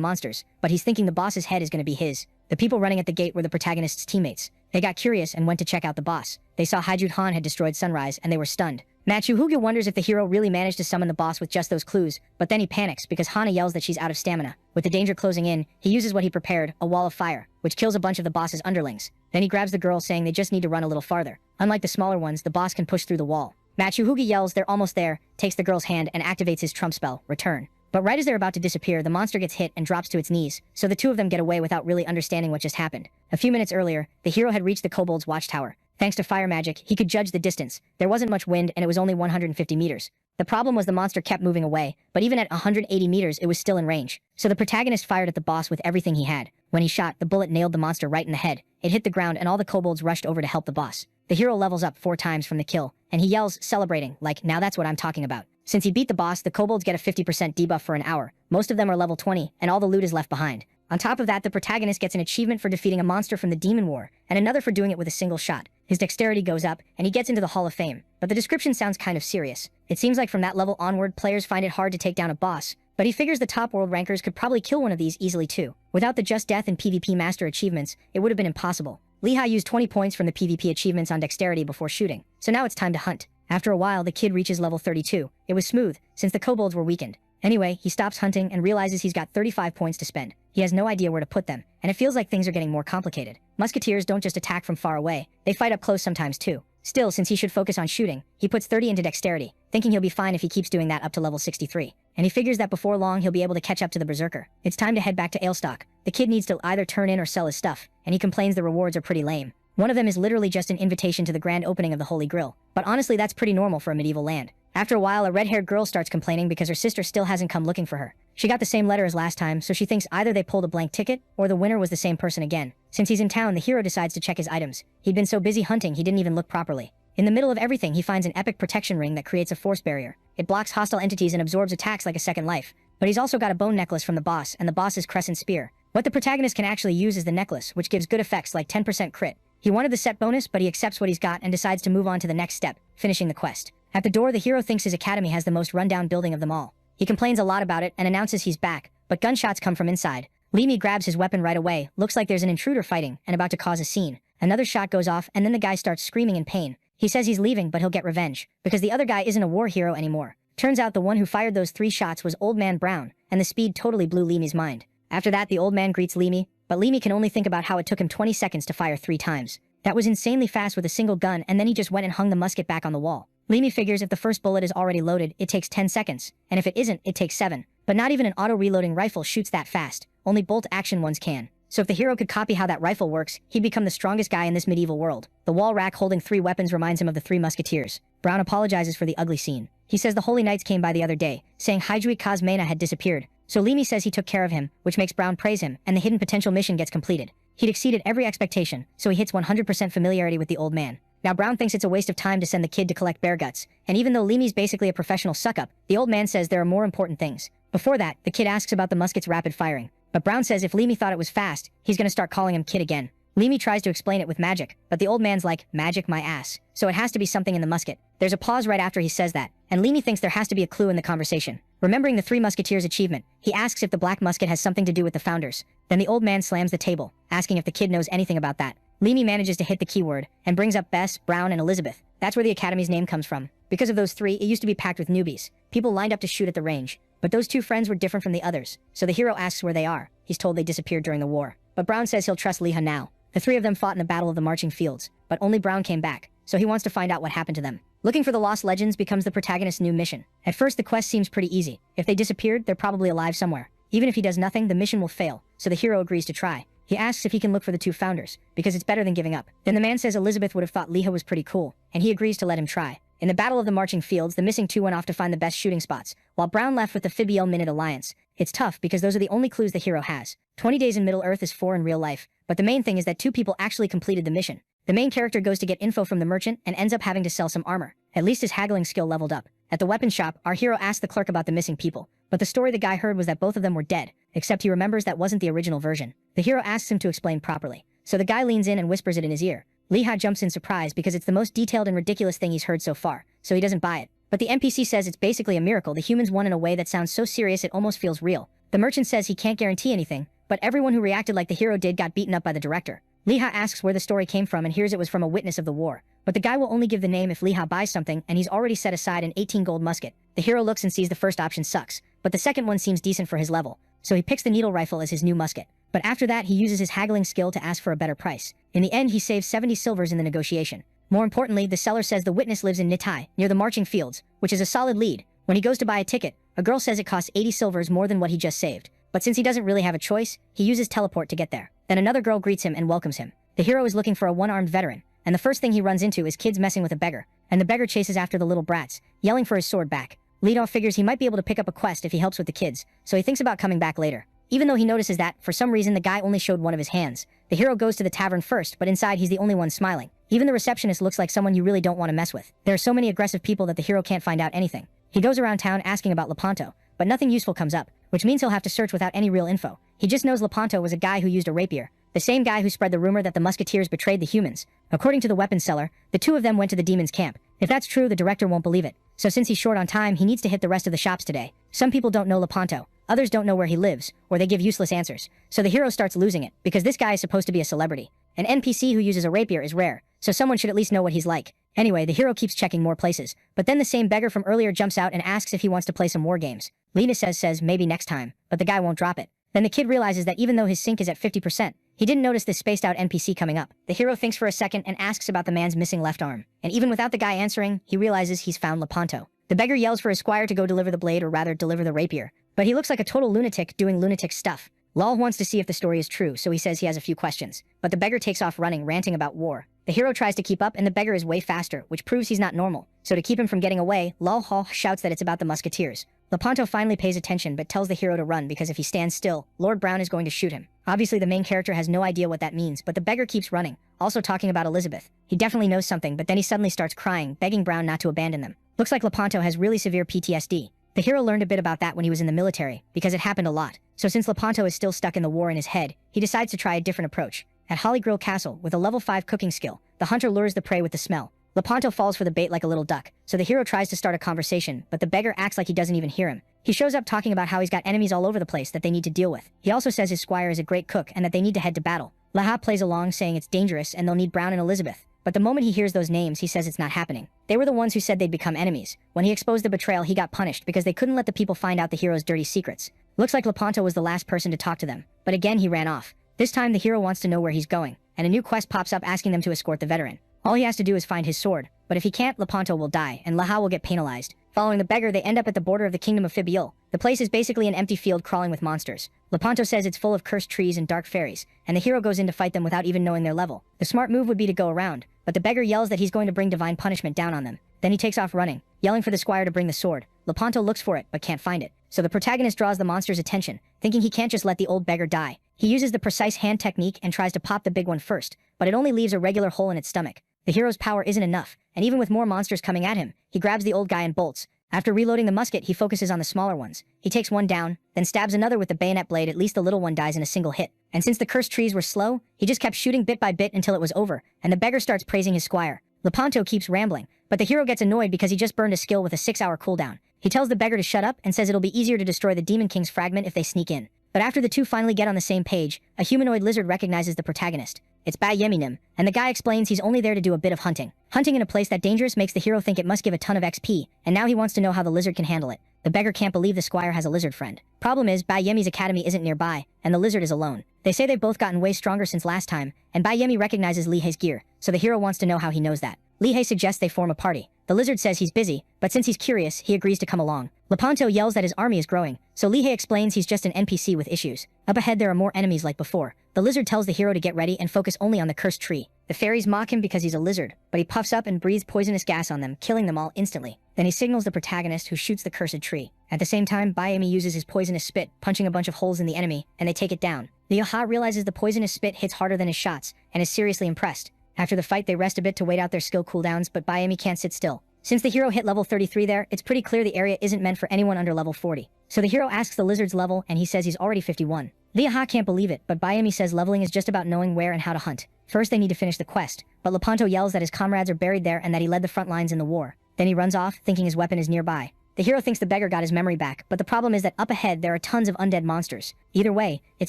monsters, but he's thinking the boss's head is going to be his. The people running at the gate were the protagonist's teammates. They got curious and went to check out the boss. They saw Haijut Han had destroyed Sunrise, and they were stunned. Machuhuga wonders if the hero really managed to summon the boss with just those clues, but then he panics because Hana yells that she's out of stamina. With the danger closing in, he uses what he prepared, a wall of fire, which kills a bunch of the boss's underlings. Then he grabs the girl saying they just need to run a little farther. Unlike the smaller ones, the boss can push through the wall. Machuhuga yells they're almost there, takes the girl's hand and activates his trump spell, Return. But right as they're about to disappear, the monster gets hit and drops to its knees, so the two of them get away without really understanding what just happened. A few minutes earlier, the hero had reached the kobold's watchtower. Thanks to fire magic, he could judge the distance. There wasn't much wind and it was only 150 meters. The problem was the monster kept moving away, but even at 180 meters it was still in range. So the protagonist fired at the boss with everything he had. When he shot, the bullet nailed the monster right in the head. It hit the ground and all the kobolds rushed over to help the boss. The hero levels up 4 times from the kill, and he yells, celebrating, like, now that's what I'm talking about. Since he beat the boss, the kobolds get a 50% debuff for an hour. Most of them are level 20, and all the loot is left behind. On top of that, the protagonist gets an achievement for defeating a monster from the Demon War, and another for doing it with a single shot. His dexterity goes up, and he gets into the Hall of Fame. But the description sounds kind of serious. It seems like from that level onward, players find it hard to take down a boss, but he figures the top world rankers could probably kill one of these easily too. Without the Just Death and PvP Master achievements, it would have been impossible. Liha used 20 points from the PvP achievements on dexterity before shooting, so now it's time to hunt. After a while, the kid reaches level 32. It was smooth, since the kobolds were weakened. Anyway, he stops hunting and realizes he's got 35 points to spend. He has no idea where to put them, and it feels like things are getting more complicated. Musketeers don't just attack from far away, they fight up close sometimes too. Still, since he should focus on shooting, he puts 30 into dexterity, thinking he'll be fine if he keeps doing that up to level 63. And he figures that before long he'll be able to catch up to the berserker. It's time to head back to Ailstock. The kid needs to either turn in or sell his stuff, and he complains the rewards are pretty lame. One of them is literally just an invitation to the grand opening of the Holy Grill. But honestly, that's pretty normal for a medieval land. After a while, a red-haired girl starts complaining because her sister still hasn't come looking for her. She got the same letter as last time, so she thinks either they pulled a blank ticket, or the winner was the same person again. Since he's in town, the hero decides to check his items. He'd been so busy hunting, he didn't even look properly. In the middle of everything, he finds an epic protection ring that creates a force barrier. It blocks hostile entities and absorbs attacks like a second life. But he's also got a bone necklace from the boss, and the boss's crescent spear. What the protagonist can actually use is the necklace, which gives good effects like 10% crit. He wanted the set bonus, but he accepts what he's got and decides to move on to the next step, finishing the quest. At the door, the hero thinks his academy has the most rundown building of them all. He complains a lot about it and announces he's back, but gunshots come from inside. Leamy grabs his weapon right away, looks like there's an intruder fighting and about to cause a scene. Another shot goes off and then the guy starts screaming in pain. He says he's leaving, but he'll get revenge, because the other guy isn't a war hero anymore. Turns out the one who fired those 3 shots was Old Man Brown, and the speed totally blew Leamy's mind. After that, the old man greets Leamy, but Leamy can only think about how it took him 20 seconds to fire 3 times. That was insanely fast with a single gun, and then he just went and hung the musket back on the wall. Leamy figures if the first bullet is already loaded, it takes 10 seconds, and if it isn't, it takes 7. But not even an auto-reloading rifle shoots that fast, only bolt-action ones can. So if the hero could copy how that rifle works, he'd become the strongest guy in this medieval world. The wall rack holding 3 weapons reminds him of the 3 musketeers. Brown apologizes for the ugly scene. He says the Holy Knights came by the other day, saying Hydrui Kazmena had disappeared, so Leamy says he took care of him, which makes Brown praise him, and the hidden potential mission gets completed. He'd exceeded every expectation, so he hits 100% familiarity with the old man. Now Brown thinks it's a waste of time to send the kid to collect bear guts, and even though Leamy's basically a professional suck-up, the old man says there are more important things. Before that, the kid asks about the musket's rapid firing, but Brown says if Leamy thought it was fast, he's gonna start calling him kid again. Leamy tries to explain it with magic, but the old man's like, magic my ass, so it has to be something in the musket. There's a pause right after he says that, and Leamy thinks there has to be a clue in the conversation. Remembering the 3 musketeers achievement, he asks if the black musket has something to do with the founders. Then the old man slams the table, asking if the kid knows anything about that. Leamy manages to hit the keyword, and brings up Bess, Brown, and Elizabeth. That's where the academy's name comes from. Because of those 3, it used to be packed with newbies. People lined up to shoot at the range. But those 2 friends were different from the others, so the hero asks where they are. He's told they disappeared during the war. But Brown says he'll trust Leha now. The 3 of them fought in the Battle of the Marching Fields, but only Brown came back, so he wants to find out what happened to them. Looking for the lost legends becomes the protagonist's new mission. At first, the quest seems pretty easy. If they disappeared, they're probably alive somewhere. Even if he does nothing, the mission will fail, so the hero agrees to try. He asks if he can look for the 2 founders, because it's better than giving up. Then the man says Elizabeth would have thought Leha was pretty cool, and he agrees to let him try. In the Battle of the Marching Fields, the missing 2 went off to find the best shooting spots, while Brown left with the Fibiel Minute Alliance. It's tough because those are the only clues the hero has. 20 days in Middle-earth is 4 in real life, but the main thing is that 2 people actually completed the mission. The main character goes to get info from the merchant and ends up having to sell some armor. At least his haggling skill leveled up. At the weapon shop, our hero asks the clerk about the missing people, but the story the guy heard was that both of them were dead, except he remembers that wasn't the original version. The hero asks him to explain properly, so the guy leans in and whispers it in his ear. Leha jumps in surprise because it's the most detailed and ridiculous thing he's heard so far, so he doesn't buy it. But the NPC says it's basically a miracle the humans won in a way that sounds so serious it almost feels real. The merchant says he can't guarantee anything, but everyone who reacted like the hero did got beaten up by the director. Leha asks where the story came from and hears it was from a witness of the war. But the guy will only give the name if Leha buys something, and he's already set aside an 18 gold musket. The hero looks and sees the first option sucks, but the second one seems decent for his level, so he picks the needle rifle as his new musket. But after that, he uses his haggling skill to ask for a better price. In the end, he saves 70 silvers in the negotiation. More importantly, the seller says the witness lives in Nitai, near the marching fields, which is a solid lead. When he goes to buy a ticket, a girl says it costs 80 silvers more than what he just saved. But since he doesn't really have a choice, he uses teleport to get there. Then another girl greets him and welcomes him. The hero is looking for a one-armed veteran, and the first thing he runs into is kids messing with a beggar, and the beggar chases after the little brats, yelling for his sword back. Leadoff figures he might be able to pick up a quest if he helps with the kids, so he thinks about coming back later. Even though he notices that, for some reason, the guy only showed one of his hands. The hero goes to the tavern first, but inside he's the only one smiling. Even the receptionist looks like someone you really don't want to mess with. There are so many aggressive people that the hero can't find out anything. He goes around town asking about Lepanto, but nothing useful comes up, which means he'll have to search without any real info. He just knows Lepanto was a guy who used a rapier, the same guy who spread the rumor that the musketeers betrayed the humans. According to the weapon seller, the 2 of them went to the demon's camp. If that's true, the director won't believe it. So since he's short on time, he needs to hit the rest of the shops today. Some people don't know Lepanto, others don't know where he lives, or they give useless answers. So the hero starts losing it, because this guy is supposed to be a celebrity. An NPC who uses a rapier is rare, so someone should at least know what he's like. Anyway, the hero keeps checking more places, but then the same beggar from earlier jumps out and asks if he wants to play some war games. Lena says maybe next time, but the guy won't drop it. Then the kid realizes that even though his sync is at 50%, he didn't notice this spaced out NPC coming up. The hero thinks for a second and asks about the man's missing left arm. And even without the guy answering, he realizes he's found Lepanto. The beggar yells for his squire to go deliver the blade, or rather deliver the rapier. But he looks like a total lunatic doing lunatic stuff. Lal wants to see if the story is true, so he says he has a few questions. But the beggar takes off running, ranting about war. The hero tries to keep up, and the beggar is way faster, which proves he's not normal. So to keep him from getting away, Lal Hall shouts that it's about the musketeers. Lepanto finally pays attention but tells the hero to run because if he stands still, Lord Brown is going to shoot him. Obviously the main character has no idea what that means, but the beggar keeps running, also talking about Elizabeth. He definitely knows something, but then he suddenly starts crying, begging Brown not to abandon them. Looks like Lepanto has really severe PTSD. The hero learned a bit about that when he was in the military, because it happened a lot. So since Lepanto is still stuck in the war in his head, he decides to try a different approach. At Holly Grill Castle, with a level 5 cooking skill, the hunter lures the prey with the smell. Lepanto falls for the bait like a little duck, so the hero tries to start a conversation, but the beggar acts like he doesn't even hear him. He shows up talking about how he's got enemies all over the place that they need to deal with. He also says his squire is a great cook and that they need to head to battle. Laha plays along, saying it's dangerous and they'll need Brown and Elizabeth. But the moment he hears those names, he says it's not happening. They were the ones who said they'd become enemies. When he exposed the betrayal, he got punished because they couldn't let the people find out the hero's dirty secrets. Looks like Lepanto was the last person to talk to them, but again he ran off. This time the hero wants to know where he's going, and a new quest pops up asking them to escort the veteran. All he has to do is find his sword, but if he can't, Lepanto will die, and Laha will get penalized. Following the beggar, they end up at the border of the kingdom of Fibiul. The place is basically an empty field crawling with monsters. Lepanto says it's full of cursed trees and dark fairies, and the hero goes in to fight them without even knowing their level. The smart move would be to go around, but the beggar yells that he's going to bring divine punishment down on them. Then he takes off running, yelling for the squire to bring the sword. Lepanto looks for it, but can't find it. So the protagonist draws the monster's attention, thinking he can't just let the old beggar die. He uses the precise hand technique and tries to pop the big one first, but it only leaves a regular hole in its stomach. The hero's power isn't enough, and even with more monsters coming at him, he grabs the old guy and bolts. After reloading the musket, he focuses on the smaller ones. He takes one down, then stabs another with the bayonet blade. At least the little one dies in a single hit. And since the cursed trees were slow, he just kept shooting bit by bit until it was over, and the beggar starts praising his squire. Lepanto keeps rambling, but the hero gets annoyed because he just burned a skill with a 6-hour cooldown. He tells the beggar to shut up and says it'll be easier to destroy the Demon King's fragment if they sneak in. But after the two finally get on the same page, a humanoid lizard recognizes the protagonist. It's Ba Yeminim, and the guy explains he's only there to do a bit of hunting. Hunting in a place that dangerous makes the hero think it must give a ton of XP, and now he wants to know how the lizard can handle it. The beggar can't believe the squire has a lizard friend. Problem is, Ba Yemi's academy isn't nearby, and the lizard is alone. They say they've both gotten way stronger since last time, and Ba Yemi recognizes Li Hei's gear, so the hero wants to know how he knows that. Li Hei suggests they form a party. The lizard says he's busy, but since he's curious, he agrees to come along. Lepanto yells that his army is growing, so Li Hei explains he's just an NPC with issues. Up ahead there are more enemies like before. The lizard tells the hero to get ready and focus only on the cursed tree. The fairies mock him because he's a lizard, but he puffs up and breathes poisonous gas on them, killing them all instantly. Then he signals the protagonist, who shoots the cursed tree. At the same time, Ba Yemi uses his poisonous spit, punching a bunch of holes in the enemy, and they take it down. The Yaha realizes the poisonous spit hits harder than his shots, and is seriously impressed. After the fight, they rest a bit to wait out their skill cooldowns, but Ba Yemi can't sit still. Since the hero hit level 33 there, it's pretty clear the area isn't meant for anyone under level 40. So the hero asks the lizard's level, and he says he's already 51. The Yaha can't believe it, but Ba Yemi says leveling is just about knowing where and how to hunt. First they need to finish the quest, but Lepanto yells that his comrades are buried there and that he led the front lines in the war. Then he runs off, thinking his weapon is nearby. The hero thinks the beggar got his memory back, but the problem is that up ahead there are tons of undead monsters. Either way, it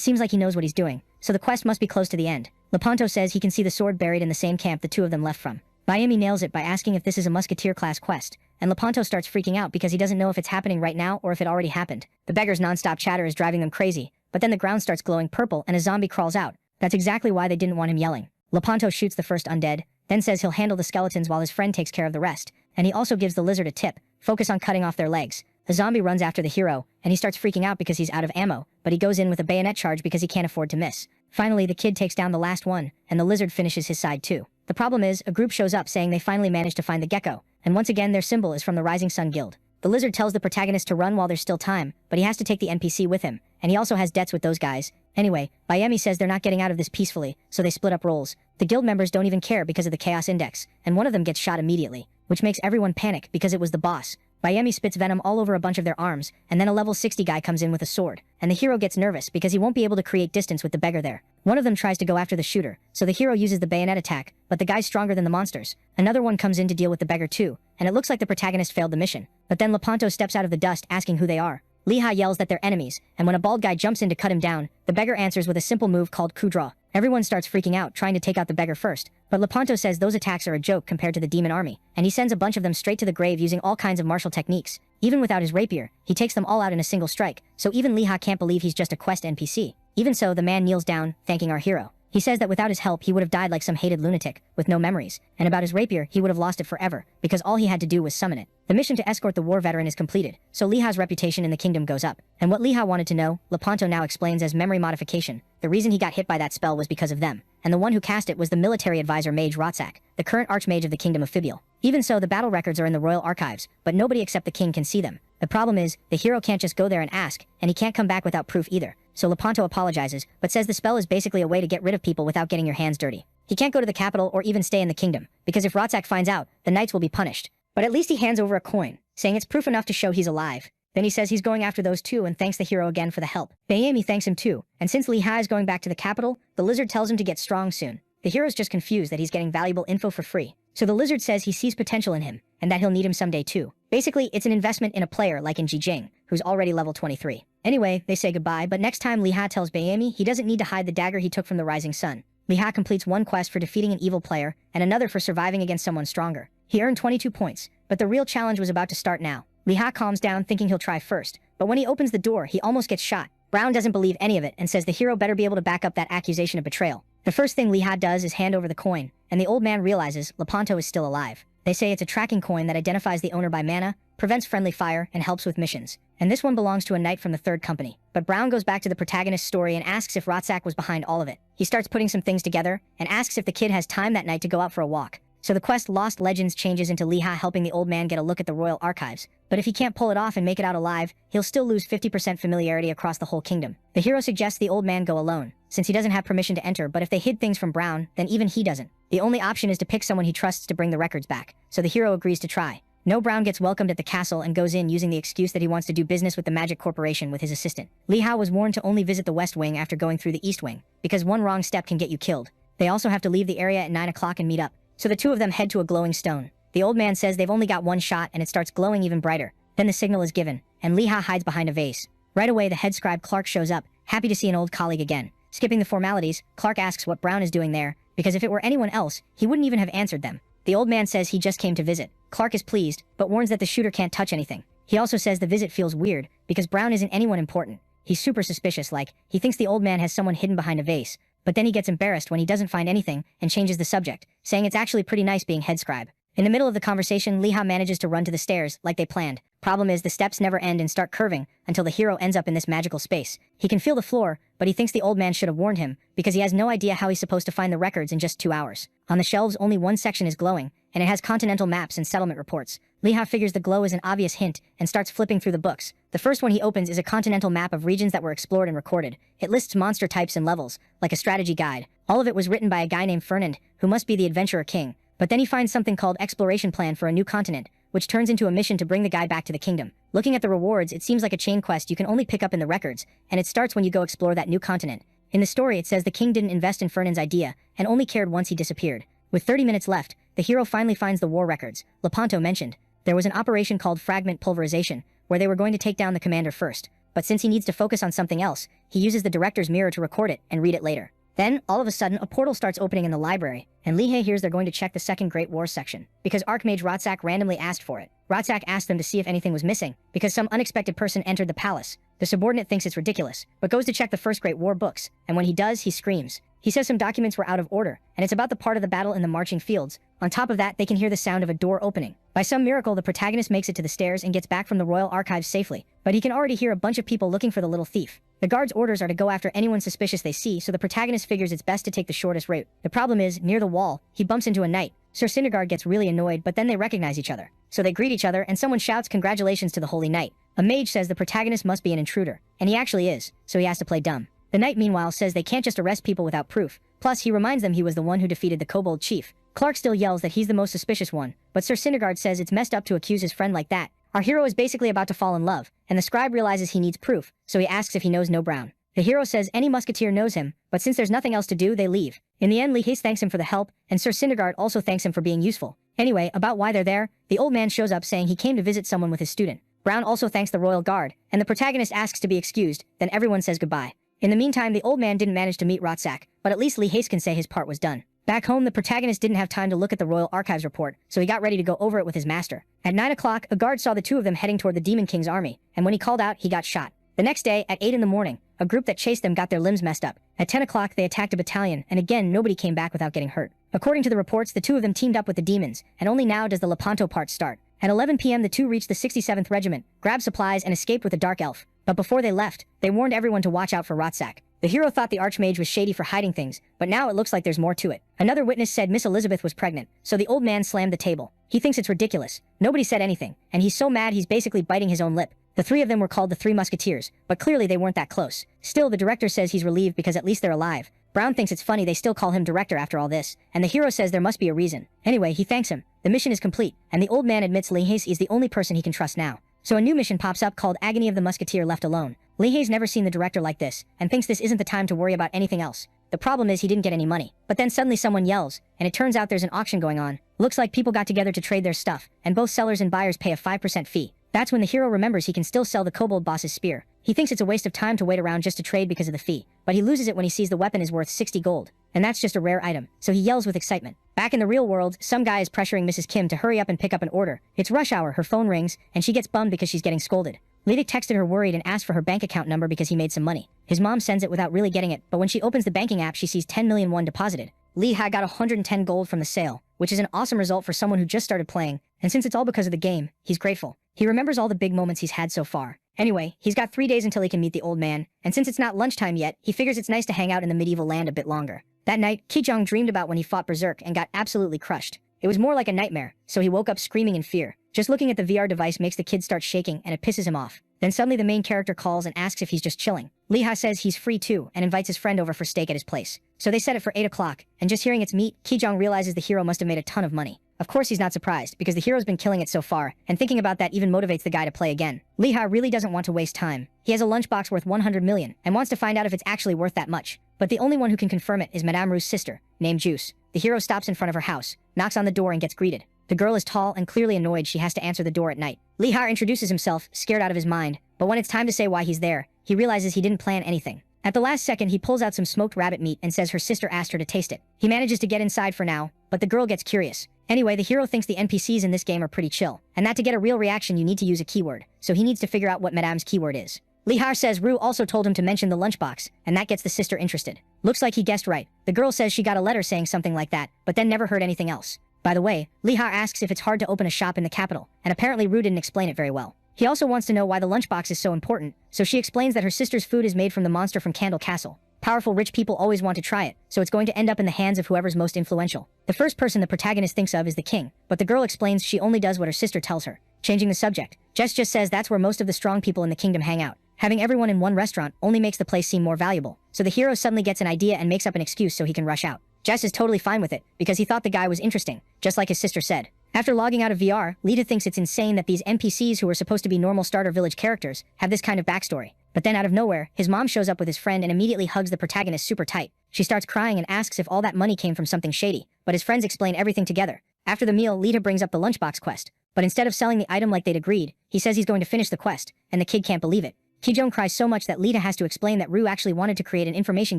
seems like he knows what he's doing, so the quest must be close to the end. Lepanto says he can see the sword buried in the same camp the two of them left from. Ba Yemi nails it by asking if this is a musketeer-class quest, and Lepanto starts freaking out because he doesn't know if it's happening right now or if it already happened. The beggar's non-stop chatter is driving them crazy, but then the ground starts glowing purple and a zombie crawls out. That's exactly why they didn't want him yelling. Lepanto shoots the first undead, then says he'll handle the skeletons while his friend takes care of the rest, and he also gives the lizard a tip: focus on cutting off their legs. The zombie runs after the hero, and he starts freaking out because he's out of ammo, but he goes in with a bayonet charge because he can't afford to miss. Finally, the kid takes down the last one, and the lizard finishes his side too. The problem is, a group shows up saying they finally managed to find the gecko, and once again their symbol is from the Rising Sun Guild. The lizard tells the protagonist to run while there's still time, but he has to take the NPC with him, and he also has debts with those guys. Anyway, Ba Yemi says they're not getting out of this peacefully, so they split up roles. The guild members don't even care because of the chaos index, and one of them gets shot immediately, which makes everyone panic because it was the boss. Ba Yemi spits venom all over a bunch of their arms, and then a level 60 guy comes in with a sword, and the hero gets nervous because he won't be able to create distance with the beggar there. One of them tries to go after the shooter, so the hero uses the bayonet attack, but the guy's stronger than the monsters. Another one comes in to deal with the beggar too, and it looks like the protagonist failed the mission. But then Lepanto steps out of the dust asking who they are. Li Hai yells that they're enemies, and when a bald guy jumps in to cut him down, the beggar answers with a simple move called coup draw. Everyone starts freaking out, trying to take out the beggar first, but Lepanto says those attacks are a joke compared to the demon army, and he sends a bunch of them straight to the grave using all kinds of martial techniques. Even without his rapier, he takes them all out in a single strike, so even Li Hai can't believe he's just a quest NPC. Even so, the man kneels down, thanking our hero. He says that without his help he would have died like some hated lunatic, with no memories, and about his rapier he would have lost it forever, because all he had to do was summon it. The mission to escort the war veteran is completed, so Li Hai's reputation in the kingdom goes up. And what Li Hai wanted to know, Lepanto now explains as memory modification. The reason he got hit by that spell was because of them, and the one who cast it was the military advisor Mage Rotzak, the current archmage of the kingdom of Fibiul. Even so, the battle records are in the royal archives, but nobody except the king can see them. The problem is, the hero can't just go there and ask, and he can't come back without proof either. So Lepanto apologizes, but says the spell is basically a way to get rid of people without getting your hands dirty. He can't go to the capital or even stay in the kingdom, because if Rotzak finds out, the knights will be punished. But at least he hands over a coin, saying it's proof enough to show he's alive. Then he says he's going after those two and thanks the hero again for the help. Bayami thanks him too, and since Lee Ha is going back to the capital, the lizard tells him to get strong soon. The hero's just confused that he's getting valuable info for free. So the lizard says he sees potential in him, and that he'll need him someday too. Basically, it's an investment in a player like in Jijing, who's already level 23. Anyway, they say goodbye, but next time Lee Ha tells Bayami he doesn't need to hide the dagger he took from the rising sun. Lee Ha completes one quest for defeating an evil player, and another for surviving against someone stronger. He earned 22 points, but the real challenge was about to start now. Lee Ha calms down thinking he'll try first, but when he opens the door, he almost gets shot. Brown doesn't believe any of it and says the hero better be able to back up that accusation of betrayal. The first thing Lee Ha does is hand over the coin, and the old man realizes Lepanto is still alive. They say it's a tracking coin that identifies the owner by mana, prevents friendly fire, and helps with missions. And this one belongs to a knight from the third company. But Brown goes back to the protagonist's story and asks if Rotsack was behind all of it. He starts putting some things together, and asks if the kid has time that night to go out for a walk. So the quest Lost Legends changes into Lee Ha helping the old man get a look at the royal archives. But if he can't pull it off and make it out alive, he'll still lose 50% familiarity across the whole kingdom. The hero suggests the old man go alone, since he doesn't have permission to enter, but if they hid things from Brown, then even he doesn't. The only option is to pick someone he trusts to bring the records back, so the hero agrees to try. No Brown gets welcomed at the castle and goes in using the excuse that he wants to do business with the Magic Corporation with his assistant. Lee Ha was warned to only visit the West Wing after going through the East Wing, because one wrong step can get you killed. They also have to leave the area at 9 o'clock and meet up. So the two of them head to a glowing stone. The old man says they've only got one shot and it starts glowing even brighter. Then the signal is given, and Lee Ha hides behind a vase. Right away the head scribe Clark shows up, happy to see an old colleague again. Skipping the formalities, Clark asks what Brown is doing there, because if it were anyone else, he wouldn't even have answered them. The old man says he just came to visit. Clark is pleased, but warns that the shooter can't touch anything. He also says the visit feels weird, because Brown isn't anyone important. He's super suspicious, like, he thinks the old man has someone hidden behind a vase. But then he gets embarrassed when he doesn't find anything, and changes the subject, saying it's actually pretty nice being head scribe. In the middle of the conversation, Lee Ha manages to run to the stairs, like they planned. Problem is, the steps never end and start curving, until the hero ends up in this magical space. He can feel the floor, but he thinks the old man should have warned him, because he has no idea how he's supposed to find the records in just 2 hours. On the shelves, only one section is glowing, and it has continental maps and settlement reports. Lee Ha figures the glow is an obvious hint, and starts flipping through the books. The first one he opens is a continental map of regions that were explored and recorded. It lists monster types and levels, like a strategy guide. All of it was written by a guy named Fernand, who must be the adventurer king. But then he finds something called exploration plan for a new continent, which turns into a mission to bring the guy back to the kingdom. Looking at the rewards, it seems like a chain quest you can only pick up in the records, and it starts when you go explore that new continent. In the story it says the king didn't invest in Fernand's idea, and only cared once he disappeared. With 30 minutes left, the hero finally finds the war records. Lepanto mentioned there was an operation called fragment pulverization, where they were going to take down the commander first, but since he needs to focus on something else, he uses the director's mirror to record it and read it later. Then, all of a sudden, a portal starts opening in the library, and Lee Ha hears they're going to check the Second Great War section, because Archmage Rotsack randomly asked for it. Rotsack asked them to see if anything was missing, because some unexpected person entered the palace. The subordinate thinks it's ridiculous, but goes to check the First Great War books, and when he does, he screams. He says some documents were out of order, and it's about the part of the battle in the marching fields. On top of that, they can hear the sound of a door opening. By some miracle, the protagonist makes it to the stairs and gets back from the royal archives safely, but he can already hear a bunch of people looking for the little thief. The guards' orders are to go after anyone suspicious they see, so the protagonist figures it's best to take the shortest route. The problem is, near the wall, he bumps into a knight. Sir Syndergaard gets really annoyed, but then they recognize each other. So they greet each other, and someone shouts congratulations to the Holy Knight. A mage says the protagonist must be an intruder, and he actually is, so he has to play dumb. The knight meanwhile says they can't just arrest people without proof. Plus, he reminds them he was the one who defeated the kobold chief. Clark still yells that he's the most suspicious one, but Sir Syndergaard says it's messed up to accuse his friend like that. Our hero is basically about to fall in love, and the scribe realizes he needs proof, so he asks if he knows No Brown. The hero says any musketeer knows him, but since there's nothing else to do, they leave. In the end, Lee Ha thanks him for the help, and Sir Syndergaard also thanks him for being useful. Anyway, about why they're there, the old man shows up saying he came to visit someone with his student. Brown also thanks the royal guard, and the protagonist asks to be excused, then everyone says goodbye. In the meantime, the old man didn't manage to meet Rotsack, but at least Lee Ha can say his part was done. Back home, the protagonist didn't have time to look at the Royal Archives report, so he got ready to go over it with his master. At 9 o'clock, a guard saw the two of them heading toward the Demon King's army, and when he called out, he got shot. The next day, at 8 in the morning, a group that chased them got their limbs messed up. At 10 o'clock, they attacked a battalion, and again, nobody came back without getting hurt. According to the reports, the two of them teamed up with the demons, and only now does the Lepanto part start. At 11 p.m., the two reached the 67th Regiment, grabbed supplies, and escaped with a dark elf. But before they left, they warned everyone to watch out for Rotsack. The hero thought the Archmage was shady for hiding things, but now it looks like there's more to it. Another witness said Miss Elizabeth was pregnant, so the old man slammed the table. He thinks it's ridiculous. Nobody said anything, and he's so mad he's basically biting his own lip. The three of them were called the Three Musketeers, but clearly they weren't that close. Still, the director says he's relieved because at least they're alive. Brown thinks it's funny they still call him director after all this, and the hero says there must be a reason. Anyway, he thanks him. The mission is complete, and the old man admits Lee Ha is the only person he can trust now. So a new mission pops up called Agony of the Musketeer Left Alone. Lee Hae's never seen the director like this, and thinks this isn't the time to worry about anything else. The problem is he didn't get any money. But then suddenly someone yells, and it turns out there's an auction going on. Looks like people got together to trade their stuff, and both sellers and buyers pay a 5% fee. That's when the hero remembers he can still sell the kobold boss's spear. He thinks it's a waste of time to wait around just to trade because of the fee, but he loses it when he sees the weapon is worth 60 gold. And that's just a rare item, so he yells with excitement. Back in the real world, some guy is pressuring Mrs. Kim to hurry up and pick up an order. It's rush hour, her phone rings, and she gets bummed because she's getting scolded. Lidik texted her worried and asked for her bank account number because he made some money. His mom sends it without really getting it, but when she opens the banking app she sees 10 million won deposited. Lee Ha got 110 gold from the sale, which is an awesome result for someone who just started playing, and since it's all because of the game, he's grateful. He remembers all the big moments he's had so far. Anyway, he's got 3 days until he can meet the old man, and since it's not lunchtime yet, he figures it's nice to hang out in the medieval land a bit longer. That night, Ki-jong dreamed about when he fought Berserk and got absolutely crushed. It was more like a nightmare, so he woke up screaming in fear. Just looking at the VR device makes the kid start shaking and it pisses him off. Then suddenly the main character calls and asks if he's just chilling. Lee Ha says he's free too and invites his friend over for steak at his place. So they set it for 8 o'clock, and just hearing its meat, Ki-jong realizes the hero must have made a ton of money. Of course he's not surprised, because the hero's been killing it so far, and thinking about that even motivates the guy to play again. Lee Ha really doesn't want to waste time. He has a lunchbox worth 100 million, and wants to find out if it's actually worth that much. But the only one who can confirm it is Madame Ru's sister, named Juice. The hero stops in front of her house, knocks on the door and gets greeted. The girl is tall and clearly annoyed she has to answer the door at night. Lee Ha introduces himself, scared out of his mind, but when it's time to say why he's there, he realizes he didn't plan anything. At the last second, he pulls out some smoked rabbit meat and says her sister asked her to taste it. He manages to get inside for now, but the girl gets curious. Anyway, the hero thinks the NPCs in this game are pretty chill, and that to get a real reaction you need to use a keyword, so he needs to figure out what Madame's keyword is. Lee Ha says Ru also told him to mention the lunchbox, and that gets the sister interested. Looks like he guessed right. The girl says she got a letter saying something like that, but then never heard anything else. By the way, Lee Ha asks if it's hard to open a shop in the capital, and apparently Ru didn't explain it very well. He also wants to know why the lunchbox is so important, so she explains that her sister's food is made from the monster from Candle Castle. Powerful rich people always want to try it, so it's going to end up in the hands of whoever's most influential. The first person the protagonist thinks of is the king, but the girl explains she only does what her sister tells her. Changing the subject, Jess just says that's where most of the strong people in the kingdom hang out. Having everyone in one restaurant only makes the place seem more valuable, so the hero suddenly gets an idea and makes up an excuse so he can rush out. Jess is totally fine with it, because he thought the guy was interesting, just like his sister said. After logging out of VR, Lita thinks it's insane that these NPCs who are supposed to be normal starter village characters have this kind of backstory. But then out of nowhere, his mom shows up with his friend and immediately hugs the protagonist super tight. She starts crying and asks if all that money came from something shady, but his friends explain everything together. After the meal, Lita brings up the lunchbox quest, but instead of selling the item like they'd agreed, he says he's going to finish the quest, and the kid can't believe it. Ki-jong cries so much that Lita has to explain that Ru actually wanted to create an information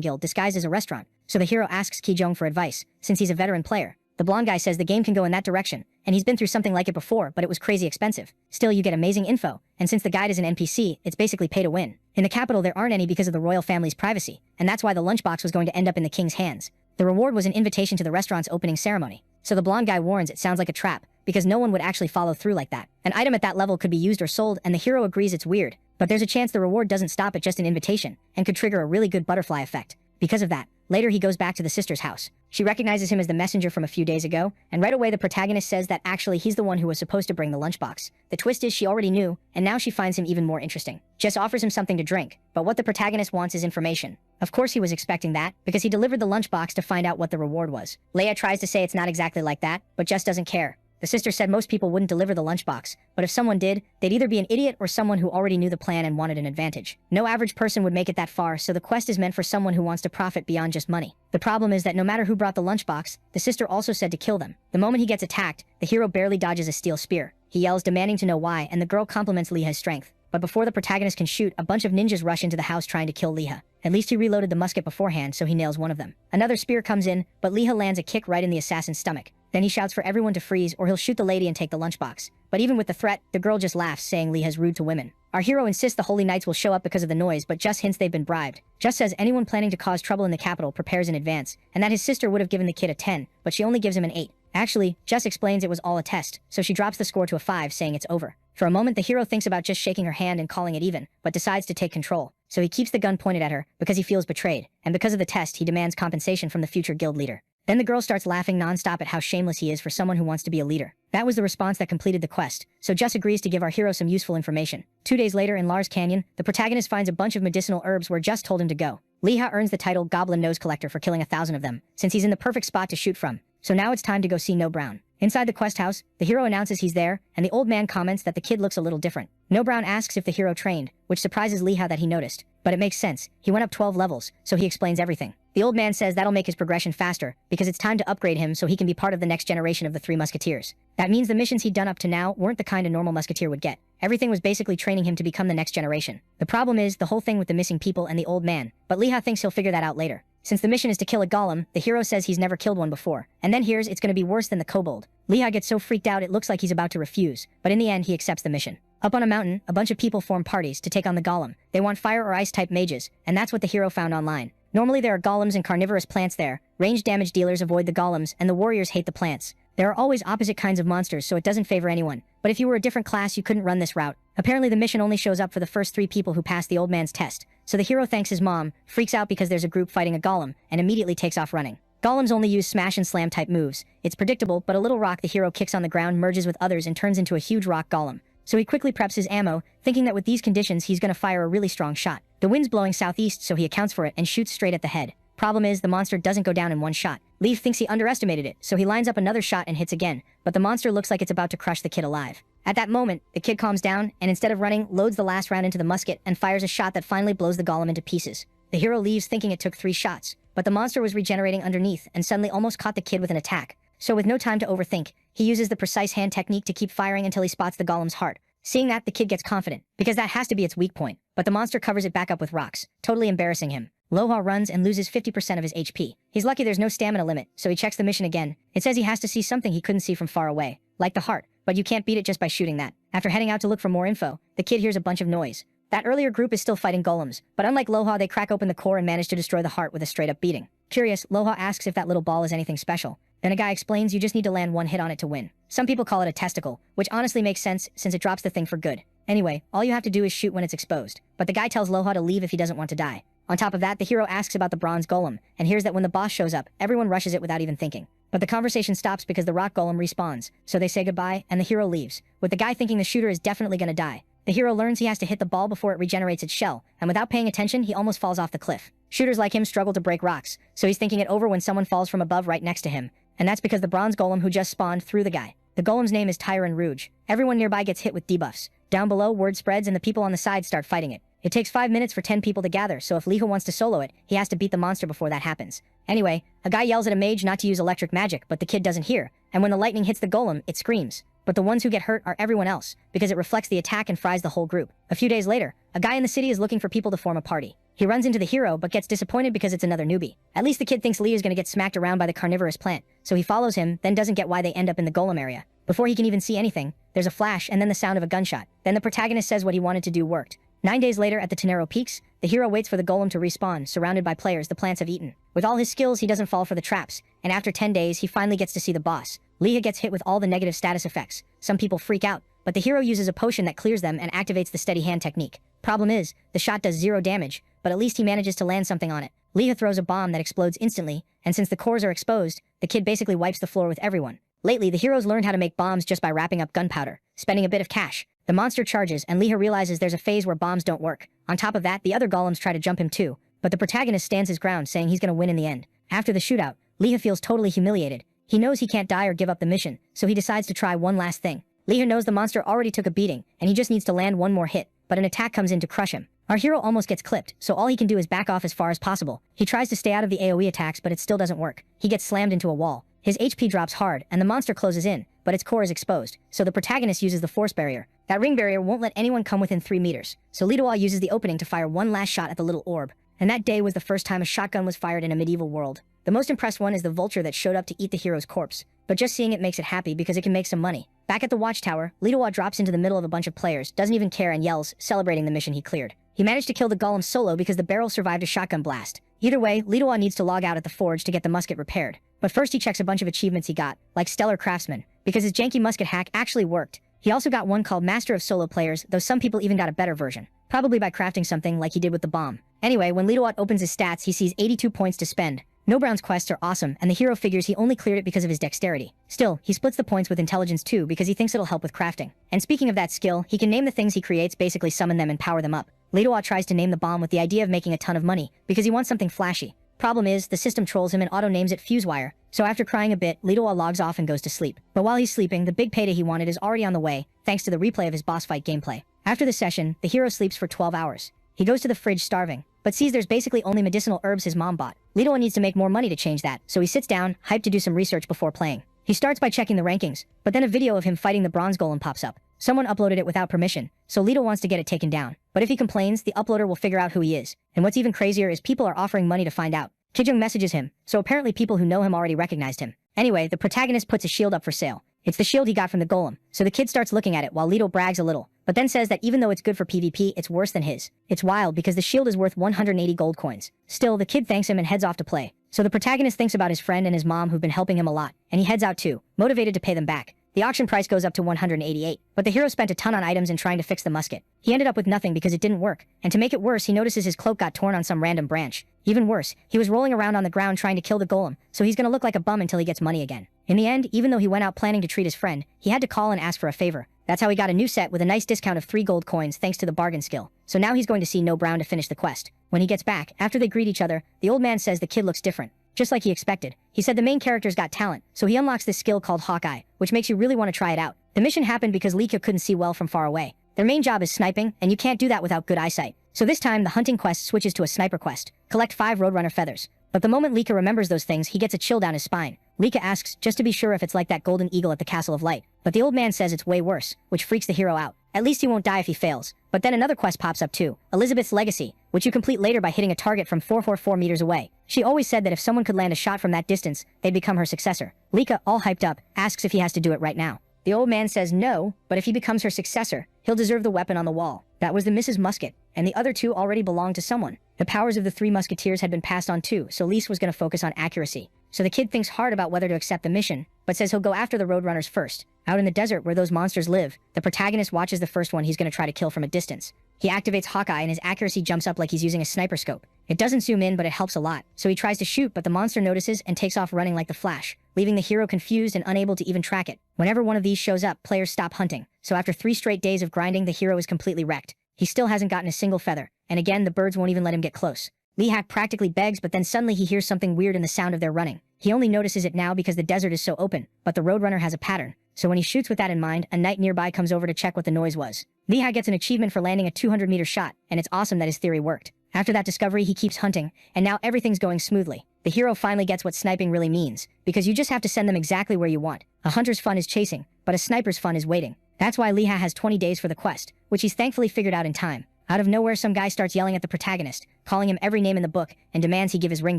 guild disguised as a restaurant, so the hero asks Ki-jong for advice, since he's a veteran player. The blonde guy says the game can go in that direction, and he's been through something like it before, but it was crazy expensive. Still, you get amazing info, and since the guide is an NPC, it's basically pay to win. In the capital there aren't any because of the royal family's privacy, and that's why the lunchbox was going to end up in the king's hands. The reward was an invitation to the restaurant's opening ceremony, so the blonde guy warns it sounds like a trap, because no one would actually follow through like that. An item at that level could be used or sold, and the hero agrees it's weird, but there's a chance the reward doesn't stop at just an invitation, and could trigger a really good butterfly effect. Because of that, later he goes back to the sister's house. She recognizes him as the messenger from a few days ago, and right away the protagonist says that actually he's the one who was supposed to bring the lunchbox. The twist is she already knew, and now she finds him even more interesting. Jess offers him something to drink, but what the protagonist wants is information. Of course he was expecting that, because he delivered the lunchbox to find out what the reward was. Leia tries to say it's not exactly like that, but Jess doesn't care. The sister said most people wouldn't deliver the lunchbox, but if someone did, they'd either be an idiot or someone who already knew the plan and wanted an advantage. No average person would make it that far, so the quest is meant for someone who wants to profit beyond just money. The problem is that no matter who brought the lunchbox, the sister also said to kill them. The moment he gets attacked, the hero barely dodges a steel spear. He yells, demanding to know why, and the girl compliments Leha's strength. But before the protagonist can shoot, a bunch of ninjas rush into the house trying to kill Leha. At least he reloaded the musket beforehand, so he nails one of them. Another spear comes in, but Leha lands a kick right in the assassin's stomach. Then he shouts for everyone to freeze or he'll shoot the lady and take the lunchbox. But even with the threat, the girl just laughs, saying Leha's rude to women. Our hero insists the Holy Knights will show up because of the noise, but Just hints they've been bribed. Just says anyone planning to cause trouble in the capital prepares in advance, and that his sister would have given the kid a 10, but she only gives him an 8. Actually, Just explains it was all a test, so she drops the score to a 5, saying it's over. For a moment, the hero thinks about just shaking her hand and calling it even, but decides to take control. So he keeps the gun pointed at her, because he feels betrayed, and because of the test, he demands compensation from the future guild leader. Then the girl starts laughing non-stop at how shameless he is for someone who wants to be a leader. That was the response that completed the quest, so Jess agrees to give our hero some useful information. 2 days later in Lars Canyon, the protagonist finds a bunch of medicinal herbs where Jess told him to go. Leha earns the title Goblin Nose Collector for killing 1,000 of them, since he's in the perfect spot to shoot from. So now it's time to go see No Brown. Inside the quest house, the hero announces he's there, and the old man comments that the kid looks a little different. No Brown asks if the hero trained, which surprises Leha that he noticed. But it makes sense, he went up 12 levels, so he explains everything. The old man says that'll make his progression faster, because it's time to upgrade him so he can be part of the next generation of the Three Musketeers. That means the missions he'd done up to now weren't the kind a normal musketeer would get. Everything was basically training him to become the next generation. The problem is the whole thing with the missing people and the old man, but Leha thinks he'll figure that out later. Since the mission is to kill a golem, the hero says he's never killed one before, and then hears it's gonna be worse than the kobold. Leha gets so freaked out it looks like he's about to refuse, but in the end he accepts the mission. Up on a mountain, a bunch of people form parties to take on the golem. They want fire or ice type mages, and that's what the hero found online. Normally there are golems and carnivorous plants there. Ranged damage dealers avoid the golems, and the warriors hate the plants. There are always opposite kinds of monsters, so it doesn't favor anyone. But if you were a different class, you couldn't run this route. Apparently the mission only shows up for the first 3 people who pass the old man's test. So the hero thanks his mom, freaks out because there's a group fighting a golem, and immediately takes off running. Golems only use smash and slam type moves. It's predictable, but a little rock the hero kicks on the ground merges with others and turns into a huge rock golem. So he quickly preps his ammo, thinking that with these conditions he's gonna fire a really strong shot. The wind's blowing southeast, so he accounts for it and shoots straight at the head. Problem is, the monster doesn't go down in one shot. Leaf thinks he underestimated it, so he lines up another shot and hits again, but the monster looks like it's about to crush the kid alive. At that moment, the kid calms down, and instead of running, loads the last round into the musket and fires a shot that finally blows the golem into pieces. The hero leaves thinking it took 3 shots, but the monster was regenerating underneath and suddenly almost caught the kid with an attack. So with no time to overthink, he uses the precise hand technique to keep firing until he spots the golem's heart. Seeing that, the kid gets confident, because that has to be its weak point, but the monster covers it back up with rocks, totally embarrassing him. Loha runs and loses 50% of his HP. He's lucky there's no stamina limit, so he checks the mission again. It says he has to see something he couldn't see from far away, like the heart, but you can't beat it just by shooting that. After heading out to look for more info, the kid hears a bunch of noise. That earlier group is still fighting golems, but unlike Loha, they crack open the core and manage to destroy the heart with a straight-up beating. Curious, Loha asks if that little ball is anything special. Then a guy explains you just need to land 1 hit on it to win. Some people call it a testicle, which honestly makes sense since it drops the thing for good. Anyway, all you have to do is shoot when it's exposed, but the guy tells Loha to leave if he doesn't want to die. On top of that, the hero asks about the bronze golem, and hears that when the boss shows up, everyone rushes it without even thinking. But the conversation stops because the rock golem respawns, so they say goodbye, and the hero leaves, with the guy thinking the shooter is definitely gonna die. The hero learns he has to hit the ball before it regenerates its shell, and without paying attention, he almost falls off the cliff. Shooters like him struggle to break rocks, so he's thinking it over when someone falls from above right next to him, and that's because the bronze golem who just spawned threw the guy. The golem's name is Tyron Rouge. Everyone nearby gets hit with debuffs. Down below, word spreads and the people on the side start fighting it. It takes 5 minutes for 10 people to gather, so if Leha wants to solo it, he has to beat the monster before that happens. Anyway, a guy yells at a mage not to use electric magic, but the kid doesn't hear, and when the lightning hits the golem, it screams. But the ones who get hurt are everyone else, because it reflects the attack and fries the whole group. A few days later, a guy in the city is looking for people to form a party. He runs into the hero, but gets disappointed because it's another newbie. At least the kid thinks Leah is gonna get smacked around by the carnivorous plant, so he follows him, then doesn't get why they end up in the golem area. Before he can even see anything, there's a flash and then the sound of a gunshot. Then the protagonist says what he wanted to do worked. 9 days later at the Tenero Peaks, the hero waits for the golem to respawn, surrounded by players the plants have eaten. With all his skills, he doesn't fall for the traps, and after 10 days, he finally gets to see the boss. Leah gets hit with all the negative status effects. Some people freak out, but the hero uses a potion that clears them and activates the steady hand technique. Problem is, the shot does 0 damage, but at least he manages to land something on it. Leah throws a bomb that explodes instantly, and since the cores are exposed, the kid basically wipes the floor with everyone. Lately, the heroes learned how to make bombs just by wrapping up gunpowder, spending a bit of cash. The monster charges, and Leah realizes there's a phase where bombs don't work. On top of that, the other golems try to jump him too, but the protagonist stands his ground, saying he's gonna win in the end. After the shootout, Leah feels totally humiliated. He knows he can't die or give up the mission, so he decides to try one last thing. Leah knows the monster already took a beating, and he just needs to land one more hit, but an attack comes in to crush him. Our hero almost gets clipped, so all he can do is back off as far as possible. He tries to stay out of the AoE attacks, but it still doesn't work. He gets slammed into a wall. His HP drops hard, and the monster closes in, but its core is exposed, so the protagonist uses the force barrier. That ring barrier won't let anyone come within 3 meters, so Lidoa uses the opening to fire one last shot at the little orb. And that day was the first time a shotgun was fired in a medieval world. The most impressed one is the vulture that showed up to eat the hero's corpse, but just seeing it makes it happy because it can make some money. Back at the watchtower, Lidoa drops into the middle of a bunch of players, doesn't even care and yells, celebrating the mission he cleared. He managed to kill the golem solo because the barrel survived a shotgun blast. Either way, Lidoa needs to log out at the forge to get the musket repaired. But first he checks a bunch of achievements he got, like Stellar Craftsman, because his janky musket hack actually worked. He also got one called Master of Solo Players, though some people even got a better version. Probably by crafting something like he did with the bomb. Anyway, when Lidoat opens his stats, he sees 82 points to spend. No Brown's quests are awesome, and the hero figures he only cleared it because of his dexterity. Still, he splits the points with intelligence too because he thinks it'll help with crafting. And speaking of that skill, he can name the things he creates, basically summon them and power them up. Lidoat tries to name the bomb with the idea of making a ton of money, because he wants something flashy. Problem is, the system trolls him and auto-names it Fuse Wire, So after crying a bit, Lidua logs off and goes to sleep. But while he's sleeping, the big payday he wanted is already on the way, thanks to the replay of his boss fight gameplay. After the session, the hero sleeps for 12 hours. He goes to the fridge starving, but sees there's basically only medicinal herbs his mom bought. Lidua needs to make more money to change that, so he sits down, hyped to do some research before playing. He starts by checking the rankings, but then a video of him fighting the bronze golem pops up. Someone uploaded it without permission, so Lidua wants to get it taken down. But if he complains, the uploader will figure out who he is. And what's even crazier is people are offering money to find out. Kijung messages him, so apparently people who know him already recognized him. Anyway, the protagonist puts a shield up for sale. It's the shield he got from the golem, so the kid starts looking at it while Lidua brags a little, but then says that even though it's good for PvP, it's worse than his. It's wild because the shield is worth 180 gold coins. Still, the kid thanks him and heads off to play. So the protagonist thinks about his friend and his mom who've been helping him a lot, and he heads out too, motivated to pay them back. The auction price goes up to 188, but the hero spent a ton on items in trying to fix the musket. He ended up with nothing because it didn't work, and to make it worse, he notices his cloak got torn on some random branch. Even worse, he was rolling around on the ground trying to kill the golem, so he's gonna look like a bum until he gets money again. In the end, even though he went out planning to treat his friend, he had to call and ask for a favor. That's how he got a new set with a nice discount of 3 gold coins thanks to the bargain skill. So now he's going to see No Brown to finish the quest. When he gets back, after they greet each other, the old man says the kid looks different. Just like he expected. He said the main character's got talent, so he unlocks this skill called Hawkeye, which makes you really want to try it out. The mission happened because Lika couldn't see well from far away. Their main job is sniping, and you can't do that without good eyesight. So this time, the hunting quest switches to a sniper quest. Collect 5 Roadrunner feathers. But the moment Lika remembers those things, he gets a chill down his spine. Lika asks just to be sure if it's like that golden eagle at the Castle of Light. But the old man says it's way worse, which freaks the hero out. At least he won't die if he fails. But then another quest pops up too, Elizabeth's Legacy, which you complete later by hitting a target from 444 meters away. She always said that if someone could land a shot from that distance, they'd become her successor. Lika, all hyped up, asks if he has to do it right now. The old man says no, but if he becomes her successor, he'll deserve the weapon on the wall. That was the Mrs. Musket, and the other 2 already belonged to someone. The powers of the 3 musketeers had been passed on too, so Lise was going to focus on accuracy. So the kid thinks hard about whether to accept the mission, but says he'll go after the Roadrunners first. Out in the desert where those monsters live, the protagonist watches the first one he's going to try to kill from a distance. He activates Hawkeye and his accuracy jumps up like he's using a sniper scope. It doesn't zoom in, but it helps a lot. So he tries to shoot, but the monster notices and takes off running like the Flash, leaving the hero confused and unable to even track it. Whenever one of these shows up, players stop hunting. So after 3 straight days of grinding, the hero is completely wrecked. He still hasn't gotten a single feather, and again, the birds won't even let him get close. Lihak practically begs, but then suddenly he hears something weird in the sound of their running. He only notices it now because the desert is so open, but the Roadrunner has a pattern. So when he shoots with that in mind, a knight nearby comes over to check what the noise was. Lihak gets an achievement for landing a 200-meter shot, and it's awesome that his theory worked. After that discovery, he keeps hunting, and now everything's going smoothly. The hero finally gets what sniping really means, because you just have to send them exactly where you want. A hunter's fun is chasing, but a sniper's fun is waiting. That's why Liha has 20 days for the quest, which he's thankfully figured out in time. Out of nowhere, some guy starts yelling at the protagonist, calling him every name in the book, and demands he give his ring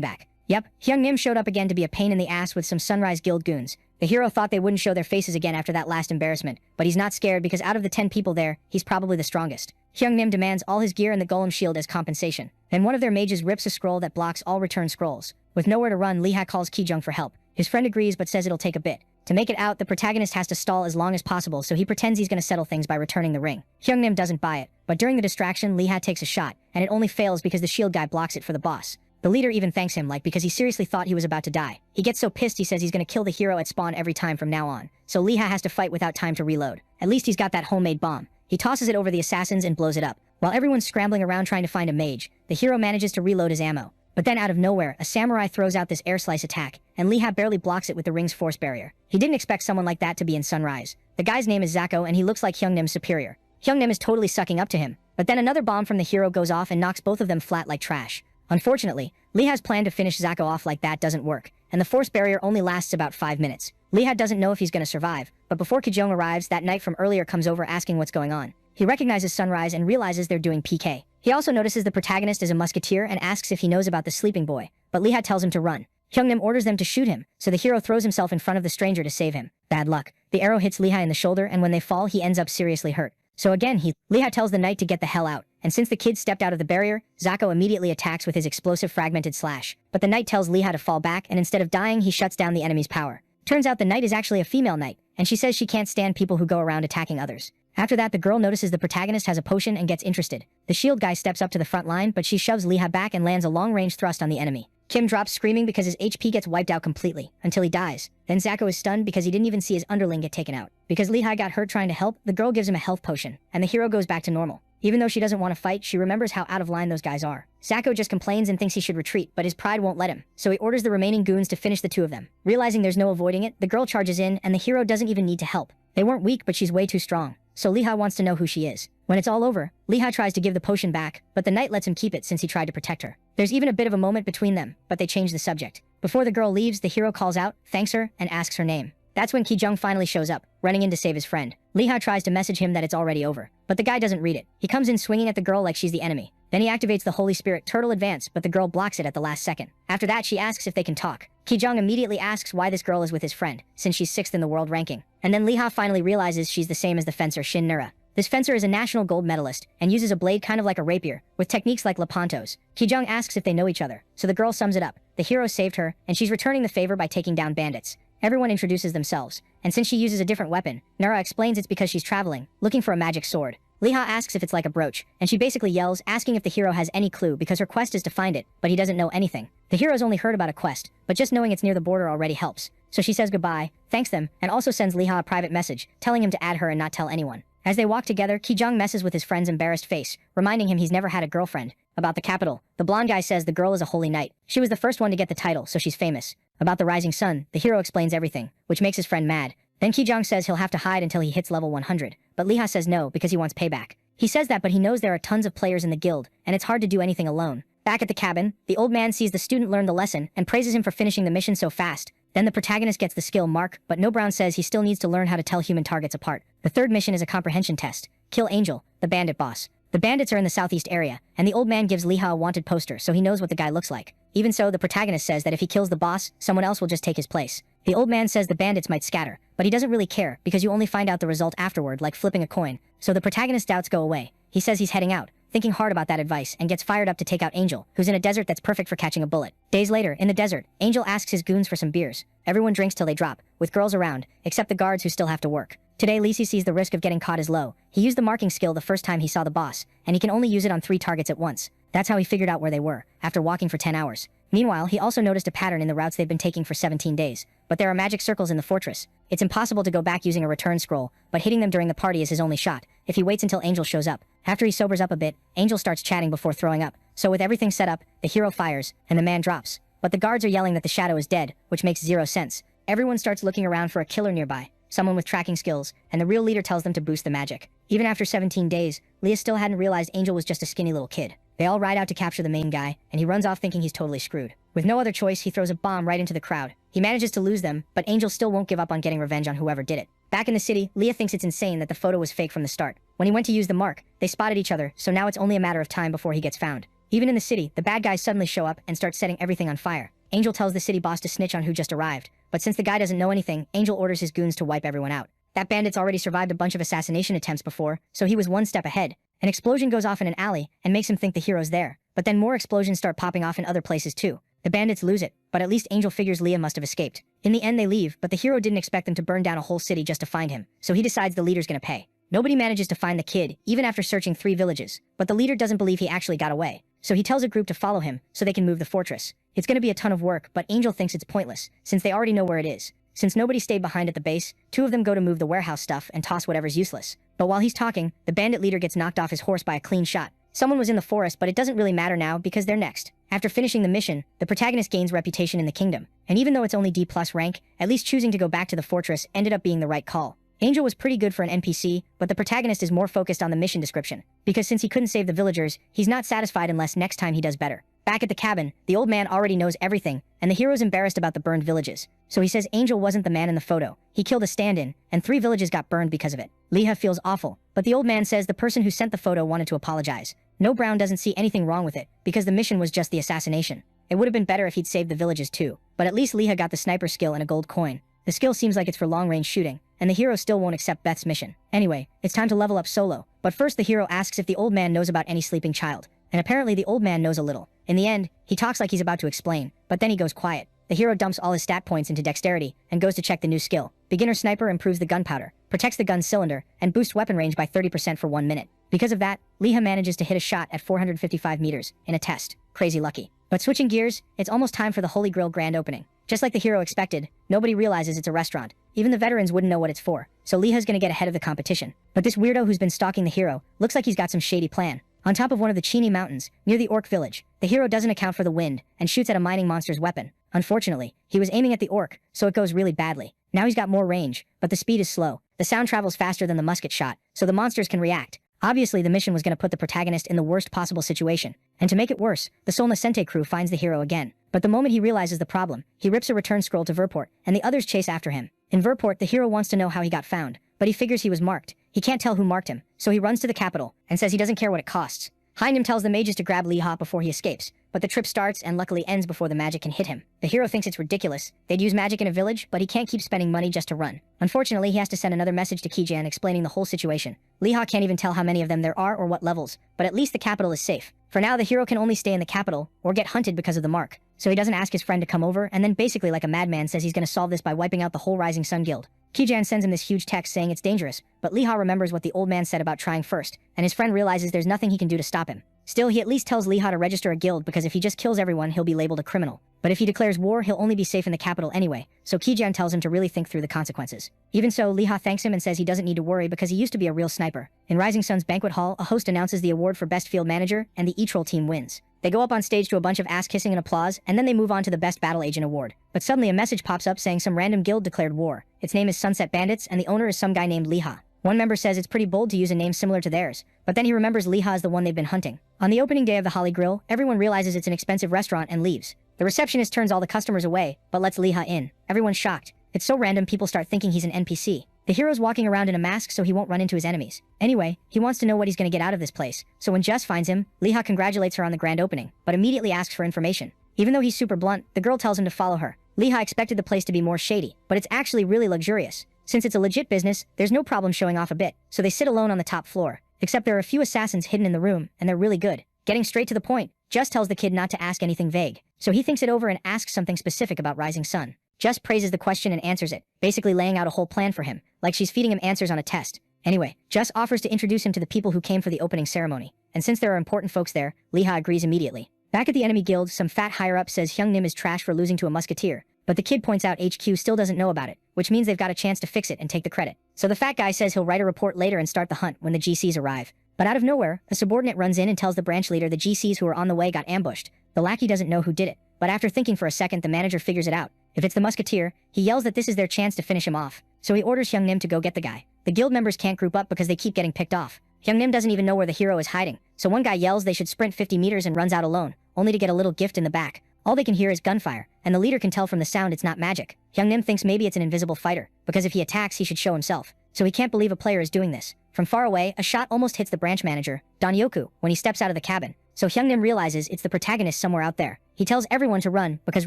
back. Yep, Hyung Nim showed up again to be a pain in the ass with some Sunrise Guild goons. The hero thought they wouldn't show their faces again after that last embarrassment, but he's not scared because out of the 10 people there, he's probably the strongest. Hyung Nim demands all his gear and the golem shield as compensation. Then one of their mages rips a scroll that blocks all return scrolls. With nowhere to run, Liha calls Kijung for help. His friend agrees but says it'll take a bit. To make it out, the protagonist has to stall as long as possible, so he pretends he's gonna settle things by returning the ring. Hyung Nim doesn't buy it, but during the distraction, Liha takes a shot, and it only fails because the shield guy blocks it for the boss. The leader even thanks him, because he seriously thought he was about to die. He gets so pissed he says he's gonna kill the hero at spawn every time from now on, so Liha has to fight without time to reload. At least he's got that homemade bomb. He tosses it over the assassins and blows it up. While everyone's scrambling around trying to find a mage, the hero manages to reload his ammo. But then out of nowhere, a samurai throws out this air slice attack, and Liha barely blocks it with the ring's force barrier. He didn't expect someone like that to be in Sunrise. The guy's name is Zako, and he looks like Hyung Nim's superior. Hyung Nim is totally sucking up to him, but then another bomb from the hero goes off and knocks both of them flat like trash. Unfortunately, Liha's plan to finish Zako off like that doesn't work, and the force barrier only lasts about 5 minutes. Liha doesn't know if he's gonna survive, but before Kijong arrives, that knight from earlier comes over asking what's going on. He recognizes Sunrise and realizes they're doing PK. He also notices the protagonist is a musketeer and asks if he knows about the sleeping boy, but Liha tells him to run. Hyung Nim orders them to shoot him, so the hero throws himself in front of the stranger to save him. Bad luck. The arrow hits Liha in the shoulder, and when they fall, he ends up seriously hurt. So again, Liha tells the knight to get the hell out, and since the kid stepped out of the barrier, Zako immediately attacks with his explosive fragmented slash. But the knight tells Liha to fall back, and instead of dying, he shuts down the enemy's power. Turns out the knight is actually a female knight, and she says she can't stand people who go around attacking others. After that, the girl notices the protagonist has a potion and gets interested. The shield guy steps up to the front line, but she shoves Liha back and lands a long-range thrust on the enemy. Kim drops screaming because his HP gets wiped out completely, until he dies. Then Zako is stunned because he didn't even see his underling get taken out. Because Liha got hurt trying to help, the girl gives him a health potion, and the hero goes back to normal. Even though she doesn't want to fight, she remembers how out of line those guys are. Zako just complains and thinks he should retreat, but his pride won't let him, so he orders the remaining goons to finish the two of them. Realizing there's no avoiding it, the girl charges in, and the hero doesn't even need to help. They weren't weak, but she's way too strong, so Liha wants to know who she is. When it's all over, Liha tries to give the potion back, but the knight lets him keep it since he tried to protect her. There's even a bit of a moment between them, but they change the subject. Before the girl leaves, the hero calls out, thanks her, and asks her name. That's when Kijung finally shows up, running in to save his friend. Liha tries to message him that it's already over, but the guy doesn't read it. He comes in swinging at the girl like she's the enemy. Then he activates the Holy Spirit Turtle Advance, but the girl blocks it at the last second. After that, she asks if they can talk. Kijung immediately asks why this girl is with his friend, since she's 6th in the world ranking. And then Liha finally realizes she's the same as the fencer Shin Nura. This fencer is a national gold medalist, and uses a blade kind of like a rapier, with techniques like Lepanto's. Kijung asks if they know each other, so the girl sums it up. The hero saved her, and she's returning the favor by taking down bandits. Everyone introduces themselves, and since she uses a different weapon, Nura explains it's because she's traveling, looking for a magic sword. Liha asks if it's like a brooch, and she basically yells, asking if the hero has any clue because her quest is to find it, but he doesn't know anything. The hero's only heard about a quest, but just knowing it's near the border already helps. So she says goodbye, thanks them, and also sends Liha a private message, telling him to add her and not tell anyone. As they walk together, Kijung messes with his friend's embarrassed face, reminding him he's never had a girlfriend. About the capital, the blonde guy says the girl is a holy knight. She was the first one to get the title, so she's famous. About the rising sun, the hero explains everything, which makes his friend mad. Then Kijung says he'll have to hide until he hits level 100, but Liha says no because he wants payback. He says that, but he knows there are tons of players in the guild, and it's hard to do anything alone. Back at the cabin, the old man sees the student learn the lesson and praises him for finishing the mission so fast. Then the protagonist gets the skill mark, but No Brown says he still needs to learn how to tell human targets apart. The third mission is a comprehension test. Kill Angel, the bandit boss. The bandits are in the southeast area, and the old man gives Liha a wanted poster so he knows what the guy looks like. Even so, the protagonist says that if he kills the boss, someone else will just take his place. The old man says the bandits might scatter, but he doesn't really care because you only find out the result afterward, like flipping a coin, so the protagonist's doubts go away. He says he's heading out, thinking hard about that advice, and gets fired up to take out Angel, who's in a desert that's perfect for catching a bullet. Days later, in the desert, Angel asks his goons for some beers. Everyone drinks till they drop, with girls around, except the guards who still have to work. Today, Lisi sees the risk of getting caught is low. He used the marking skill the first time he saw the boss, and he can only use it on 3 targets at once. That's how he figured out where they were, after walking for 10 hours. Meanwhile, he also noticed a pattern in the routes they've been taking for 17 days. But there are magic circles in the fortress. It's impossible to go back using a return scroll, but hitting them during the party is his only shot, if he waits until Angel shows up. After he sobers up a bit, Angel starts chatting before throwing up. So with everything set up, the hero fires, and the man drops. But the guards are yelling that the shadow is dead, which makes 0 sense. Everyone starts looking around for a killer nearby, someone with tracking skills, and the real leader tells them to boost the magic. Even after 17 days, Leah still hadn't realized Angel was just a skinny little kid. They all ride out to capture the main guy, and he runs off thinking he's totally screwed. With no other choice, he throws a bomb right into the crowd. He manages to lose them, but Angel still won't give up on getting revenge on whoever did it. Back in the city, Leah thinks it's insane that the photo was fake from the start. When he went to use the mark, they spotted each other, so now it's only a matter of time before he gets found. Even in the city, the bad guys suddenly show up and start setting everything on fire. Angel tells the city boss to snitch on who just arrived, but since the guy doesn't know anything, Angel orders his goons to wipe everyone out. That bandit's already survived a bunch of assassination attempts before, so he was one step ahead. An explosion goes off in an alley and makes him think the hero's there, but then more explosions start popping off in other places too. The bandits lose it, but at least Angel figures Leah must have escaped. In the end, they leave, but the hero didn't expect them to burn down a whole city just to find him, so he decides the leader's gonna pay. Nobody manages to find the kid, even after searching 3 villages, but the leader doesn't believe he actually got away, so he tells a group to follow him so they can move the fortress. It's gonna be a ton of work, but Angel thinks it's pointless, since they already know where it is. Since nobody stayed behind at the base, 2 of them go to move the warehouse stuff and toss whatever's useless. But while he's talking, the bandit leader gets knocked off his horse by a clean shot. Someone was in the forest, but it doesn't really matter now because they're next. After finishing the mission, the protagonist gains reputation in the kingdom, and even though it's only D+ rank, at least choosing to go back to the fortress ended up being the right call. Angel was pretty good for an NPC, but the protagonist is more focused on the mission description, because since he couldn't save the villagers, he's not satisfied unless next time he does better. Back at the cabin, the old man already knows everything, and the hero's embarrassed about the burned villages. So he says Angel wasn't the man in the photo. He killed a stand-in, and 3 villages got burned because of it. Leah feels awful, but the old man says the person who sent the photo wanted to apologize. No Brown doesn't see anything wrong with it, because the mission was just the assassination. It would have been better if he'd saved the villages too, but at least Leah got the sniper skill and a gold coin. The skill seems like it's for long-range shooting, and the hero still won't accept Beth's mission. Anyway, it's time to level up solo, but first the hero asks if the old man knows about any sleeping child, and apparently the old man knows a little. In the end, he talks like he's about to explain, but then he goes quiet. The hero dumps all his stat points into dexterity and goes to check the new skill. Beginner Sniper improves the gunpowder, protects the gun's cylinder, and boosts weapon range by 30% for 1 minute. Because of that, Leah manages to hit a shot at 455 meters in a test. Crazy lucky. But switching gears, it's almost time for the Holy Grail grand opening. Just like the hero expected, nobody realizes it's a restaurant. Even the veterans wouldn't know what it's for. so Liha's gonna get ahead of the competition. But this weirdo who's been stalking the hero looks like he's got some shady plan. On top of one of the Chini mountains, near the orc village, the hero doesn't account for the wind and shoots at a mining monster's weapon. Unfortunately, he was aiming at the orc, so it goes really badly. Now he's got more range, but the speed is slow. The sound travels faster than the musket shot, so the monsters can react. Obviously, the mission was going to put the protagonist in the worst possible situation. And to make it worse, the Sol Nascente crew finds the hero again. But the moment he realizes the problem, he rips a return scroll to Verport, and the others chase after him. In Verport, the hero wants to know how he got found, but he figures he was marked. He can't tell who marked him, so he runs to the capital and says he doesn't care what it costs. Hindem tells the mages to grab Liha before he escapes, but the trip starts and luckily ends before the magic can hit him. The hero thinks it's ridiculous. They'd use magic in a village, but he can't keep spending money just to run. Unfortunately, he has to send another message to Kijan explaining the whole situation. Liha can't even tell how many of them there are or what levels, but at least the capital is safe. For now, the hero can only stay in the capital or get hunted because of the mark. So he doesn't ask his friend to come over, and then basically like a madman says he's gonna solve this by wiping out the whole Rising Sun Guild. Kijan sends him this huge text saying it's dangerous, but Liha remembers what the old man said about trying first, and his friend realizes there's nothing he can do to stop him. Still, he at least tells Liha to register a guild because if he just kills everyone, he'll be labeled a criminal. But if he declares war, he'll only be safe in the capital anyway, so Kijan tells him to really think through the consequences. Even so, Liha thanks him and says he doesn't need to worry because he used to be a real sniper. In Rising Sun's banquet hall, a host announces the award for best field manager, and the E-Troll team wins. They go up on stage to a bunch of ass-kissing and applause, and then they move on to the best battle agent award. But suddenly a message pops up saying some random guild declared war. Its name is Sunset Bandits, and the owner is some guy named Liha. One member says it's pretty bold to use a name similar to theirs, but then he remembers Liha is the one they've been hunting. On the opening day of the Holly Grill, everyone realizes it's an expensive restaurant and leaves. The receptionist turns all the customers away, but lets Liha in. Everyone's shocked. It's so random people start thinking he's an NPC. The hero's walking around in a mask so he won't run into his enemies. Anyway, he wants to know what he's gonna get out of this place, so when Jess finds him, Liha congratulates her on the grand opening, but immediately asks for information. Even though he's super blunt, the girl tells him to follow her. Liha expected the place to be more shady, but it's actually really luxurious. Since it's a legit business, there's no problem showing off a bit, so they sit alone on the top floor. Except there are a few assassins hidden in the room, and they're really good. Getting straight to the point, Just tells the kid not to ask anything vague, so he thinks it over and asks something specific about Rising Sun. Just praises the question and answers it, basically laying out a whole plan for him, like she's feeding him answers on a test. Anyway, Just offers to introduce him to the people who came for the opening ceremony, and since there are important folks there, Liha agrees immediately. Back at the enemy guild, some fat higher-up says Hyung Nim is trash for losing to a musketeer, but the kid points out HQ still doesn't know about it, which means they've got a chance to fix it and take the credit. So the fat guy says he'll write a report later and start the hunt when the GCs arrive. But out of nowhere, a subordinate runs in and tells the branch leader the GCs who are on the way got ambushed. The lackey doesn't know who did it, but after thinking for a second, the manager figures it out. If it's the musketeer, he yells that this is their chance to finish him off, so he orders Hyung Nim to go get the guy. The guild members can't group up because they keep getting picked off. Hyung Nim doesn't even know where the hero is hiding, so one guy yells they should sprint 50 meters and runs out alone, only to get a little gift in the back. All they can hear is gunfire, and the leader can tell from the sound it's not magic. Hyung Nim thinks maybe it's an invisible fighter, because if he attacks he should show himself, so he can't believe a player is doing this. From far away, a shot almost hits the branch manager, Danyoku, when he steps out of the cabin, so Hyung Nim realizes it's the protagonist somewhere out there. He tells everyone to run because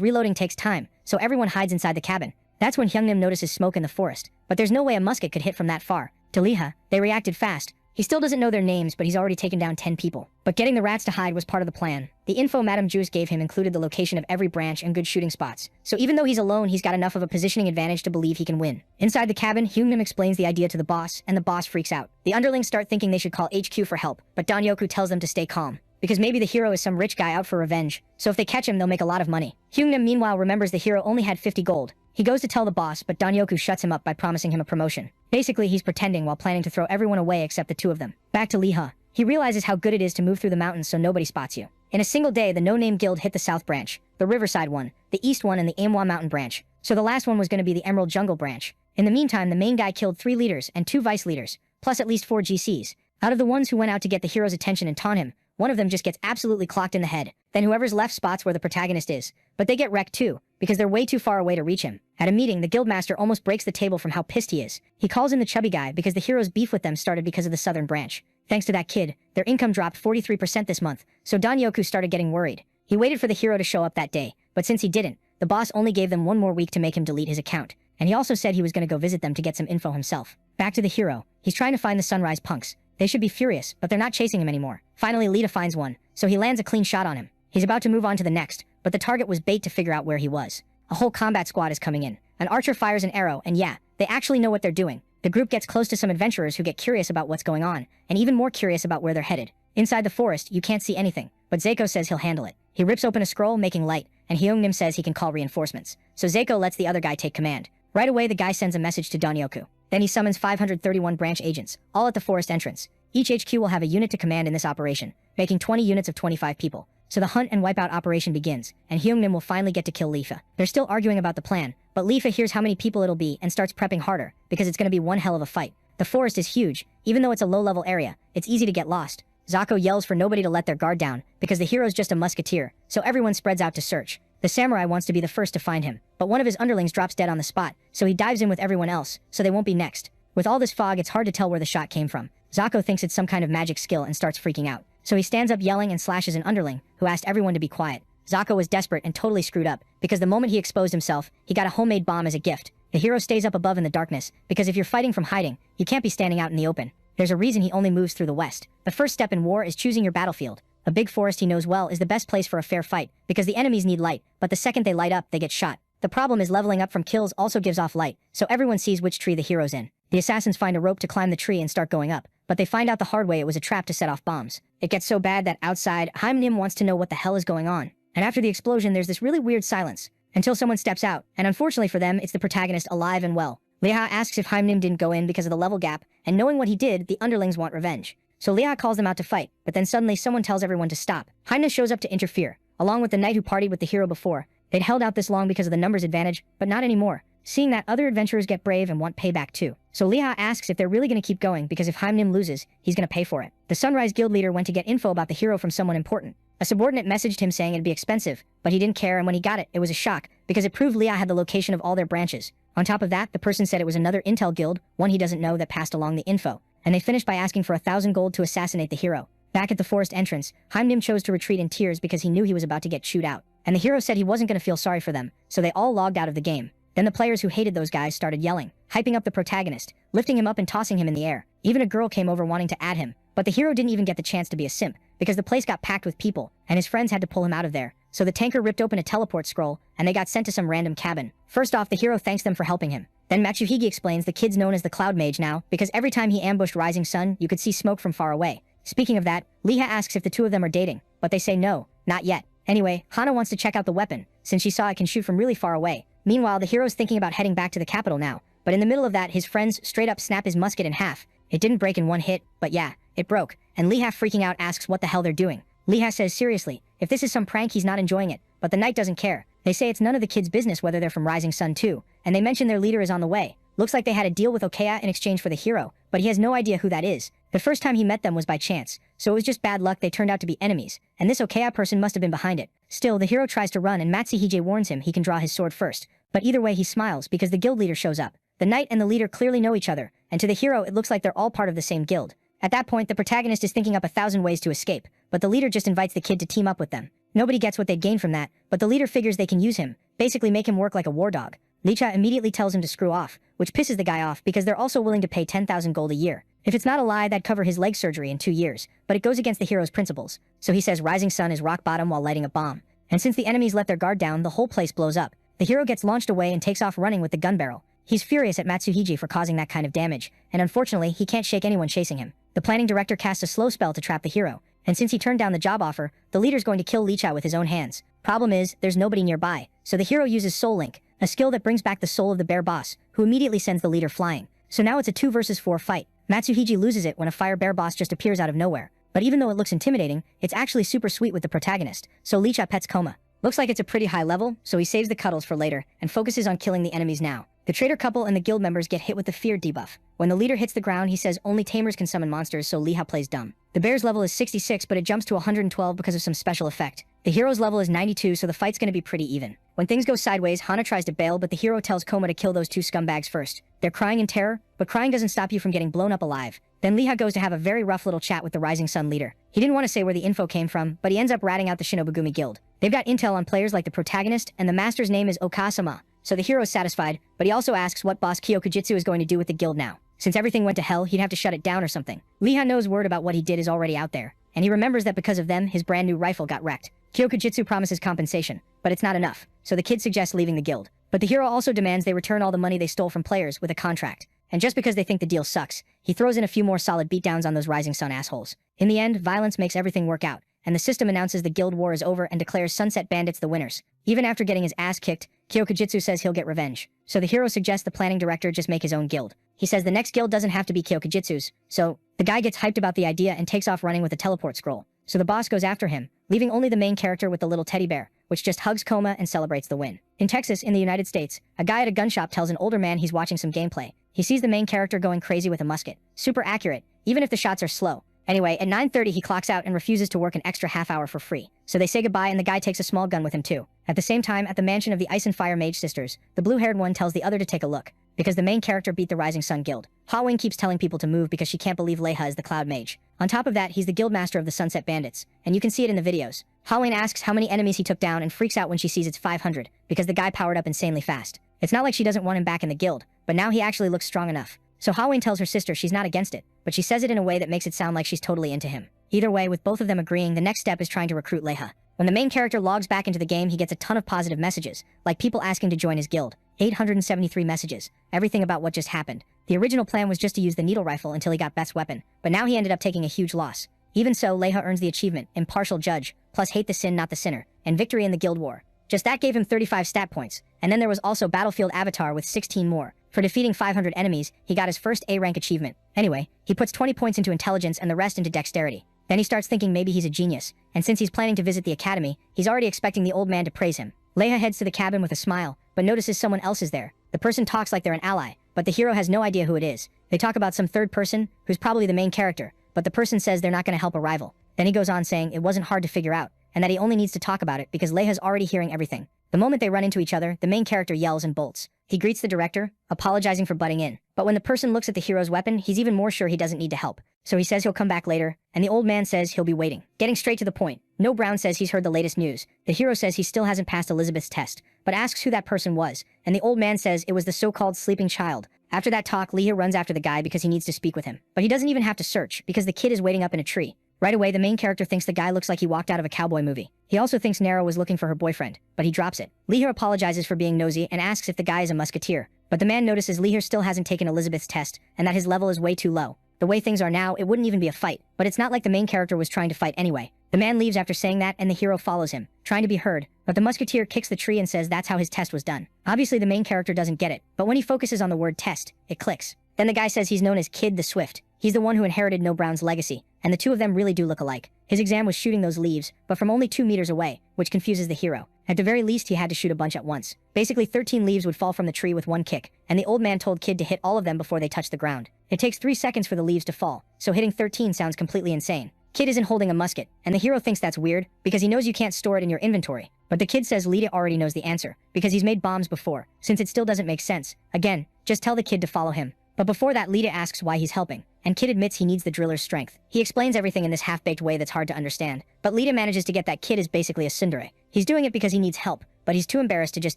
reloading takes time, so everyone hides inside the cabin. That's when Hyung Nim notices smoke in the forest, but there's no way a musket could hit from that far. To Liha, they reacted fast. He still doesn't know their names, but he's already taken down 10 people. But getting the rats to hide was part of the plan. The info Madame Juice gave him included the location of every branch and good shooting spots. So even though he's alone, he's got enough of a positioning advantage to believe he can win. Inside the cabin, Hyung Nim explains the idea to the boss, and the boss freaks out. The underlings start thinking they should call HQ for help, but Danyoku tells them to stay calm, because maybe the hero is some rich guy out for revenge, so if they catch him, they'll make a lot of money. Hyung Nim meanwhile remembers the hero only had 50 gold. He goes to tell the boss, but Danyoku shuts him up by promising him a promotion. Basically, he's pretending while planning to throw everyone away except the two of them. Back to Liha. He realizes how good it is to move through the mountains so nobody spots you. In a single day, the no-name guild hit the south branch, the riverside one, the east one, and the Aimwa mountain branch. So the last one was going to be the Emerald Jungle branch. In the meantime, the main guy killed 3 leaders and 2 vice leaders, plus at least 4 GCs. Out of the ones who went out to get the hero's attention and taunt him, one of them just gets absolutely clocked in the head. Then whoever's left spots where the protagonist is. But they get wrecked too, because they're way too far away to reach him. At a meeting, the guildmaster almost breaks the table from how pissed he is. He calls in the chubby guy because the hero's beef with them started because of the southern branch. Thanks to that kid, their income dropped 43% this month, so Danyoku started getting worried. He waited for the hero to show up that day, but since he didn't, the boss only gave them 1 more week to make him delete his account. And he also said he was going to go visit them to get some info himself. Back to the hero. He's trying to find the sunrise punks. They should be furious, but they're not chasing him anymore. Finally, Lita finds one, so he lands a clean shot on him. He's about to move on to the next, but the target was bait to figure out where he was. A whole combat squad is coming in. An archer fires an arrow, and yeah, they actually know what they're doing. The group gets close to some adventurers who get curious about what's going on, and even more curious about where they're headed. Inside the forest, you can't see anything, but Zeiko says he'll handle it. He rips open a scroll, making light, and Hyung Nim says he can call reinforcements. So Zeiko lets the other guy take command. Right away, the guy sends a message to Danyoku. Then he summons 531 branch agents, all at the forest entrance. Each HQ will have a unit to command in this operation, making 20 units of 25 people. So the hunt and wipeout operation begins, and Hyungnim will finally get to kill Lifa. They're still arguing about the plan, but Lifa hears how many people it'll be and starts prepping harder, because it's gonna be one hell of a fight. The forest is huge. Even though it's a low-level area, it's easy to get lost. Zako yells for nobody to let their guard down, because the hero's just a musketeer, so everyone spreads out to search. The samurai wants to be the first to find him, but one of his underlings drops dead on the spot, so he dives in with everyone else, so they won't be next. With all this fog, it's hard to tell where the shot came from. Zako thinks it's some kind of magic skill and starts freaking out. So he stands up yelling and slashes an underling, who asked everyone to be quiet. Zako was desperate and totally screwed up, because the moment he exposed himself, he got a homemade bomb as a gift. The hero stays up above in the darkness, because if you're fighting from hiding, you can't be standing out in the open. There's a reason he only moves through the west. The first step in war is choosing your battlefield. A big forest he knows well is the best place for a fair fight, because the enemies need light, but the second they light up, they get shot. The problem is leveling up from kills also gives off light, so everyone sees which tree the hero's in. The assassins find a rope to climb the tree and start going up, but they find out the hard way it was a trap to set off bombs. It gets so bad that outside, Hyungnim wants to know what the hell is going on. And after the explosion, there's this really weird silence, until someone steps out, and unfortunately for them, it's the protagonist alive and well. Leha asks if Hyungnim didn't go in because of the level gap, and knowing what he did, the underlings want revenge. So Leha calls them out to fight, but then suddenly someone tells everyone to stop. Hyungnim shows up to interfere, along with the knight who partied with the hero before. They'd held out this long because of the numbers advantage, but not anymore. Seeing that, other adventurers get brave and want payback too. So Leha asks if they're really going to keep going because if Hyungnim loses, he's going to pay for it. The Sunrise Guild leader went to get info about the hero from someone important. A subordinate messaged him saying it'd be expensive, but he didn't care, and when he got it, it was a shock, because it proved Leha had the location of all their branches. On top of that, the person said it was another intel guild, one he doesn't know, that passed along the info. And they finished by asking for 1,000 gold to assassinate the hero. Back at the forest entrance, Hyungnim chose to retreat in tears because he knew he was about to get chewed out. And the hero said he wasn't going to feel sorry for them, so they all logged out of the game. Then the players who hated those guys started yelling, hyping up the protagonist, lifting him up and tossing him in the air. Even a girl came over wanting to add him, but the hero didn't even get the chance to be a simp, because the place got packed with people, and his friends had to pull him out of there. So the tanker ripped open a teleport scroll, and they got sent to some random cabin. First off, the hero thanks them for helping him. Then Matsuhige explains the kid's known as the Cloud Mage now, because every time he ambushed Rising Sun, you could see smoke from far away. Speaking of that, Leha asks if the two of them are dating, but they say no, not yet. Anyway, Hana wants to check out the weapon, since she saw it can shoot from really far away. Meanwhile, the hero's thinking about heading back to the capital now, but in the middle of that, his friends straight up snap his musket in half. It didn't break in one hit, but yeah, it broke, and Leha freaking out asks what the hell they're doing. Leha says seriously, if this is some prank, he's not enjoying it, but the knight doesn't care. They say it's none of the kids' business whether they're from Rising Sun too, and they mention their leader is on the way. Looks like they had a deal with Okaya in exchange for the hero, but he has no idea who that is. The first time he met them was by chance, so it was just bad luck they turned out to be enemies, and this Okaya person must have been behind it. Still, the hero tries to run and Matsuhige warns him he can draw his sword first, but either way he smiles because the guild leader shows up. The knight and the leader clearly know each other, and to the hero it looks like they're all part of the same guild. At that point, the protagonist is thinking up 1,000 ways to escape, but the leader just invites the kid to team up with them. Nobody gets what they'd gain from that, but the leader figures they can use him, basically make him work like a war dog. Licha immediately tells him to screw off, which pisses the guy off because they're also willing to pay 10,000 gold a year. If it's not a lie, that'd cover his leg surgery in 2 years, but it goes against the hero's principles. So he says Rising Sun is rock bottom while lighting a bomb. And since the enemies let their guard down, the whole place blows up. The hero gets launched away and takes off running with the gun barrel. He's furious at Matsuhige for causing that kind of damage, and unfortunately, he can't shake anyone chasing him. The planning director casts a slow spell to trap the hero, and since he turned down the job offer, the leader's going to kill Licha with his own hands. Problem is, there's nobody nearby, so the hero uses Soul Link, a skill that brings back the soul of the bear boss, who immediately sends the leader flying. So now it's a 2 versus 4 fight. Matsuhige loses it when a fire bear boss just appears out of nowhere. But even though it looks intimidating, it's actually super sweet with the protagonist, so Licha pets Koma. Looks like it's a pretty high level, so he saves the cuddles for later, and focuses on killing the enemies now. The traitor couple and the guild members get hit with the fear debuff. When the leader hits the ground, he says only tamers can summon monsters, so Liha plays dumb. The bear's level is 66, but it jumps to 112 because of some special effect. The hero's level is 92, so the fight's gonna be pretty even. When things go sideways, Hana tries to bail, but the hero tells Koma to kill those 2 scumbags first. They're crying in terror, but crying doesn't stop you from getting blown up alive. Then Liha goes to have a very rough little chat with the Rising Sun leader. He didn't want to say where the info came from, but he ends up ratting out the Shinobugumi guild. They've got intel on players like the protagonist, and the master's name is Okasama. So the hero's satisfied, but he also asks what boss Kyokujitsu is going to do with the guild now. Since everything went to hell, he'd have to shut it down or something. Liha knows word about what he did is already out there, and he remembers that because of them, his brand new rifle got wrecked. Kyokujitsu promises compensation, but it's not enough, so the kid suggests leaving the guild. But the hero also demands they return all the money they stole from players with a contract. And just because they think the deal sucks, he throws in a few more solid beatdowns on those Rising Sun assholes. In the end, violence makes everything work out, and the system announces the guild war is over and declares Sunset Bandits the winners. Even after getting his ass kicked, Kyokujitsu says he'll get revenge. So the hero suggests the planning director just make his own guild. He says the next guild doesn't have to be Kyokujitsu's, so the guy gets hyped about the idea and takes off running with a teleport scroll. So the boss goes after him, leaving only the main character with the little teddy bear, which just hugs Koma and celebrates the win. In Texas, in the United States, a guy at a gun shop tells an older man he's watching some gameplay. He sees the main character going crazy with a musket. Super accurate, even if the shots are slow. Anyway, at 9:30 he clocks out and refuses to work an extra half hour for free. So they say goodbye and the guy takes a small gun with him too. At the same time, at the mansion of the Ice and Fire Mage sisters, the blue-haired one tells the other to take a look, because the main character beat the Rising Sun Guild. Hawing keeps telling people to move because she can't believe Leiha is the Cloud Mage. On top of that, he's the guild master of the Sunset Bandits, and you can see it in the videos. Hawing asks how many enemies he took down and freaks out when she sees it's 500, because the guy powered up insanely fast. It's not like she doesn't want him back in the guild, but now he actually looks strong enough. So Hawing tells her sister she's not against it, but she says it in a way that makes it sound like she's totally into him. Either way, with both of them agreeing, the next step is trying to recruit Leiha. When the main character logs back into the game, he gets a ton of positive messages, like people asking to join his guild. 873 messages. Everything about what just happened. The original plan was just to use the needle rifle until he got Beth's weapon, but now he ended up taking a huge loss. Even so, Leiha earns the achievement, Impartial Judge, plus Hate the Sin Not the Sinner, and Victory in the Guild War. Just that gave him 35 stat points, and then there was also Battlefield Avatar with 16 more. For defeating 500 enemies, he got his first A-rank achievement. Anyway, he puts 20 points into intelligence and the rest into dexterity. Then he starts thinking maybe he's a genius, and since he's planning to visit the academy, he's already expecting the old man to praise him. Leiha heads to the cabin with a smile, but notices someone else is there. The person talks like they're an ally, but the hero has no idea who it is. They talk about some third person, who's probably the main character, but the person says they're not going to help a rival. Then he goes on saying it wasn't hard to figure out, and that he only needs to talk about it because Leiha's already hearing everything. The moment they run into each other, the main character yells and bolts. He greets the director, apologizing for butting in. But when the person looks at the hero's weapon, he's even more sure he doesn't need to help. So he says he'll come back later, and the old man says he'll be waiting. Getting straight to the point, No Brown says he's heard the latest news. The hero says he still hasn't passed Elizabeth's test, but asks who that person was, and the old man says it was the so-called sleeping child. After that talk, Leiha runs after the guy because he needs to speak with him. But he doesn't even have to search, because the kid is waiting up in a tree. Right away, the main character thinks the guy looks like he walked out of a cowboy movie. He also thinks Nero was looking for her boyfriend, but he drops it. Leiha apologizes for being nosy and asks if the guy is a musketeer. But the man notices Leiha still hasn't taken Elizabeth's test, and that his level is way too low. The way things are now, it wouldn't even be a fight, but it's not like the main character was trying to fight anyway. The man leaves after saying that, and the hero follows him, trying to be heard, but the musketeer kicks the tree and says that's how his test was done. Obviously, the main character doesn't get it, but when he focuses on the word test, it clicks. Then the guy says he's known as Kid the Swift. He's the one who inherited No Brown's legacy, and the two of them really do look alike. His exam was shooting those leaves, but from only 2 meters away, which confuses the hero. At the very least, he had to shoot a bunch at once. Basically, 13 leaves would fall from the tree with one kick, and the old man told Kid to hit all of them before they touched the ground. It takes 3 seconds for the leaves to fall, so hitting 13 sounds completely insane. Kid isn't holding a musket, and the hero thinks that's weird, because he knows you can't store it in your inventory. But the kid says Lita already knows the answer, because he's made bombs before, since it still doesn't make sense. Again, just tell the kid to follow him. But before that, Lita asks why he's helping, and Kid admits he needs the driller's strength. He explains everything in this half-baked way that's hard to understand, but Lita manages to get that Kid is basically a tsundere. He's doing it because he needs help, but he's too embarrassed to just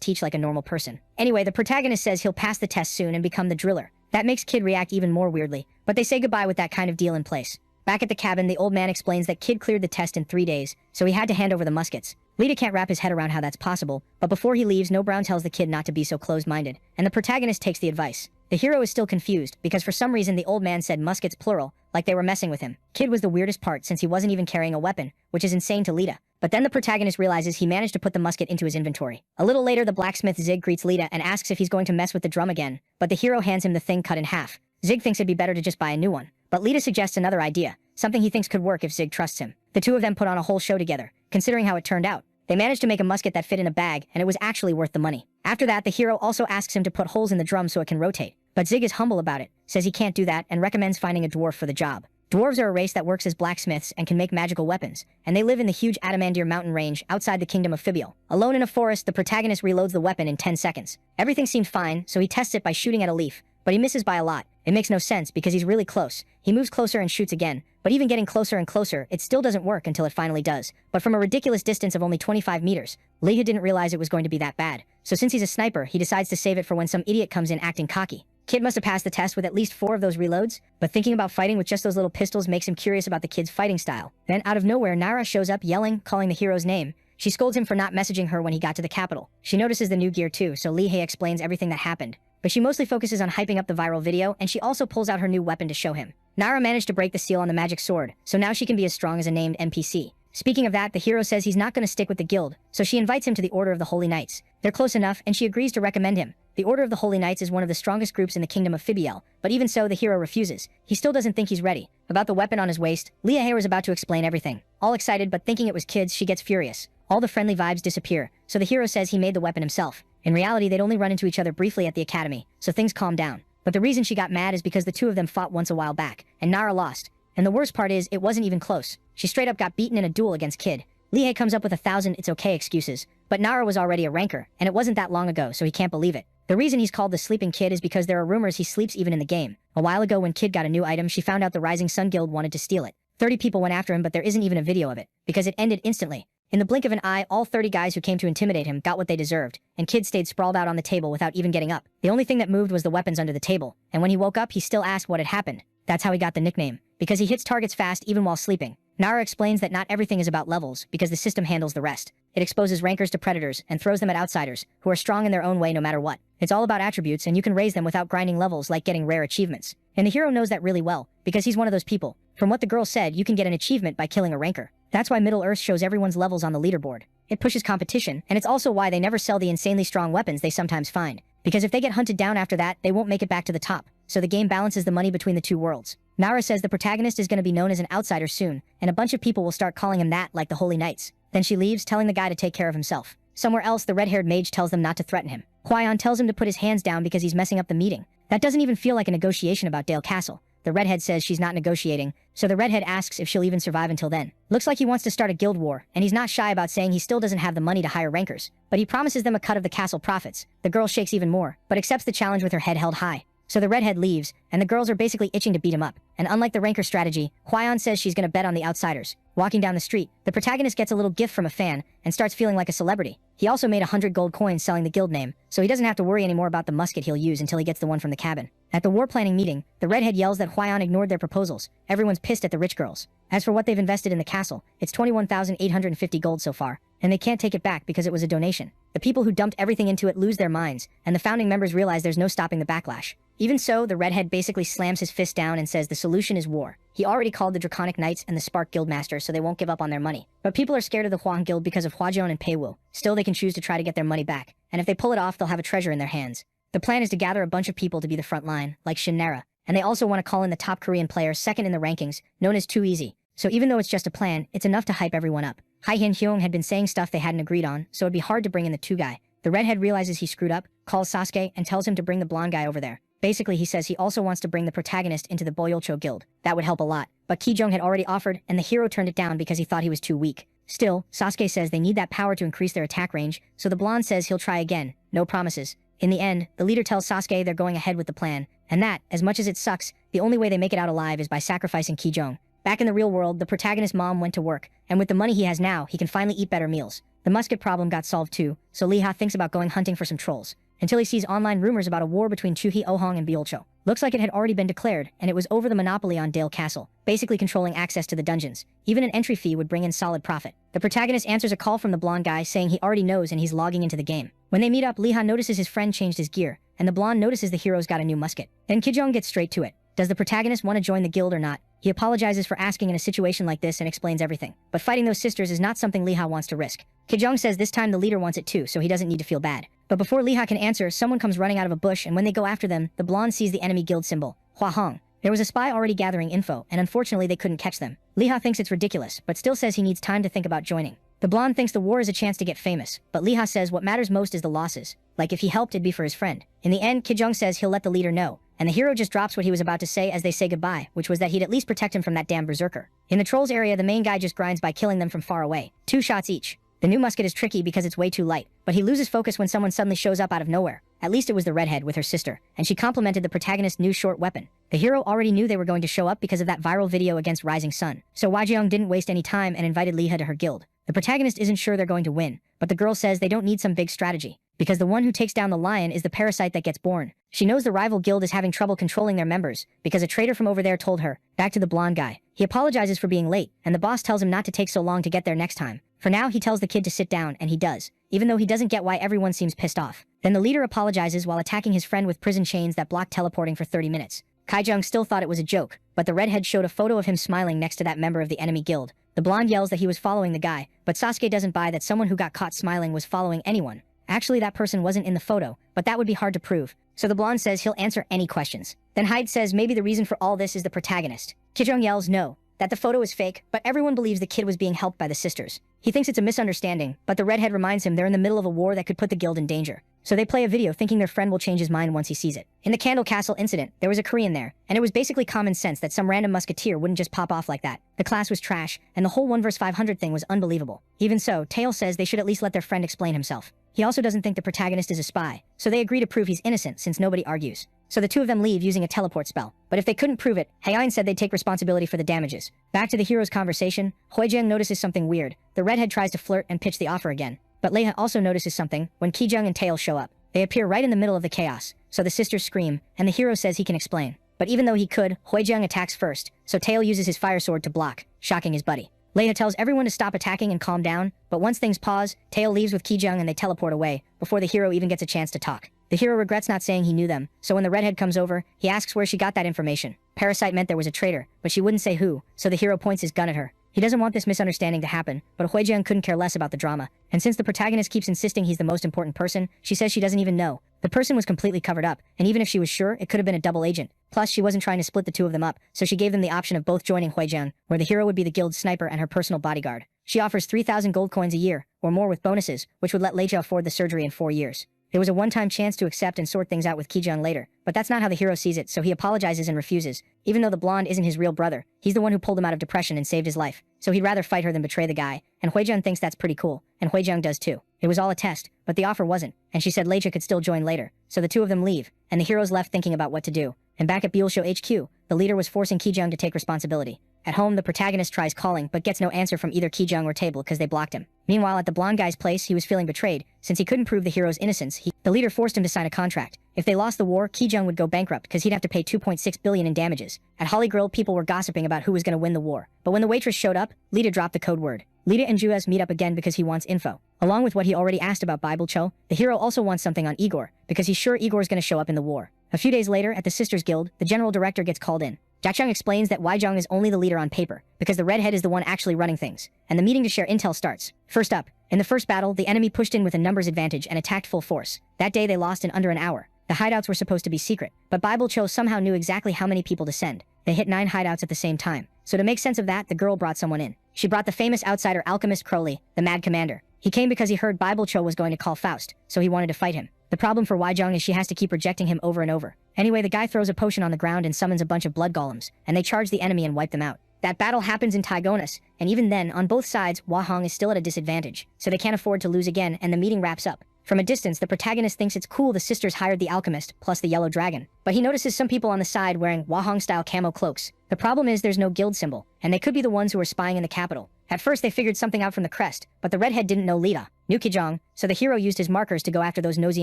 teach like a normal person. Anyway, the protagonist says he'll pass the test soon and become the driller. That makes Kid react even more weirdly, but they say goodbye with that kind of deal in place. Back at the cabin, the old man explains that Kid cleared the test in 3 days, so he had to hand over the muskets. Lita can't wrap his head around how that's possible, but before he leaves, No Brown tells the kid not to be so closed-minded, and the protagonist takes the advice. The hero is still confused, because for some reason the old man said muskets plural, like they were messing with him. Kid was the weirdest part since he wasn't even carrying a weapon, which is insane to Lita. But then the protagonist realizes he managed to put the musket into his inventory. A little later, the blacksmith Zig greets Lita and asks if he's going to mess with the drum again, but the hero hands him the thing cut in half. Zig thinks it'd be better to just buy a new one, but Lita suggests another idea, something he thinks could work if Zig trusts him. The two of them put on a whole show together, considering how it turned out. They managed to make a musket that fit in a bag, and it was actually worth the money. After that, the hero also asks him to put holes in the drum so it can rotate. But Zig is humble about it, says he can't do that, and recommends finding a dwarf for the job. Dwarves are a race that works as blacksmiths and can make magical weapons, and they live in the huge Adamandir mountain range outside the kingdom of Fibiel. Alone in a forest, the protagonist reloads the weapon in 10 seconds. Everything seemed fine, so he tests it by shooting at a leaf, but he misses by a lot. It makes no sense because he's really close. He moves closer and shoots again, but even getting closer and closer, it still doesn't work until it finally does. But from a ridiculous distance of only 25 meters, Leiha didn't realize it was going to be that bad. So since he's a sniper, he decides to save it for when some idiot comes in acting cocky. Kid must have passed the test with at least 4 of those reloads, but thinking about fighting with just those little pistols makes him curious about the kid's fighting style. Then out of nowhere, Nara shows up yelling, calling the hero's name. She scolds him for not messaging her when he got to the capital. She notices the new gear too, so Leiha explains everything that happened. But she mostly focuses on hyping up the viral video, and she also pulls out her new weapon to show him. Nara managed to break the seal on the magic sword, so now she can be as strong as a named NPC. Speaking of that, the hero says he's not going to stick with the guild, so she invites him to the Order of the Holy Knights. They're close enough, and she agrees to recommend him. The Order of the Holy Knights is one of the strongest groups in the kingdom of Fibiel, but even so, the hero refuses. He still doesn't think he's ready. About the weapon on his waist, Yahello is about to explain everything. All excited, but thinking it was kids, she gets furious. All the friendly vibes disappear, so the hero says he made the weapon himself. In reality, they'd only run into each other briefly at the academy, so things calm down. But the reason she got mad is because the two of them fought once a while back, and Nara lost. And the worst part is, it wasn't even close. She straight up got beaten in a duel against Kid. Lihei comes up with 1,000 it's okay excuses, but Nara was already a ranker, and it wasn't that long ago, so he can't believe it. The reason he's called the Sleeping Kid is because there are rumors he sleeps even in the game. A while ago when Kid got a new item, she found out the Rising Sun Guild wanted to steal it. 30 people went after him, but there isn't even a video of it, because it ended instantly. In the blink of an eye, all 30 guys who came to intimidate him got what they deserved, and Kid stayed sprawled out on the table without even getting up. The only thing that moved was the weapons under the table, and when he woke up, he still asked what had happened. That's how he got the nickname, because he hits targets fast even while sleeping. Nara explains that not everything is about levels, because the system handles the rest. It exposes rankers to predators and throws them at outsiders, who are strong in their own way no matter what. It's all about attributes, and you can raise them without grinding levels like getting rare achievements. And the hero knows that really well, because he's one of those people. From what the girl said, you can get an achievement by killing a ranker. That's why Middle-earth shows everyone's levels on the leaderboard. It pushes competition, and it's also why they never sell the insanely strong weapons they sometimes find. Because if they get hunted down after that, they won't make it back to the top. So the game balances the money between the two worlds. Nara says the protagonist is going to be known as an outsider soon, and a bunch of people will start calling him that, like the Holy Knights. Then she leaves, telling the guy to take care of himself. Somewhere else, the red-haired mage tells them not to threaten him. Hwayon tells him to put his hands down because he's messing up the meeting. That doesn't even feel like a negotiation about Dale Castle. The redhead says she's not negotiating, so the redhead asks if she'll even survive until then. Looks like he wants to start a guild war, and he's not shy about saying he still doesn't have the money to hire rankers. But he promises them a cut of the castle profits. The girl shakes even more, but accepts the challenge with her head held high. So the redhead leaves, and the girls are basically itching to beat him up. And unlike the ranker strategy, Hwayon says she's gonna bet on the outsiders. Walking down the street, the protagonist gets a little gift from a fan, and starts feeling like a celebrity. He also made 100 gold coins selling the guild name, so he doesn't have to worry anymore about the musket he'll use until he gets the one from the cabin. At the war planning meeting, the redhead yells that Hwayon ignored their proposals. Everyone's pissed at the rich girls. As for what they've invested in the castle, it's 21,850 gold so far, and they can't take it back because it was a donation. The people who dumped everything into it lose their minds, and the founding members realize there's no stopping the backlash. Even so, the redhead basically slams his fist down and says the solution is war. He already called the Draconic Knights and the Spark Guildmaster so they won't give up on their money. But people are scared of the Huang Guild because of Hwajeon and Peiwu. Still, they can choose to try to get their money back, and if they pull it off, they'll have a treasure in their hands. The plan is to gather a bunch of people to be the front line, like Shinera, and they also want to call in the top Korean player second in the rankings, known as Too Easy. So even though it's just a plan, it's enough to hype everyone up. Hai Hin Hyung had been saying stuff they hadn't agreed on, so it'd be hard to bring in the two guy. The redhead realizes he screwed up, calls Sasuke, and tells him to bring the blonde guy over there. Basically, he says he also wants to bring the protagonist into the Boyolcho Guild. That would help a lot. But Kijong had already offered, and the hero turned it down because he thought he was too weak. Still, Sasuke says they need that power to increase their attack range, so the blonde says he'll try again. No promises. In the end, the leader tells Sasuke they're going ahead with the plan, and that, as much as it sucks, the only way they make it out alive is by sacrificing Kijong. Back in the real world, the protagonist's mom went to work, and with the money he has now, he can finally eat better meals. The musket problem got solved too, so Liha thinks about going hunting for some trolls, until he sees online rumors about a war between Chuhi Ohong and Byolcho. Looks like it had already been declared, and it was over the monopoly on Dale Castle, basically controlling access to the dungeons. Even an entry fee would bring in solid profit. The protagonist answers a call from the blonde guy saying he already knows and he's logging into the game. When they meet up, Liha notices his friend changed his gear, and the blonde notices the hero's got a new musket. Then Kijong gets straight to it. Does the protagonist want to join the guild or not? He apologizes for asking in a situation like this and explains everything. But fighting those sisters is not something Liha wants to risk. Kijong says this time the leader wants it too, so he doesn't need to feel bad. But before Liha can answer, someone comes running out of a bush, and when they go after them, the blonde sees the enemy guild symbol, Hua Hong. There was a spy already gathering info, and unfortunately they couldn't catch them. Liha thinks it's ridiculous, but still says he needs time to think about joining. The blonde thinks the war is a chance to get famous, but Liha says what matters most is the losses. Like if he helped, it'd be for his friend. In the end, Kijong says he'll let the leader know, and the hero just drops what he was about to say as they say goodbye, which was that he'd at least protect him from that damn berserker. In the trolls area, the main guy just grinds by killing them from far away. 2 shots each. The new musket is tricky because it's way too light, but he loses focus when someone suddenly shows up out of nowhere. At least it was the redhead with her sister, and she complimented the protagonist's new short weapon. The hero already knew they were going to show up because of that viral video against Rising Sun, so Hwajeong didn't waste any time and invited Liha to her guild. The protagonist isn't sure they're going to win, but the girl says they don't need some big strategy, because the one who takes down the lion is the parasite that gets born. She knows the rival guild is having trouble controlling their members, because a traitor from over there told her. Back to the blonde guy. He apologizes for being late, and the boss tells him not to take so long to get there next time. For now, he tells the kid to sit down, and he does, even though he doesn't get why everyone seems pissed off. Then the leader apologizes while attacking his friend with prison chains that block teleporting for 30 minutes. Kijong still thought it was a joke, but the redhead showed a photo of him smiling next to that member of the enemy guild. The blonde yells that he was following the guy, but Sasuke doesn't buy that someone who got caught smiling was following anyone. Actually, that person wasn't in the photo, but that would be hard to prove. So the blonde says he'll answer any questions. Then Hyde says maybe the reason for all this is the protagonist. Kijong yells no, that the photo is fake, but everyone believes the kid was being helped by the sisters. He thinks it's a misunderstanding, but the redhead reminds him they're in the middle of a war that could put the guild in danger. So they play a video thinking their friend will change his mind once he sees it. In the Candle Castle incident, there was a Korean there, and it was basically common sense that some random musketeer wouldn't just pop off like that. The class was trash, and the whole 1 vs 500 thing was unbelievable. Even so, Tail says they should at least let their friend explain himself. He also doesn't think the protagonist is a spy, so they agree to prove he's innocent since nobody argues. So the two of them leave using a teleport spell. But if they couldn't prove it, Haein said they'd take responsibility for the damages. Back to the hero's conversation, Huijang notices something weird. The redhead tries to flirt and pitch the offer again. But Leia also notices something when Kijang and Tail show up. They appear right in the middle of the chaos, so the sisters scream, and the hero says he can explain. But even though he could, Huijang attacks first, so Tail uses his fire sword to block, shocking his buddy. Leia tells everyone to stop attacking and calm down, but once things pause, Tail leaves with Kijang and they teleport away, before the hero even gets a chance to talk. The hero regrets not saying he knew them, so when the redhead comes over, he asks where she got that information. Parasite meant there was a traitor, but she wouldn't say who, so the hero points his gun at her. He doesn't want this misunderstanding to happen, but Huijang couldn't care less about the drama, and since the protagonist keeps insisting he's the most important person, she says she doesn't even know. The person was completely covered up, and even if she was sure, it could have been a double agent. Plus, she wasn't trying to split the two of them up, so she gave them the option of both joining Huijang, where the hero would be the guild's sniper and her personal bodyguard. She offers 3,000 gold coins a year, or more with bonuses, which would let Leia afford the surgery in 4 years. There was a one-time chance to accept and sort things out with Kijang later, but that's not how the hero sees it, so he apologizes and refuses. Even though the blonde isn't his real brother, he's the one who pulled him out of depression and saved his life, so he'd rather fight her than betray the guy, and Huijang thinks that's pretty cool, and Huijang does too. It was all a test, but the offer wasn't, and she said Leia could still join later, so the two of them leave, and the hero's left thinking about what to do. And back at Buellshow HQ, the leader was forcing Kijang to take responsibility. At home, the protagonist tries calling, but gets no answer from either Kijang or Table because they blocked him. Meanwhile, at the blonde guy's place, he was feeling betrayed. Since he couldn't prove the hero's innocence, the leader forced him to sign a contract. If they lost the war, Kijang would go bankrupt because he'd have to pay 2.6 billion in damages. At Holly Grill, people were gossiping about who was going to win the war. But when the waitress showed up, Lita dropped the code word. Lita and Juez meet up again because he wants info. Along with what he already asked about Bible Cho, the hero also wants something on Igor, because he's sure Igor's going to show up in the war. A few days later, at the Sisters Guild, the general director gets called in. Jackchung explains that Huijang is only the leader on paper, because the redhead is the one actually running things, and the meeting to share intel starts. First up, in the first battle, the enemy pushed in with a numbers advantage and attacked full force. That day they lost in under an hour. The hideouts were supposed to be secret, but Bible Cho somehow knew exactly how many people to send. They hit 9 hideouts at the same time. So to make sense of that, the girl brought someone in. She brought the famous outsider alchemist Crowley, the Mad Commander. He came because he heard Bible Cho was going to call Faust, so he wanted to fight him. The problem for Huijang is she has to keep rejecting him over and over. Anyway, the guy throws a potion on the ground and summons a bunch of blood golems, and they charge the enemy and wipe them out. That battle happens in Tygonis, and even then, on both sides, Huijang is still at a disadvantage, so they can't afford to lose again, and the meeting wraps up. From a distance, the protagonist thinks it's cool the sisters hired the alchemist, plus the yellow dragon. But he notices some people on the side wearing Huijang-style camo cloaks. The problem is there's no guild symbol, and they could be the ones who are spying in the capital. At first, they figured something out from the crest, but the redhead didn't know Lita, knew Kijang, so the hero used his markers to go after those nosy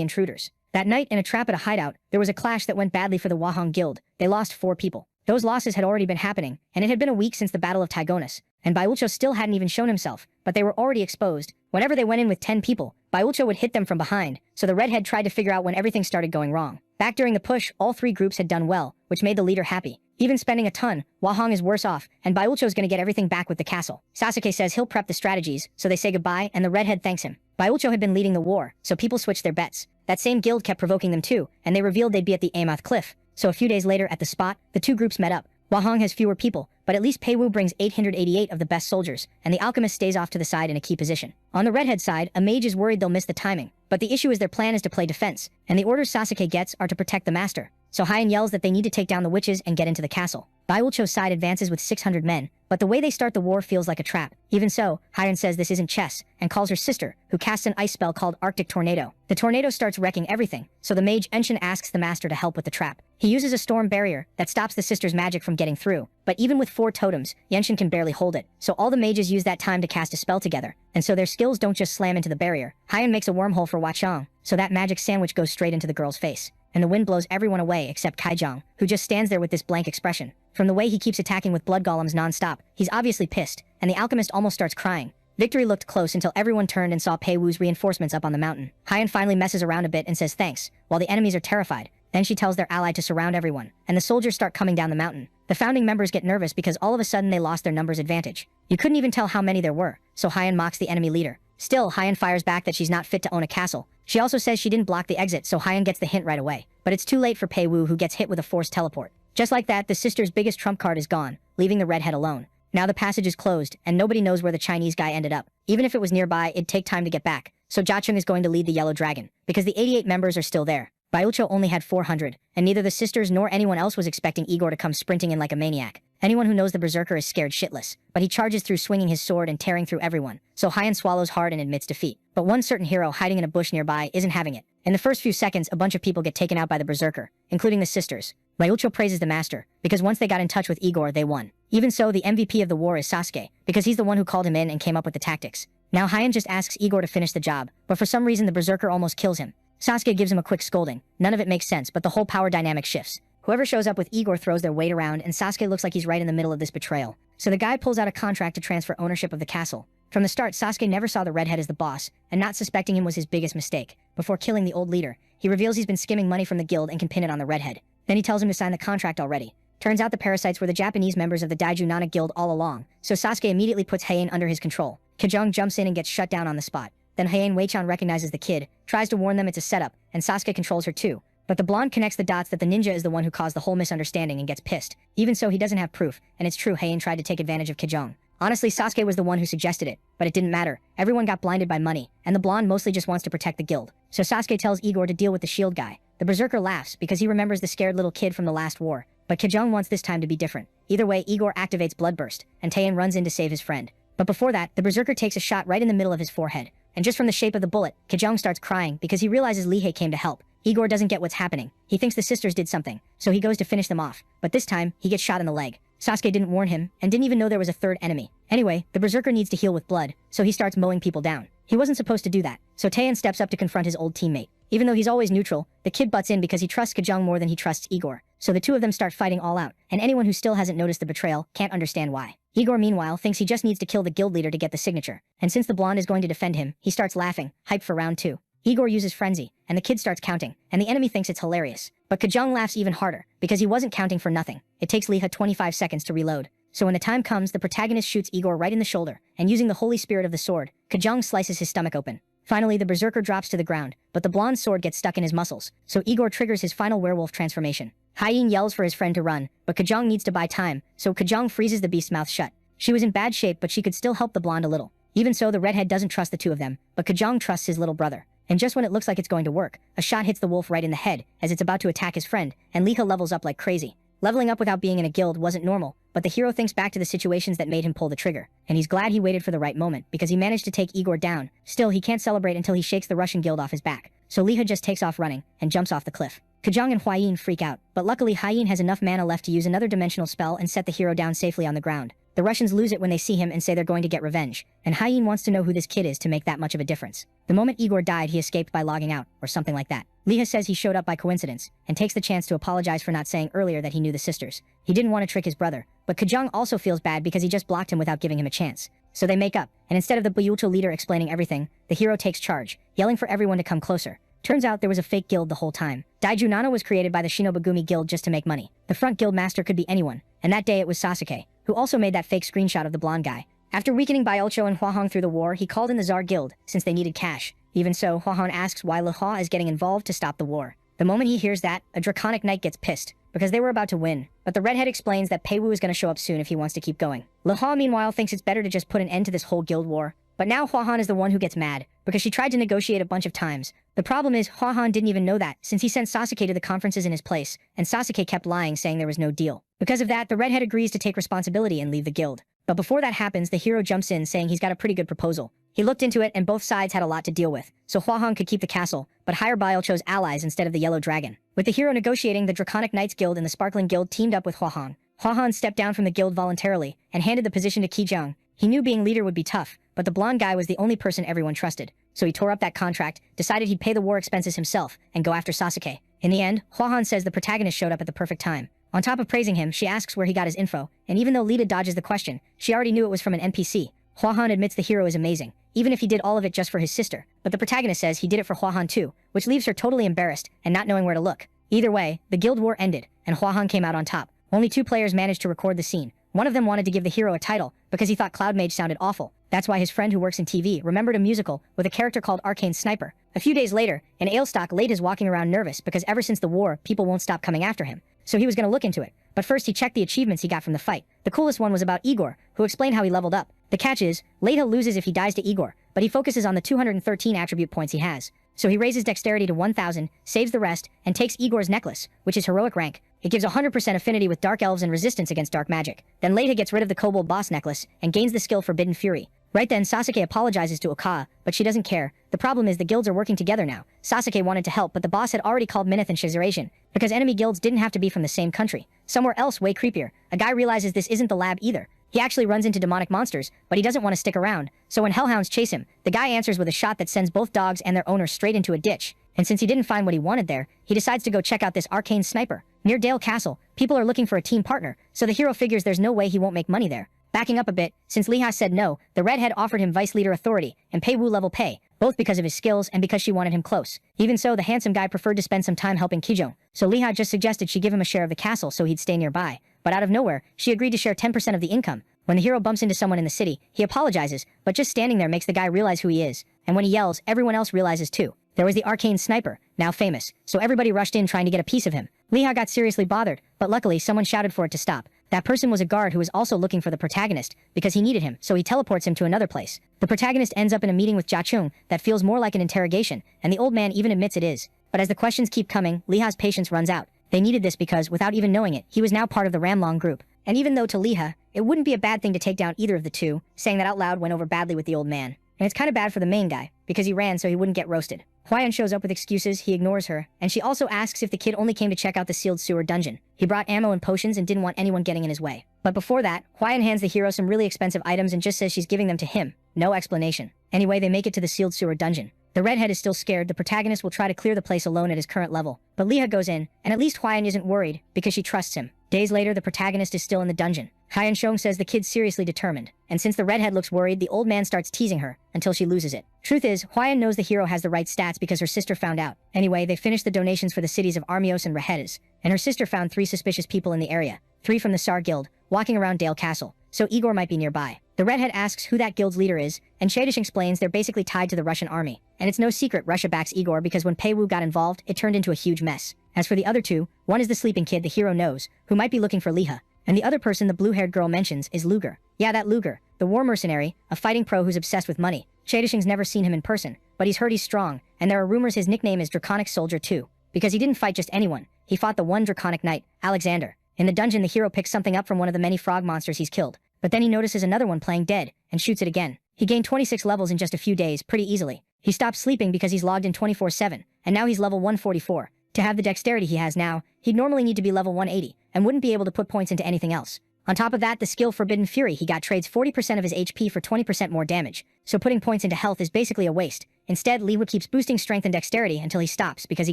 intruders. That night, in a trap at a hideout, there was a clash that went badly for the Huijang guild. They lost 4 people. Those losses had already been happening, and it had been a week since the Battle of Tygonis, and Biulcho still hadn't even shown himself, but they were already exposed. Whenever they went in with 10 people, Biulcho would hit them from behind, so the redhead tried to figure out when everything started going wrong. Back during the push, all 3 groups had done well, which made the leader happy. Even spending a ton, Huijang is worse off, and Biulcho's gonna get everything back with the castle. Sasuke says he'll prep the strategies, so they say goodbye, and the redhead thanks him. Biulcho had been leading the war, so people switched their bets. That same guild kept provoking them too, and they revealed they'd be at the Amath Cliff. So a few days later at the spot, the 2 groups met up. Huijang has fewer people, but at least Peiwu brings 888 of the best soldiers, and the alchemist stays off to the side in a key position. On the redhead side, a mage is worried they'll miss the timing, but the issue is their plan is to play defense, and the orders Sasuke gets are to protect the master. So Hien yells that they need to take down the witches and get into the castle. Biulcho's side advances with 600 men, but the way they start the war feels like a trap. Even so, Hien says this isn't chess, and calls her sister, who casts an ice spell called Arctic Tornado. The tornado starts wrecking everything, so the mage Enshin asks the master to help with the trap. He uses a storm barrier that stops the sister's magic from getting through, but even with 4 totems, Yenshin can barely hold it, so all the mages use that time to cast a spell together, and so their skills don't just slam into the barrier. Hien makes a wormhole for Huachang, so that magic sandwich goes straight into the girl's face, and the wind blows everyone away except Kaijang, who just stands there with this blank expression. From the way he keeps attacking with blood golems non-stop, he's obviously pissed, and the alchemist almost starts crying. Victory looked close until everyone turned and saw Pei Wu's reinforcements up on the mountain. Hien finally messes around a bit and says thanks, while the enemies are terrified. Then she tells their ally to surround everyone, and the soldiers start coming down the mountain. The founding members get nervous because all of a sudden they lost their numbers advantage. You couldn't even tell how many there were, so Hyen mocks the enemy leader. Still, Hyen fires back that she's not fit to own a castle. She also says she didn't block the exit, so Hyen gets the hint right away. But it's too late for Pei Wu, who gets hit with a forced teleport. Just like that, the sister's biggest trump card is gone, leaving the redhead alone. Now the passage is closed, and nobody knows where the Chinese guy ended up. Even if it was nearby, it'd take time to get back, so Jachung is going to lead the Yellow Dragon, because the 88 members are still there. Baiucho only had 400, and neither the sisters nor anyone else was expecting Igor to come sprinting in like a maniac. Anyone who knows the berserker is scared shitless, but he charges through swinging his sword and tearing through everyone, so Hyen swallows hard and admits defeat. But one certain hero hiding in a bush nearby isn't having it. In the first few seconds, a bunch of people get taken out by the berserker, including the sisters. Baiucho praises the master, because once they got in touch with Igor, they won. Even so, the MVP of the war is Sasuke, because he's the one who called him in and came up with the tactics. Now Hyen just asks Igor to finish the job, but for some reason the berserker almost kills him. Sasuke gives him a quick scolding. None of it makes sense, but the whole power dynamic shifts. Whoever shows up with Igor throws their weight around, and Sasuke looks like he's right in the middle of this betrayal. So the guy pulls out a contract to transfer ownership of the castle. From the start, Sasuke never saw the redhead as the boss, and not suspecting him was his biggest mistake. Before killing the old leader, he reveals he's been skimming money from the guild and can pin it on the redhead. Then he tells him to sign the contract already. Turns out the parasites were the Japanese members of the Daiju Nana Guild all along, so Sasuke immediately puts Heian under his control. Kajong jumps in and gets shut down on the spot. Then Heian Weichan recognizes the kid, tries to warn them it's a setup, and Sasuke controls her too. But the blonde connects the dots that the ninja is the one who caused the whole misunderstanding and gets pissed. Even so, he doesn't have proof, and it's true Heian tried to take advantage of Kajong. Honestly, Sasuke was the one who suggested it, but it didn't matter. Everyone got blinded by money, and the blonde mostly just wants to protect the guild. So Sasuke tells Igor to deal with the shield guy. The berserker laughs because he remembers the scared little kid from the last war, but Kajong wants this time to be different. Either way, Igor activates Bloodburst, and Heian runs in to save his friend. But before that, the berserker takes a shot right in the middle of his forehead. And just from the shape of the bullet, Kajong starts crying because he realizes Lihei came to help. Igor doesn't get what's happening. He thinks the sisters did something, so he goes to finish them off. But this time, he gets shot in the leg. Sasuke didn't warn him, and didn't even know there was a third enemy. Anyway, the berserker needs to heal with blood, so he starts mowing people down. He wasn't supposed to do that, so Taiyan steps up to confront his old teammate. Even though he's always neutral, the kid butts in because he trusts Kajong more than he trusts Igor. So the two of them start fighting all out, and anyone who still hasn't noticed the betrayal can't understand why. Igor, meanwhile, thinks he just needs to kill the guild leader to get the signature, and since the blonde is going to defend him, he starts laughing, hyped for round 2. Igor uses frenzy, and the kid starts counting, and the enemy thinks it's hilarious. But Kajong laughs even harder, because he wasn't counting for nothing. It takes Liha 25 seconds to reload. So when the time comes, the protagonist shoots Igor right in the shoulder, and using the holy spirit of the sword, Kajong slices his stomach open. Finally, the berserker drops to the ground, but the blonde's sword gets stuck in his muscles, so Igor triggers his final werewolf transformation. Hyen yells for his friend to run, but Kajong needs to buy time, so Kajong freezes the beast's mouth shut. She was in bad shape, but she could still help the blonde a little. Even so, the redhead doesn't trust the two of them, but Kajong trusts his little brother. And just when it looks like it's going to work, a shot hits the wolf right in the head, as it's about to attack his friend, and Liha levels up like crazy. Leveling up without being in a guild wasn't normal, but the hero thinks back to the situations that made him pull the trigger, and he's glad he waited for the right moment, because he managed to take Igor down. Still, he can't celebrate until he shakes the Russian guild off his back, so Liha just takes off running, and jumps off the cliff. Kajong and Hyen freak out, but luckily Hyen has enough mana left to use another dimensional spell and set the hero down safely on the ground. The Russians lose it when they see him and say they're going to get revenge, and Hyen wants to know who this kid is to make that much of a difference. The moment Igor died, he escaped by logging out, or something like that. Liha says he showed up by coincidence, and takes the chance to apologize for not saying earlier that he knew the sisters. He didn't want to trick his brother, but Kajong also feels bad because he just blocked him without giving him a chance. So they make up, and instead of the Buyuto leader explaining everything, the hero takes charge, yelling for everyone to come closer. Turns out there was a fake guild the whole time. Daiju Nana was created by the Shinobagumi guild just to make money. The front guild master could be anyone, and that day it was Sasuke, who also made that fake screenshot of the blonde guy. After weakening Baiucho and Hwahong through the war, he called in the Tsar guild, since they needed cash. Even so, Hwahong asks why Lihua is getting involved to stop the war. The moment he hears that, a draconic knight gets pissed, because they were about to win. But the redhead explains that Pei Wu is going to show up soon if he wants to keep going. Lihua meanwhile thinks it's better to just put an end to this whole guild war. But now Hwahan is the one who gets mad, because she tried to negotiate a bunch of times. The problem is, Hwahan didn't even know that, since he sent Sasuke to the conferences in his place, and Sasuke kept lying saying there was no deal. Because of that, the redhead agrees to take responsibility and leave the guild. But before that happens, the hero jumps in saying he's got a pretty good proposal. He looked into it and both sides had a lot to deal with, so Hwahan could keep the castle, but hire Baiucho's allies instead of the Yellow Dragon. With the hero negotiating, the Draconic Knights Guild and the Sparkling Guild teamed up with Hwahan. Hwahan stepped down from the guild voluntarily, and handed the position to Kijang. He knew being leader would be tough, but the blonde guy was the only person everyone trusted, so he tore up that contract, decided he'd pay the war expenses himself, and go after Sasuke. In the end, Hwahan says the protagonist showed up at the perfect time. On top of praising him, she asks where he got his info, and even though Lita dodges the question, she already knew it was from an NPC. Hwahan admits the hero is amazing, even if he did all of it just for his sister, but the protagonist says he did it for Hwahan too, which leaves her totally embarrassed and not knowing where to look. Either way, the guild war ended, and Hua came out on top. Only 2 players managed to record the scene. One of them wanted to give the hero a title because he thought Cloud Mage sounded awful. That's why his friend who works in TV remembered a musical with a character called Arcane Sniper. A few days later, an Alestock Late is walking around nervous because ever since the war, people won't stop coming after him. So he was going to look into it. But first he checked the achievements he got from the fight. The coolest one was about Igor, who explained how he leveled up. The catch is, Leta loses if he dies to Igor, but he focuses on the 213 attribute points he has. So he raises dexterity to 1000, saves the rest, and takes Igor's necklace, which is heroic rank. It gives 100% affinity with dark elves and resistance against dark magic. Then Leta gets rid of the kobold boss necklace and gains the skill Forbidden Fury. Right then, Sasuke apologizes to Okawa, but she doesn't care. The problem is the guilds are working together now. Sasuke wanted to help, but the boss had already called Minith and Shizurasian, because enemy guilds didn't have to be from the same country. Somewhere else way creepier, a guy realizes this isn't the lab either. He actually runs into demonic monsters, but he doesn't want to stick around, so when hellhounds chase him, the guy answers with a shot that sends both dogs and their owner straight into a ditch. And since he didn't find what he wanted there, he decides to go check out this arcane sniper. Near Dale Castle, people are looking for a team partner, so the hero figures there's no way he won't make money there. Backing up a bit, since Liha said no, the redhead offered him vice leader authority and Pei-Wu level pay, both because of his skills and because she wanted him close. Even so, the handsome guy preferred to spend some time helping Kijong, so Liha just suggested she give him a share of the castle so he'd stay nearby. But out of nowhere, she agreed to share 10% of the income. When the hero bumps into someone in the city, he apologizes, but just standing there makes the guy realize who he is. And when he yells, everyone else realizes too. There was the arcane sniper, now famous, so everybody rushed in trying to get a piece of him. Liha got seriously bothered, but luckily someone shouted for it to stop. That person was a guard who was also looking for the protagonist, because he needed him, so he teleports him to another place. The protagonist ends up in a meeting with Jachung that feels more like an interrogation, and the old man even admits it is. But as the questions keep coming, Liha's patience runs out. They needed this because, without even knowing it, he was now part of the Ramlong group. And even though to Liha, it wouldn't be a bad thing to take down either of the two, saying that out loud went over badly with the old man. And it's kind of bad for the main guy, because he ran so he wouldn't get roasted. Huayan shows up with excuses, he ignores her, and she also asks if the kid only came to check out the sealed sewer dungeon. He brought ammo and potions and didn't want anyone getting in his way. But before that, Huayan hands the hero some really expensive items and just says she's giving them to him. No explanation. Anyway, they make it to the sealed sewer dungeon. The redhead is still scared. The protagonist will try to clear the place alone at his current level. But Liha goes in, and at least Huayan isn't worried, because she trusts him. Days later, the protagonist is still in the dungeon. Haiyan Shong says the kid's seriously determined, and since the redhead looks worried, the old man starts teasing her, until she loses it. Truth is, Huayan knows the hero has the right stats because her sister found out. Anyway, they finish the donations for the cities of Armios and Rehedes, and her sister found 3 suspicious people in the area, 3 from the Sar Guild, walking around Dale Castle, so Igor might be nearby. The redhead asks who that guild's leader is, and Shadish explains they're basically tied to the Russian army. And it's no secret Russia backs Igor because when Pei-Wu got involved, it turned into a huge mess. As for the other 2, one is the sleeping kid the hero knows, who might be looking for Liha, and the other person the blue-haired girl mentions is Luger. Yeah, that Luger, the war mercenary, a fighting pro who's obsessed with money. Shadishing's never seen him in person, but he's heard he's strong, and there are rumors his nickname is Draconic Soldier too. Because he didn't fight just anyone, he fought the one Draconic Knight, Alexander. In the dungeon, the hero picks something up from one of the many frog monsters he's killed, but then he notices another one playing dead, and shoots it again. He gained 26 levels in just a few days, pretty easily. He stopped sleeping because he's logged in 24/7, and now he's level 144. To have the dexterity he has now, he'd normally need to be level 180, and wouldn't be able to put points into anything else. On top of that, the skill Forbidden Fury he got trades 40% of his HP for 20% more damage, so putting points into health is basically a waste. Instead, Liwa keeps boosting strength and dexterity until he stops because he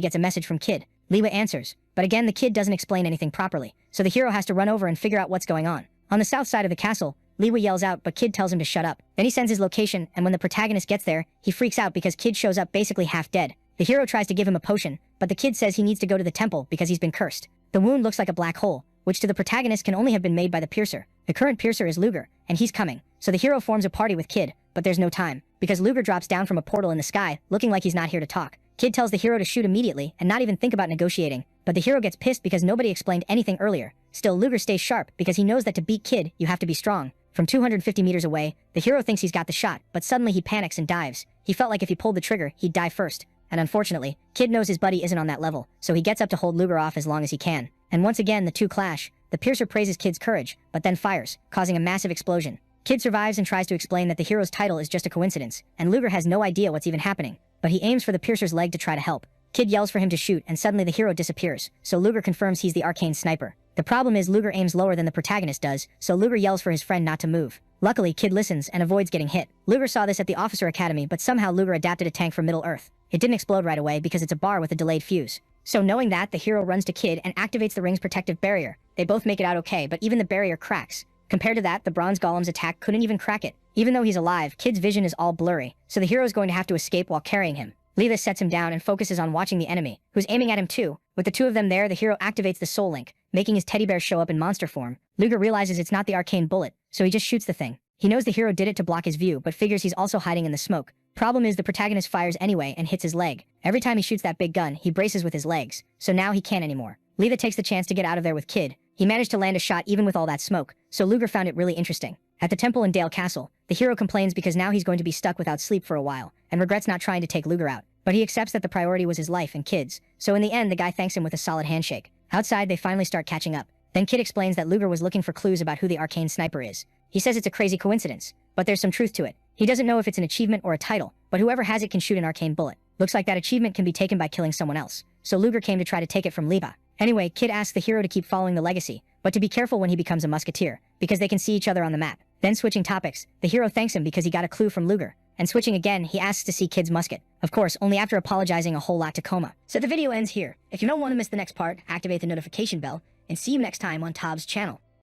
gets a message from Kid. Liwa answers, but again the kid doesn't explain anything properly, so the hero has to run over and figure out what's going on. On the south side of the castle, Liwa yells out, but Kid tells him to shut up. Then he sends his location, and when the protagonist gets there, he freaks out because Kid shows up basically half dead. The hero tries to give him a potion, but the kid says he needs to go to the temple because he's been cursed. The wound looks like a black hole, which to the protagonist can only have been made by the piercer. The current piercer is Luger, and he's coming. So the hero forms a party with Kid, but there's no time, because Luger drops down from a portal in the sky, looking like he's not here to talk. Kid tells the hero to shoot immediately and not even think about negotiating, but the hero gets pissed because nobody explained anything earlier. Still, Luger stays sharp because he knows that to beat Kid, you have to be strong. From 250 meters away, the hero thinks he's got the shot, but suddenly he panics and dives. He felt like if he pulled the trigger, he'd die first. And unfortunately, Kid knows his buddy isn't on that level, so he gets up to hold Luger off as long as he can. And once again, the two clash. The piercer praises Kid's courage, but then fires, causing a massive explosion. Kid survives and tries to explain that the hero's title is just a coincidence, and Luger has no idea what's even happening. But he aims for the piercer's leg to try to help. Kid yells for him to shoot, and suddenly the hero disappears, so Luger confirms he's the arcane sniper. The problem is Luger aims lower than the protagonist does, so Luger yells for his friend not to move. Luckily, Kid listens and avoids getting hit. Luger saw this at the Officer Academy, but somehow Luger adapted a tank for Middle-earth. It didn't explode right away because it's a bar with a delayed fuse. So knowing that, the hero runs to Kid and activates the ring's protective barrier. They both make it out okay, but even the barrier cracks. Compared to that, the bronze golem's attack couldn't even crack it. Even though he's alive, Kid's vision is all blurry, so the hero is going to have to escape while carrying him. Leela sets him down and focuses on watching the enemy, who's aiming at him too, With the two of them there, the hero activates the soul link, making his teddy bear show up in monster form. Luger realizes it's not the arcane bullet, so he just shoots the thing. He knows the hero did it to block his view, but figures he's also hiding in the smoke. Problem is the protagonist fires anyway and hits his leg. Every time he shoots that big gun, he braces with his legs, so now he can't anymore. Leela takes the chance to get out of there with Kid. He managed to land a shot even with all that smoke, so Luger found it really interesting. At the temple in Dale Castle, the hero complains because now he's going to be stuck without sleep for a while, and regrets not trying to take Luger out. But he accepts that the priority was his life and kids, so in the end the guy thanks him with a solid handshake. Outside, they finally start catching up. Then Kid explains that Luger was looking for clues about who the arcane sniper is. He says it's a crazy coincidence, but there's some truth to it. He doesn't know if it's an achievement or a title, but whoever has it can shoot an arcane bullet. Looks like that achievement can be taken by killing someone else, so Luger came to try to take it from Liba. Anyway, Kid asks the hero to keep following the legacy, but to be careful when he becomes a musketeer, because they can see each other on the map. Then switching topics, the hero thanks him because he got a clue from Luger. And switching again, he asks to see Kid's musket. Of course, only after apologizing a whole lot to Koma. So the video ends here. If you don't want to miss the next part, activate the notification bell, and see you next time on Tob's channel.